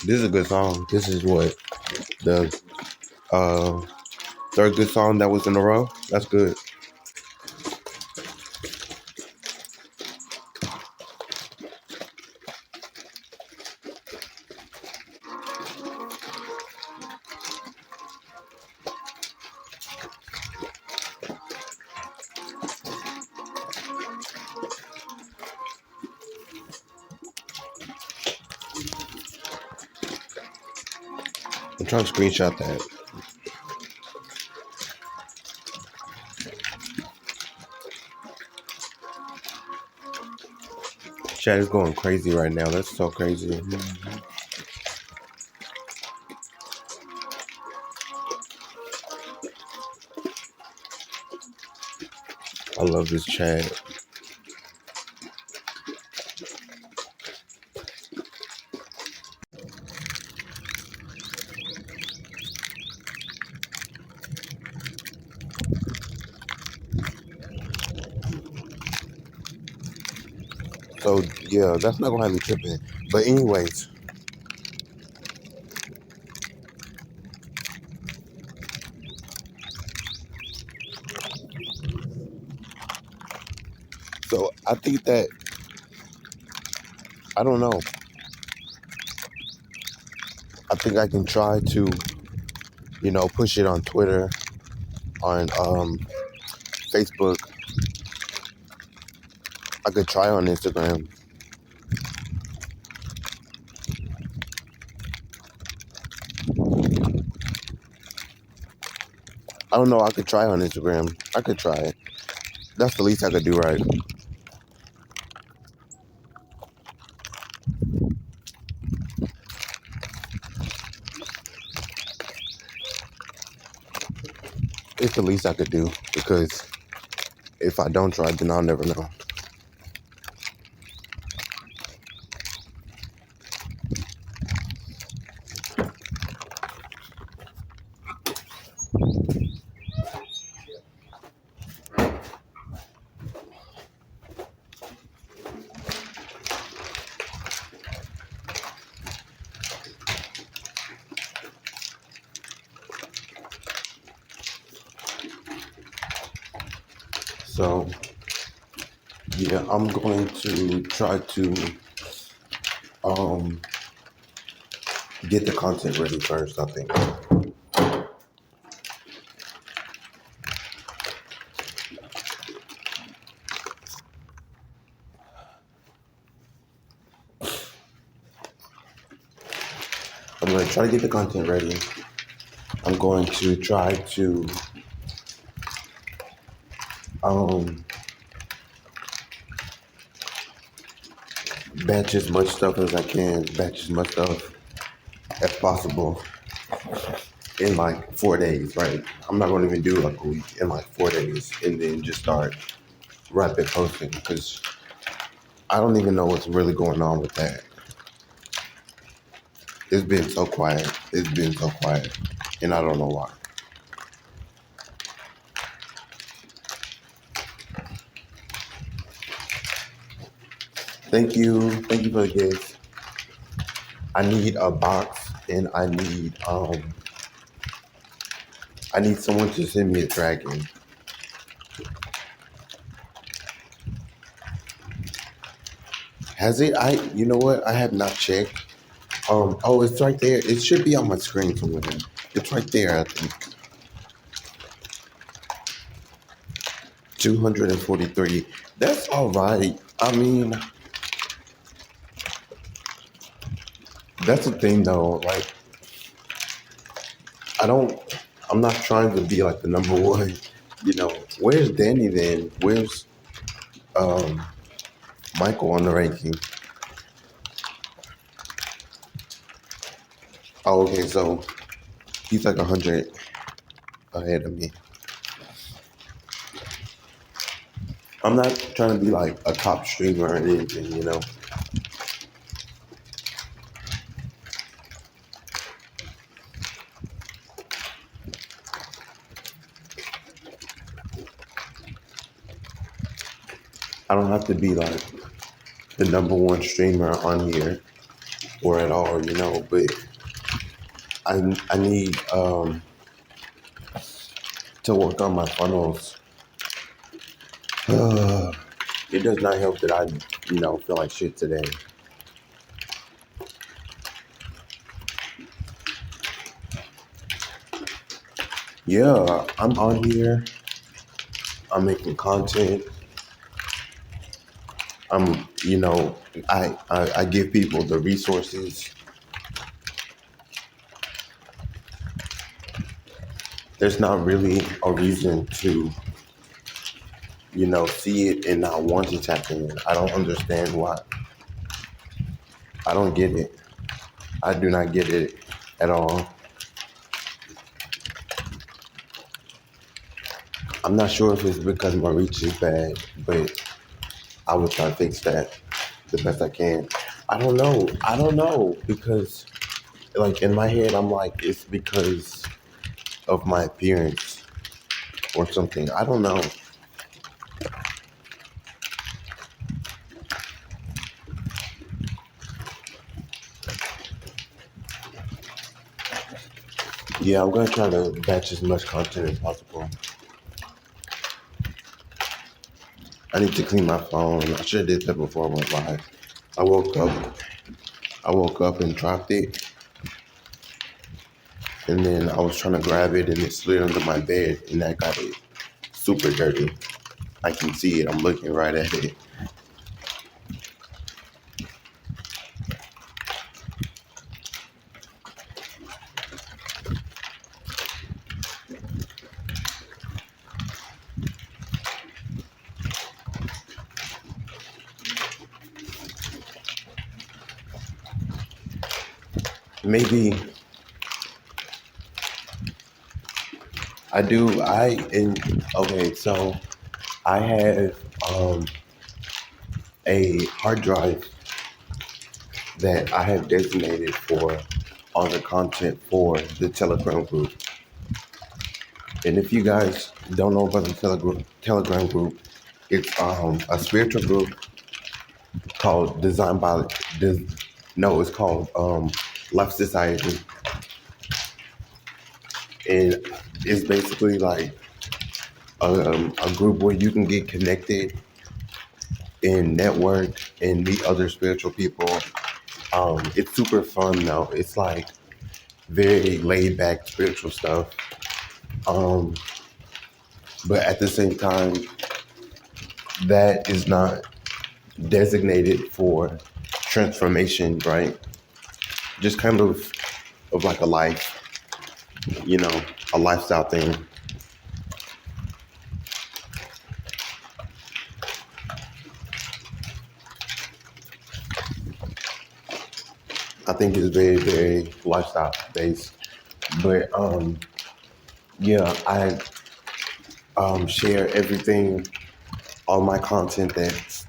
This is a good song. This is what the third good song that was in a row. That's good. I'm trying to screenshot that. Chat is going crazy right now. That's so crazy. I love this chat. So yeah, that's not gonna have me tripping. But anyways, so I think that I don't know. I think I can try to, push it on Twitter, on Facebook. I could try on Instagram. I don't know. I could try on Instagram. I could try it. That's the least I could do, right? It's the least I could do because if I don't try, then I'll never know. So yeah, I'm going to try to um, get the content ready first, I think. I'm going to try to get the content ready. I'm going to try to batch as much stuff as I can, batch as much stuff as possible in like 4 days, right? I'm not going to even do like a week, in like 4 days, and then just start rapid posting because I don't even know what's really going on with that. It's been so quiet. It's been so quiet, and I don't know why. Thank you. Thank you for the gift. I need a box, and I need someone to send me a dragon. Has it? You know what? I have not checked. Oh, it's right there. It should be on my screen somewhere. It's right there, I think. 243. That's all right. I mean, that's the thing though. Like, I'm not trying to be like the number one. Where's Danny then? Where's um, Michael on the ranking? Oh, okay. So he's like 100 ahead of me. I'm not trying to be like a top streamer or anything. I don't have to be like the number one streamer on here or at all, but I need to work on my funnels. It does not help that I, feel like shit today. Yeah, I'm on here. I'm making content. I give people the resources. there's not really a reason to, see it and not want to tap in. I don't understand why. I don't get it. I do not get it at all. I'm not sure if it's because my reach is bad, but I will try to fix that the best I can. I don't know. I don't know because, like, in my head, I'm like, it's because of my appearance or something. I don't know. Yeah, I'm gonna try to batch as much content as possible. I need to clean my phone. I should have did that before I went live. I woke up. I woke up and dropped it, and then I was trying to grab it, and it slid under my bed, and that got it super dirty. I can see it. I'm looking right at it. Maybe I do. Okay. So I have a hard drive that I have designated for all the content for the Telegram group. And if you guys don't know about the Telegram group, it's a spiritual group called it's called Life Society. And it's basically like a group where you can get connected and network and meet other spiritual people. It's super fun though. It's like very laid back spiritual stuff. But at the same time, that is not designated for transformation, right? Just kind of like a life, a lifestyle thing. I think it's very, very lifestyle based. But yeah, I share everything, all my content that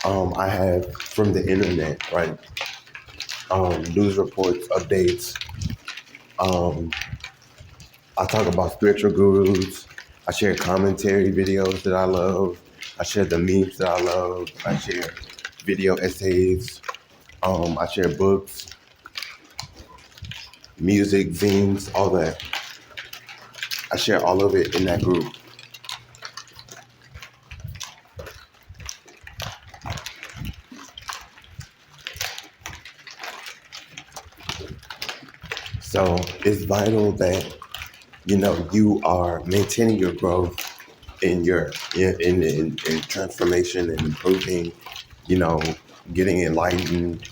I have from the internet, right? News reports, updates. I talk about spiritual gurus. I share commentary videos that I love. I share the memes that I love. I share video essays. I share books, music, zines, all that. I share all of it in that group. So it's vital that you are maintaining your growth in your in transformation and improving, you know, getting enlightened,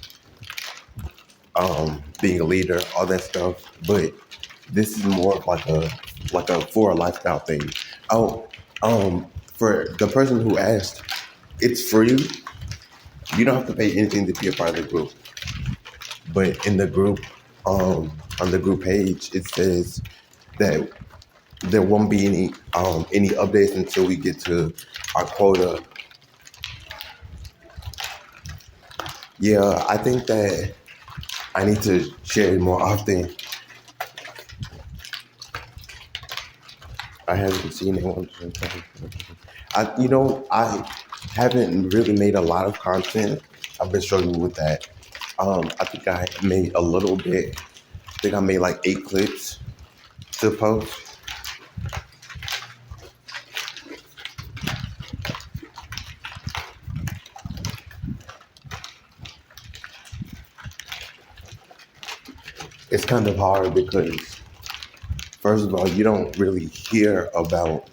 being a leader, all that stuff. But this is more of like a for a lifestyle thing. Oh, for the person who asked, it's free. You don't have to pay anything to be a part of the group. But in the group, on the group page, it says that there won't be any updates until we get to our quota. Yeah, I think that I need to share it more often. I haven't seen anyone. I haven't really made a lot of content. I've been struggling with that. I think I made a little bit. I think I made like 8 clips to post. It's kind of hard because, first of all, you don't really hear about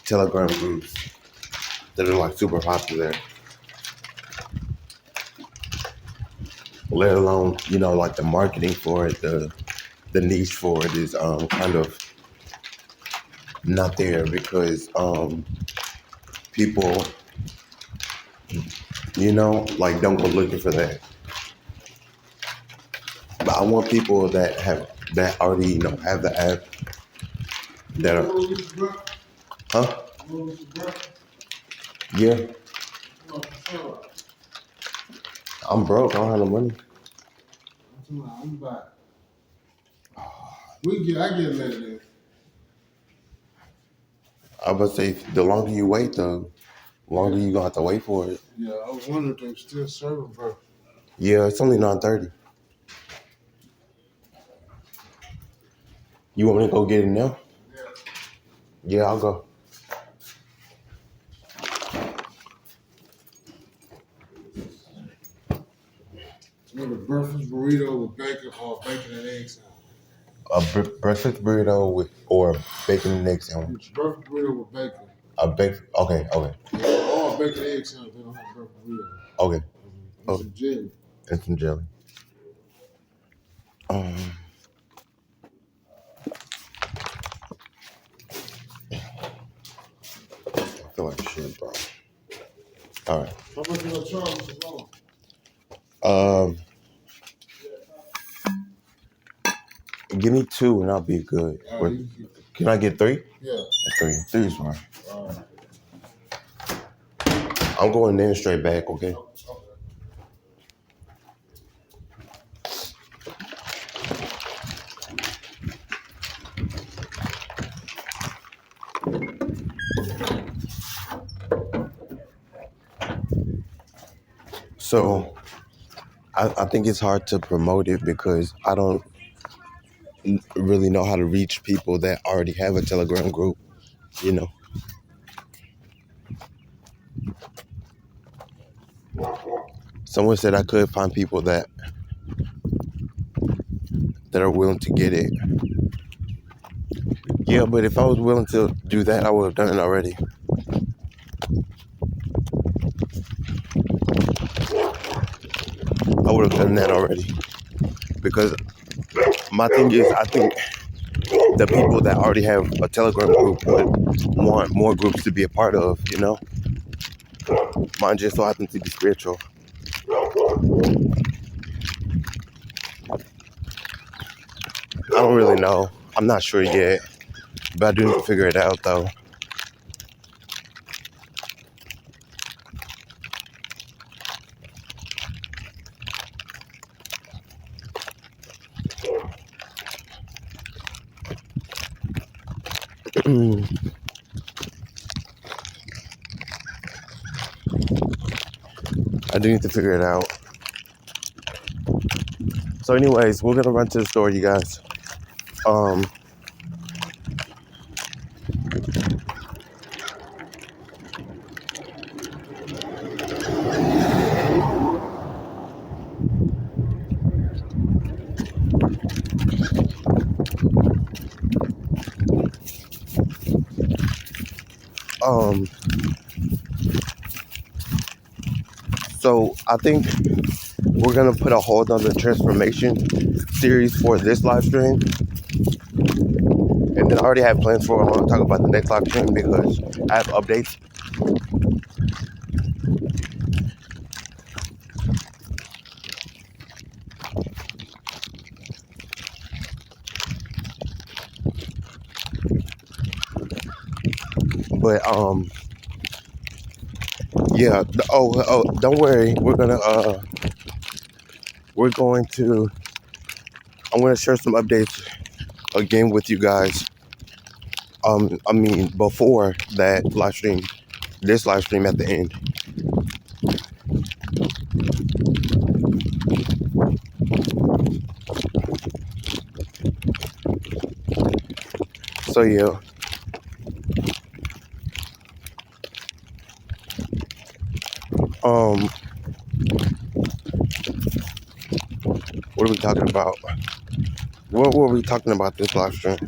Telegram groups that are like super popular, let alone, like the marketing for it, the niche for it is kind of not there because people, like don't go looking for that. But I want people that already have the app that are, huh? Yeah, I'm broke. I don't have no money. I'm back. I get later. I would say the longer you wait, the longer you gonna have to wait for it. Yeah, I was wondering if they were still serving, bro. Yeah, it's only 9:30. You want me to go get it now? Yeah. Yeah, I'll go. With a breakfast burrito with bacon or bacon and eggs. A breakfast burrito or bacon and egg sandwich. Breakfast burrito with bacon. Okay. Yeah, or bacon and egg sandwich. They don't have breakfast burrito. Okay. And some jelly. And some jelly. I feel like shit, bro. All right. How much you gonna charge us alone? Give me 2 and I'll be good. Right, can I get 3? Yeah. 3. 3 is fine. I'm going there and straight back, okay? So I think it's hard to promote it because I don't really know how to reach people that already have a Telegram group, Someone said I could find people that are willing to get it. Yeah, but if I was willing to do that, I would have done it already. I would have done that already. Because my thing is, I think the people that already have a Telegram group would want more groups to be a part of, Mine just so happens to be spiritual. I don't really know. I'm not sure yet. But I do need to figure it out, though. I do need to figure it out. So anyways, we're going to run to the store, you guys. So I think we're going to put a hold on the transformation series for this live stream. And then I already have plans for what I want to talk about the next live stream because I have updates. But yeah. Don't worry. I'm gonna share some updates again with you guys. Before that live stream, this live stream at the end. So yeah. What are we talking about? What were we talking about this live stream?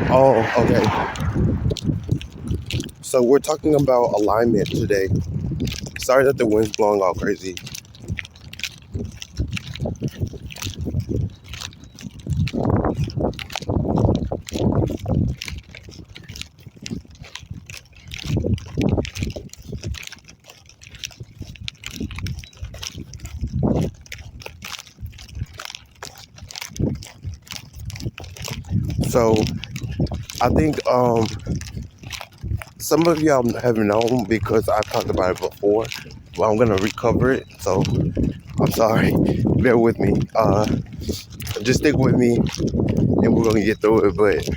Oh, okay. So we're talking about alignment today. Sorry that the wind's blowing all crazy. So I think some of y'all have known because I talked about it before, but I'm gonna recover it. So I'm sorry. Bear with me. Just stick with me, and we're gonna get through it. But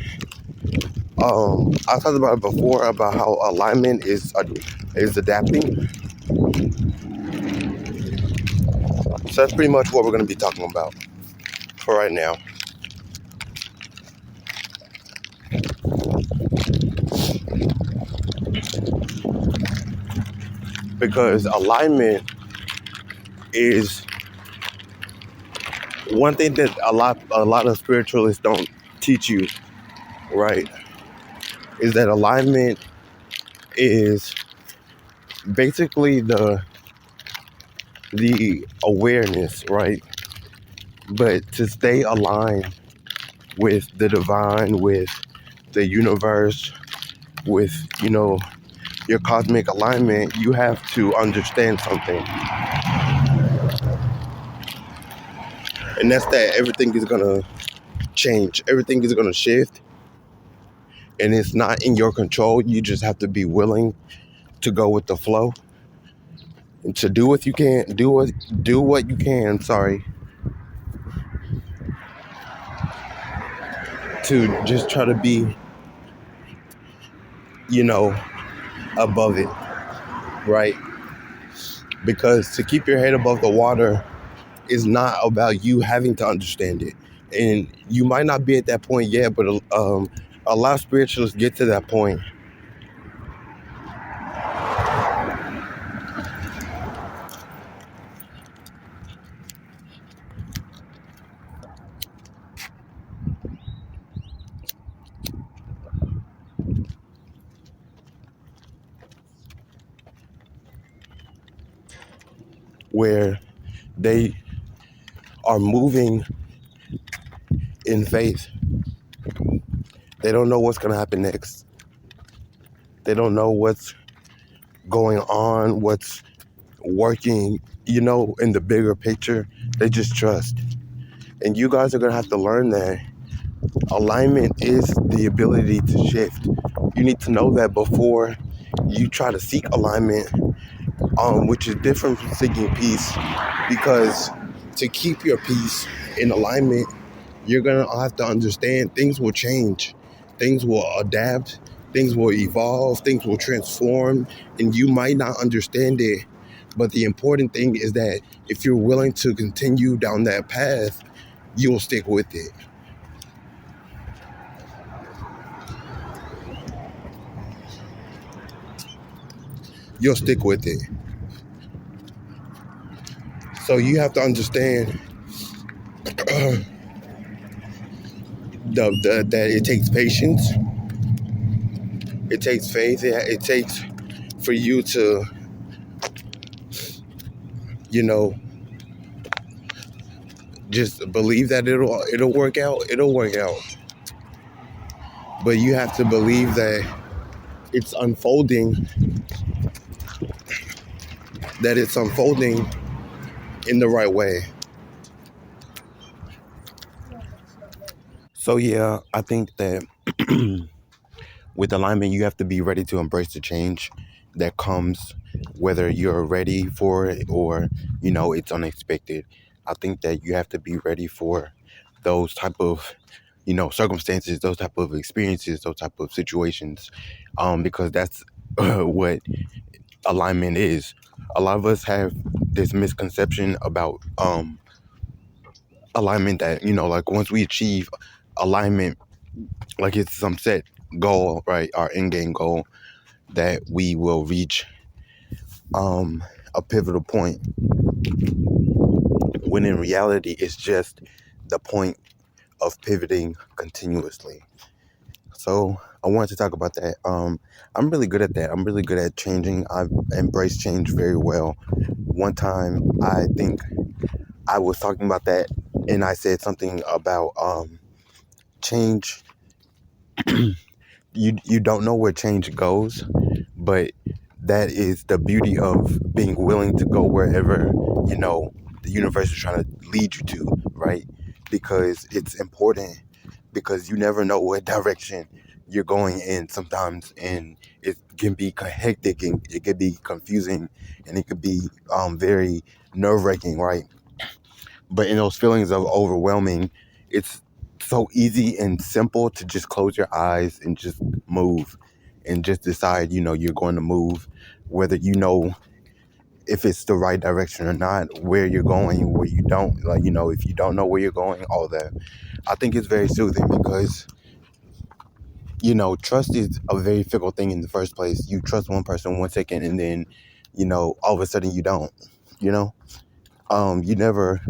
I talked about it before about how alignment is adapting. So that's pretty much what we're gonna be talking about for right now. Because alignment is one thing that a lot of spiritualists don't teach you, right? Is that alignment is basically the awareness, right? But to stay aligned with the divine, with the universe, with your cosmic alignment, you have to understand something, and that's that everything is gonna change, everything is gonna shift, and it's not in your control. You just have to be willing to go with the flow, and to do what you can, do what you can. Sorry, to just try to be, you know, above it, right? Because to keep your head above the water is not about you having to understand it, and you might not be at that point yet, but a lot of spiritualists get to that point where they are moving in faith. They don't know what's going to happen next. They don't know what's going on, what's working, in the bigger picture. They just trust. And you guys are going to have to learn that alignment is the ability to shift. You need to know that before you try to seek alignment, which is different from seeking peace. Because to keep your peace in alignment, you're going to have to understand things will change, things will adapt, things will evolve, things will transform, and you might not understand it. But the important thing is that if you're willing to continue down that path, you'll stick with it. You'll stick with it. So you have to understand that it takes patience, it takes faith, it takes for you to, you know, just believe that it'll work out. It'll work out. But you have to believe that it's unfolding, that it's unfolding in the right way. So yeah, I think that with alignment, you have to be ready to embrace the change that comes, whether you're ready for it or, it's unexpected. I think that you have to be ready for those type of, circumstances, those type of experiences, those type of situations, because that's what alignment is. A lot of us have this misconception about alignment that, like once we achieve alignment, like it's some set goal, right? Our end game goal, that we will reach a pivotal point, when in reality it's just the point of pivoting continuously. So I wanted to talk about that. I'm really good at that. I'm really good at changing. I've embraced change very well. One time I think I was talking about that, and I said something about change, you don't know where change goes, but that is the beauty of being willing to go wherever, the universe is trying to lead you to, right? Because it's important, because you never know what direction you're going in sometimes, and it can be hectic, and it could be confusing, and it could be very nerve-wracking, right? But in those feelings of overwhelming, it's so easy and simple to just close your eyes and just move, and just decide, you're going to move, whether if it's the right direction or not, where you're going, where you don't, if you don't know where you're going, all that. I think it's very soothing because, trust is a very fickle thing in the first place. You trust one person 1 second, and then, all of a sudden you don't, you know? You never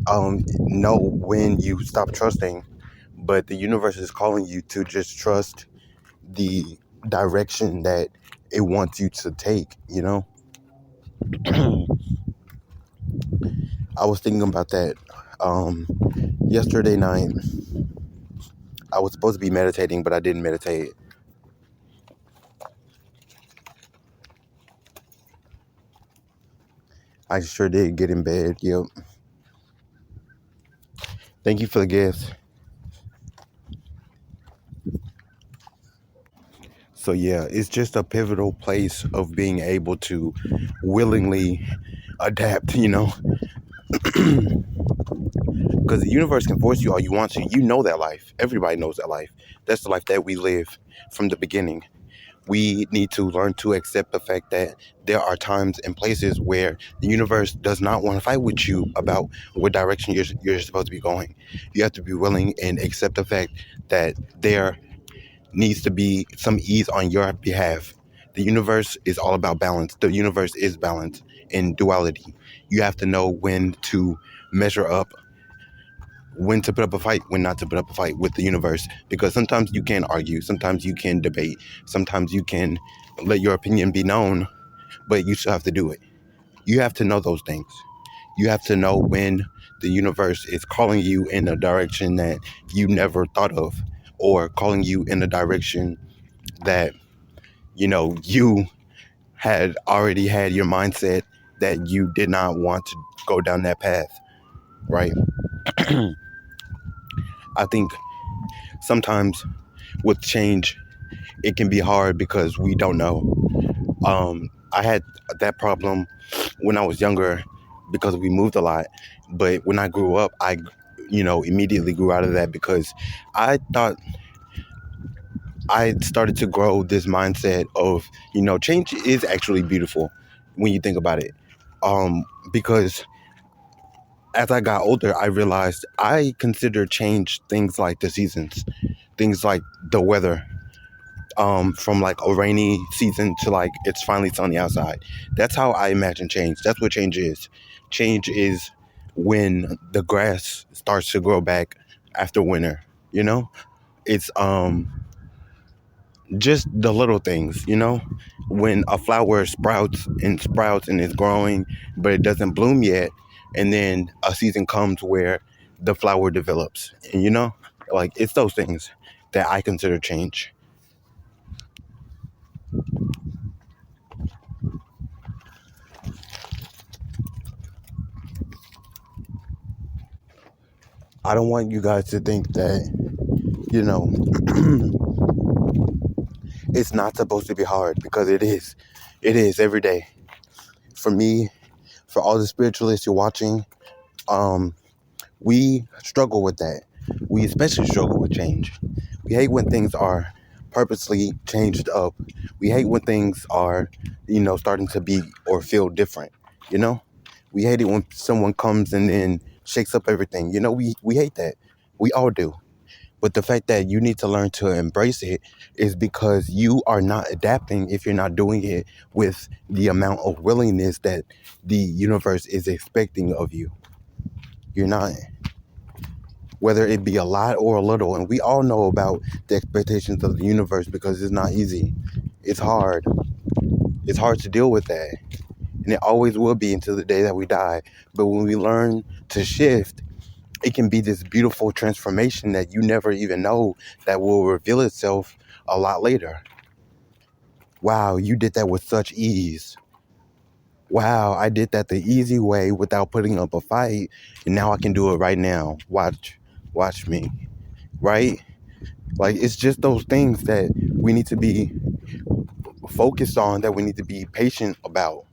know when you stop trusting, but the universe is calling you to just trust the direction that it wants you to take, I was thinking about that yesterday night. I was supposed to be meditating, but I didn't meditate. I sure did get in bed. Yep. Thank you for the gift. So yeah, it's just a pivotal place of being able to willingly adapt, because the universe can force you all you want to. You know that life. Everybody knows that life. That's the life that we live from the beginning. We need to learn to accept the fact that there are times and places where the universe does not want to fight with you about what direction you're supposed to be going. You have to be willing and accept the fact that there needs to be some ease on your behalf. The universe is all about balance. The universe is balance in duality. You have to know when to measure up, when to put up a fight, when not to put up a fight with the universe. Because sometimes you can argue, sometimes you can debate, sometimes you can let your opinion be known, but you still have to do it. You have to know those things. You have to know when the universe is calling you in a direction that you never thought of, or calling you in a direction that, you had already had your mindset that you did not want to go down that path, right? I think sometimes with change, it can be hard because we don't know. I had that problem when I was younger because we moved a lot. But when I grew up, I, immediately grew out of that because I thought I started to grow this mindset of, change is actually beautiful when you think about it. Because as I got older, I realized I consider change things like the seasons, things like the weather, from like a rainy season to like it's finally sunny outside. That's how I imagine change. That's what change is. Change is when the grass starts to grow back after winter, It's just the little things, when a flower sprouts and is growing, but it doesn't bloom yet, and then a season comes where the flower develops, and like it's those things that I consider change. I don't want you guys to think that, you know, it's not supposed to be hard, because it is. It is every day. For me, for all the spiritualists you're watching, um, we struggle with that. We especially struggle with change. We hate when things are purposely changed up. We hate when things are, starting to be or feel different, you know? We hate it when someone comes and then shakes up everything. We hate that. We all do. But the fact that you need to learn to embrace it is because you are not adapting if you're not doing it with the amount of willingness that the universe is expecting of you. You're not. Whether it be a lot or a little. And we all know about the expectations of the universe because it's not easy. It's hard. It's hard to deal with that. And it always will be until the day that we die. But when we learn to shift it can be this beautiful transformation that you never even know that will reveal itself a lot later. Wow, you did that with such ease. Wow, I did that the easy way without putting up a fight, and now I can do it right now. Watch me, right? Like, it's just those things that we need to be focused on, that we need to be patient about.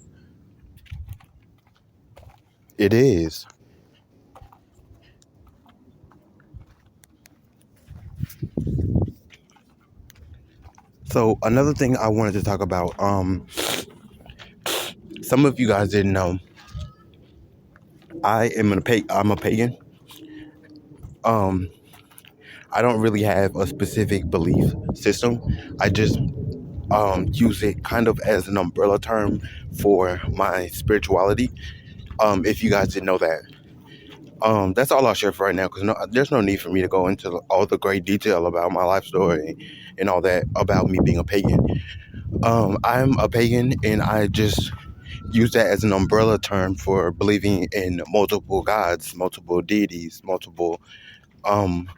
It is. So another thing I wanted to talk about, some of you guys didn't know, I'm a pagan. Um, I don't really have a specific belief system. I just use it kind of as an umbrella term for my spirituality. If you guys didn't know that. That's all I'll share for right now, because there's no need for me to go into all the great detail about my life story and all that about me being a pagan. I'm a pagan, and I just use that as an umbrella term for believing in multiple gods, multiple deities, multiple um,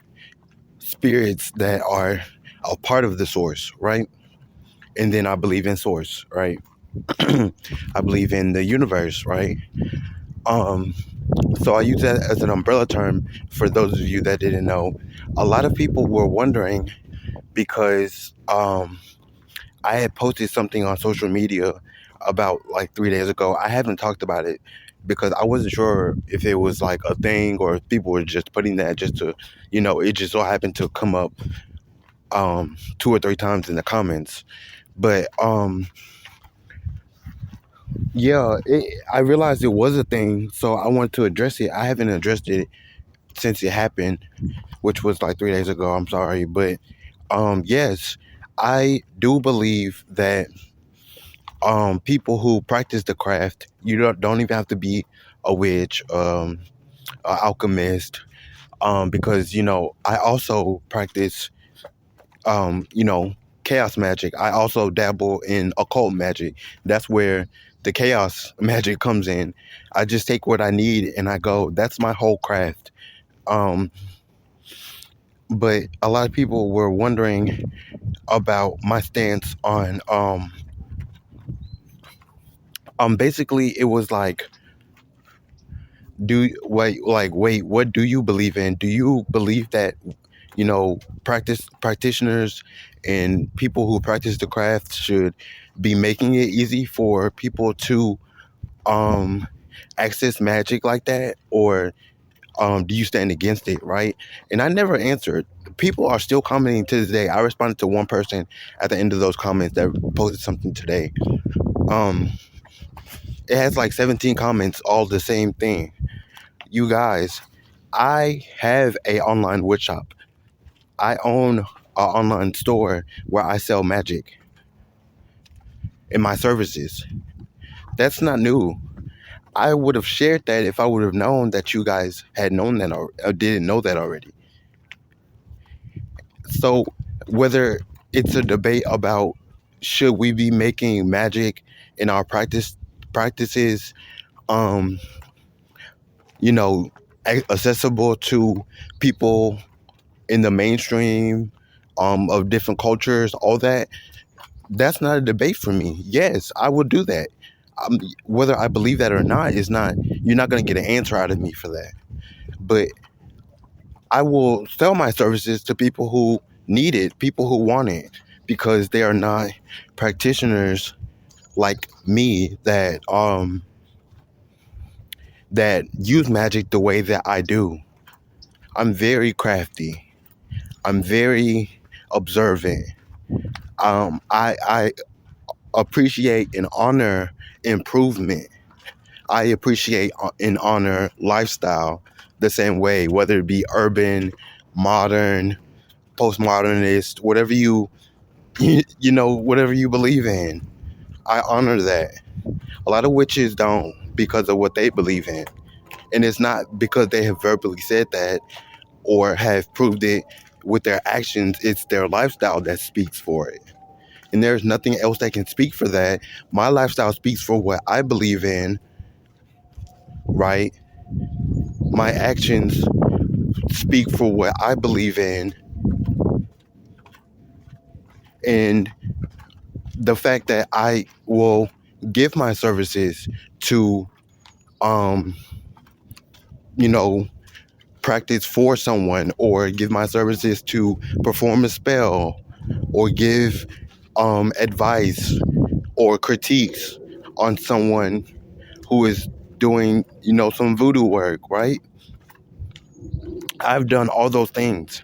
spirits that are a part of the source, right? And then I believe in source, right? I believe in the universe, right? Um, so I use that as an umbrella term for those of you that didn't know. A lot of people were wondering because I had posted something on social media about like 3 days ago. I haven't talked about it because I wasn't sure if it was like a thing or if people were just putting that just to, it just so happened to come up 2 or 3 times in the comments. But yeah, I realized it was a thing, so I wanted to address it. I haven't addressed it since it happened, which was like 3 days ago. I'm sorry, but yes, I do believe that people who practice the craft, you don't even have to be a witch, an alchemist, because I also practice chaos magic. I also dabble in occult magic. That's where the chaos magic comes in. I just take what I need and I go. That's my whole craft. Um, but a lot of people were wondering about my stance on basically it was like, wait, what do you believe in? Do you believe that practitioners and people who practice the craft should be making it easy for people to um access magic like that, or do you stand against it, right? And I never answered. People are still commenting to this day. I responded to one person at the end of those comments that posted something today. um it has like 17 comments, all the same thing. You guys, I have a online wood shop. I own an online store where I sell magic and my services. That's not new. I would have shared that if I would have known that you guys had known that or didn't know that already. So whether it's a debate about should we be making magic in our practices, um, accessible to people in the mainstream, of different cultures, all that, that's not a debate for me. Yes, I will do that. Whether I believe that or not is not, you're not going to get an answer out of me for that. But I will sell my services to people who need it, people who want it, because they are not practitioners like me that use magic the way that I do. I'm very crafty. I'm very observant. I appreciate and honor improvement. I appreciate and honor lifestyle the same way, whether it be urban, modern, postmodernist, whatever whatever you believe in. I honor that. A lot of witches don't, because of what they believe in. And it's not because they have verbally said that or have proved it with their actions. It's their lifestyle that speaks for it. And there's nothing else that can speak for that. My lifestyle speaks for what I believe in, right? My actions speak for what I believe in, and the fact that I will give my services to, um, you know, practice for someone, or give my services to perform a spell, or give advice or critiques on someone who is doing, some voodoo work, right? I've done all those things,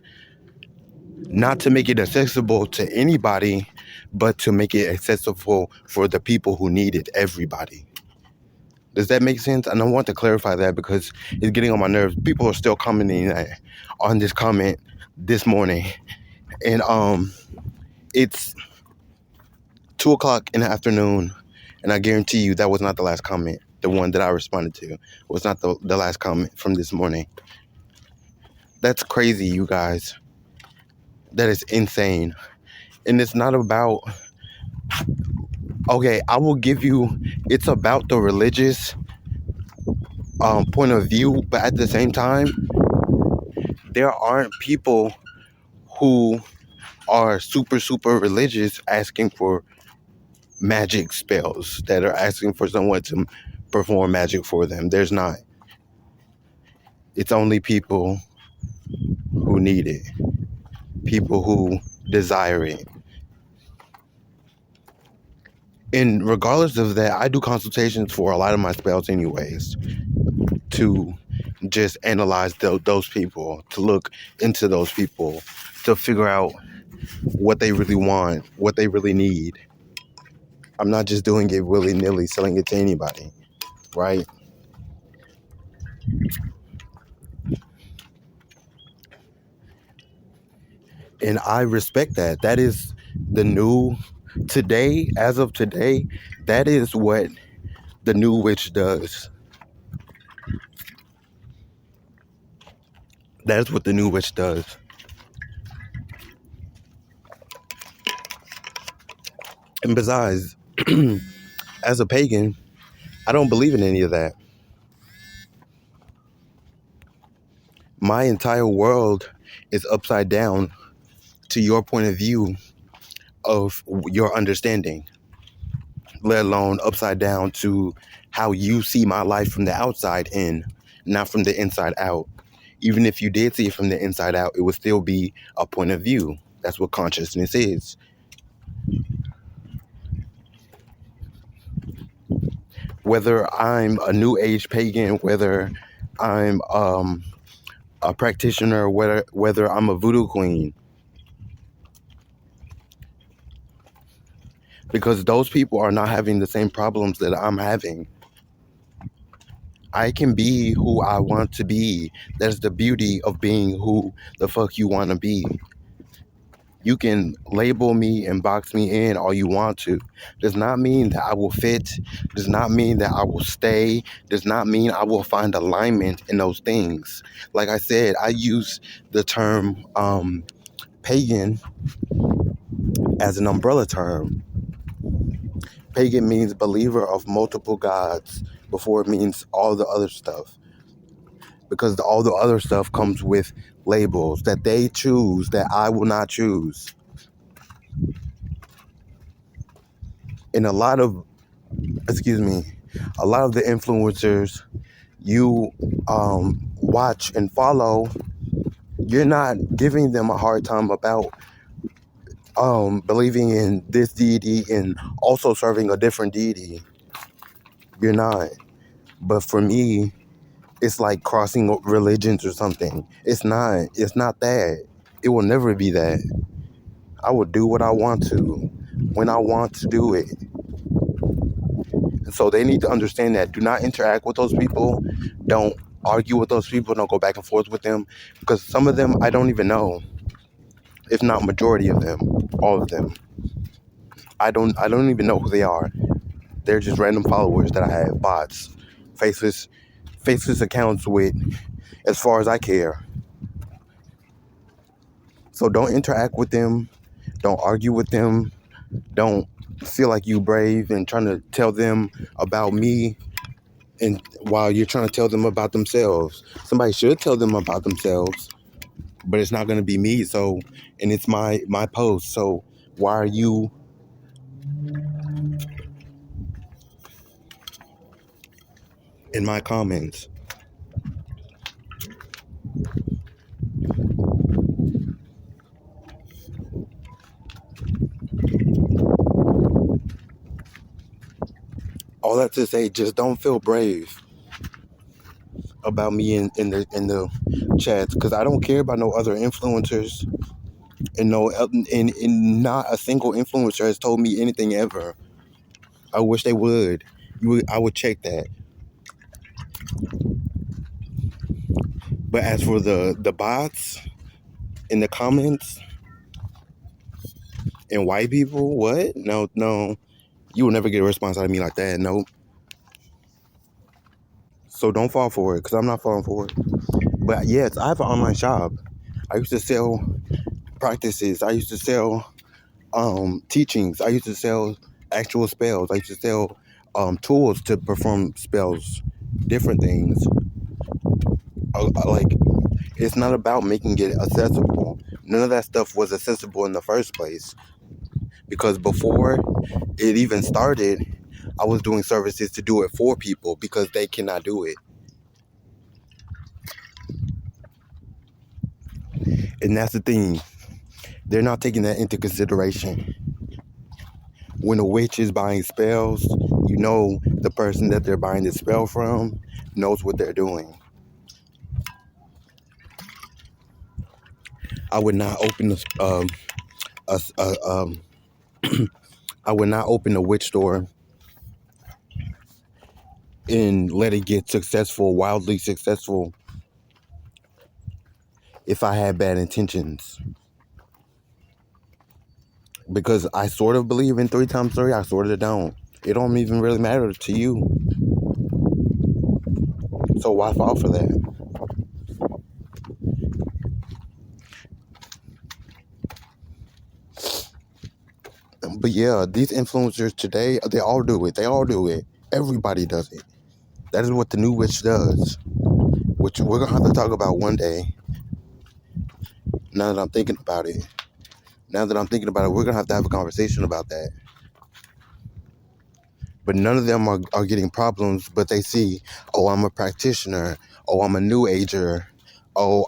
not to make it accessible to anybody, but to make it accessible for the people who need it, everybody. Does that make sense? And I want to clarify that because it's getting on my nerves. People are still commenting on this comment this morning. And it's 2:00 in the afternoon, and I guarantee you that was not the last comment. The one that I responded to was not the last comment from this morning. That's crazy, you guys. That is insane. And it's not about, okay, I will give you, it's about the religious point of view, but at the same time, there aren't people who are super, super religious asking for magic spells, that are asking for someone to perform magic for them. There's not. It's only people who need it, people who desire it. And regardless of that, I do consultations for a lot of my spells anyways, to just analyze those people, to look into those people, to figure out what they really want, what they really need. I'm not just doing it willy-nilly, selling it to anybody, right? And I respect that. That is the new, today, as of today, that is what the new witch does. That is what the new witch does. And besides, as a pagan, I don't believe in any of that. My entire world is upside down to your point of view of your understanding, let alone upside down to how you see my life from the outside in, not from the inside out. Even if you did see it from the inside out, it would still be a point of view. That's what consciousness is. Whether I'm a new age pagan, whether I'm a practitioner, whether I'm a voodoo queen, because those people are not having the same problems that I'm having. I can be who I want to be. That's the beauty of being who the fuck you want to be. You can label me and box me in all you want to. Does not mean that I will fit. Does not mean that I will stay. Does not mean I will find alignment in those things. Like I said, I use the term pagan as an umbrella term. Pagan means believer of multiple gods before it means all the other stuff. Because all the other stuff comes with labels that they choose that I will not choose. And a lot of the influencers you watch and follow, you're not giving them a hard time about believing in this deity and also serving a different deity. You're not. But for me, it's like crossing religions or something. It's not that. It will never be that. I will do what I want to, when I want to do it. And so they need to understand that. Do not interact with those people. Don't argue with those people. Don't go back and forth with them. Because some of them I don't even know. If not majority of them. All of them. I don't even know who they are. They're just random followers that I have. Bots. Faceless accounts with, as far as I care. So don't interact with them. Don't argue with them. Don't feel like you brave and trying to tell them about me. And while you're trying to tell them about themselves, somebody should tell them about themselves, but it's not going to be me. So, and it's my post. So why are you in my comments? All that to say, just don't feel brave about me in the chats, because I don't care about no other influencers, and and not a single influencer has told me anything ever. I wish they would. I would check that. But as for the bots in the comments and white people, what? No, no, you will never get a response out of me like that. No. So don't fall for it, because I'm not falling for it. But yes, I have an online shop. I used to sell practices. I used to sell teachings. I used to sell actual spells. I used to sell tools to perform spells, different things. Like, it's not about making it accessible. None of that stuff was accessible in the first place, because before it even started, I was doing services to do it for people because they cannot do it. And that's the thing. They're not taking that into consideration. When a witch is buying spells, you know the person that they're buying the spell from knows what they're doing. I would not open I would not open a witch store and let it get successful, wildly successful, if I had bad intentions. Because I sort of believe in 3 times 3, I sort of don't. It don't even really matter to you. So why fall for that? But yeah, these influencers today, they all do it. They all do it. Everybody does it. That is what the new witch does, which we're going to have to talk about one day. Now that I'm thinking about it. Now that I'm thinking about it, we're going to have a conversation about that. But none of them are getting problems, but they see, oh, I'm a practitioner. Oh, I'm a new ager. Oh,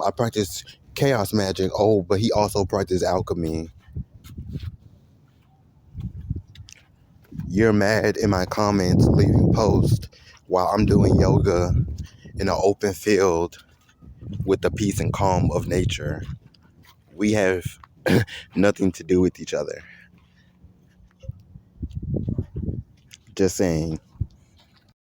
I practice chaos magic. Oh, but he also practices alchemy. You're mad in my comments leaving posts while I'm doing yoga in an open field with the peace and calm of nature. We have nothing to do with each other. Just saying.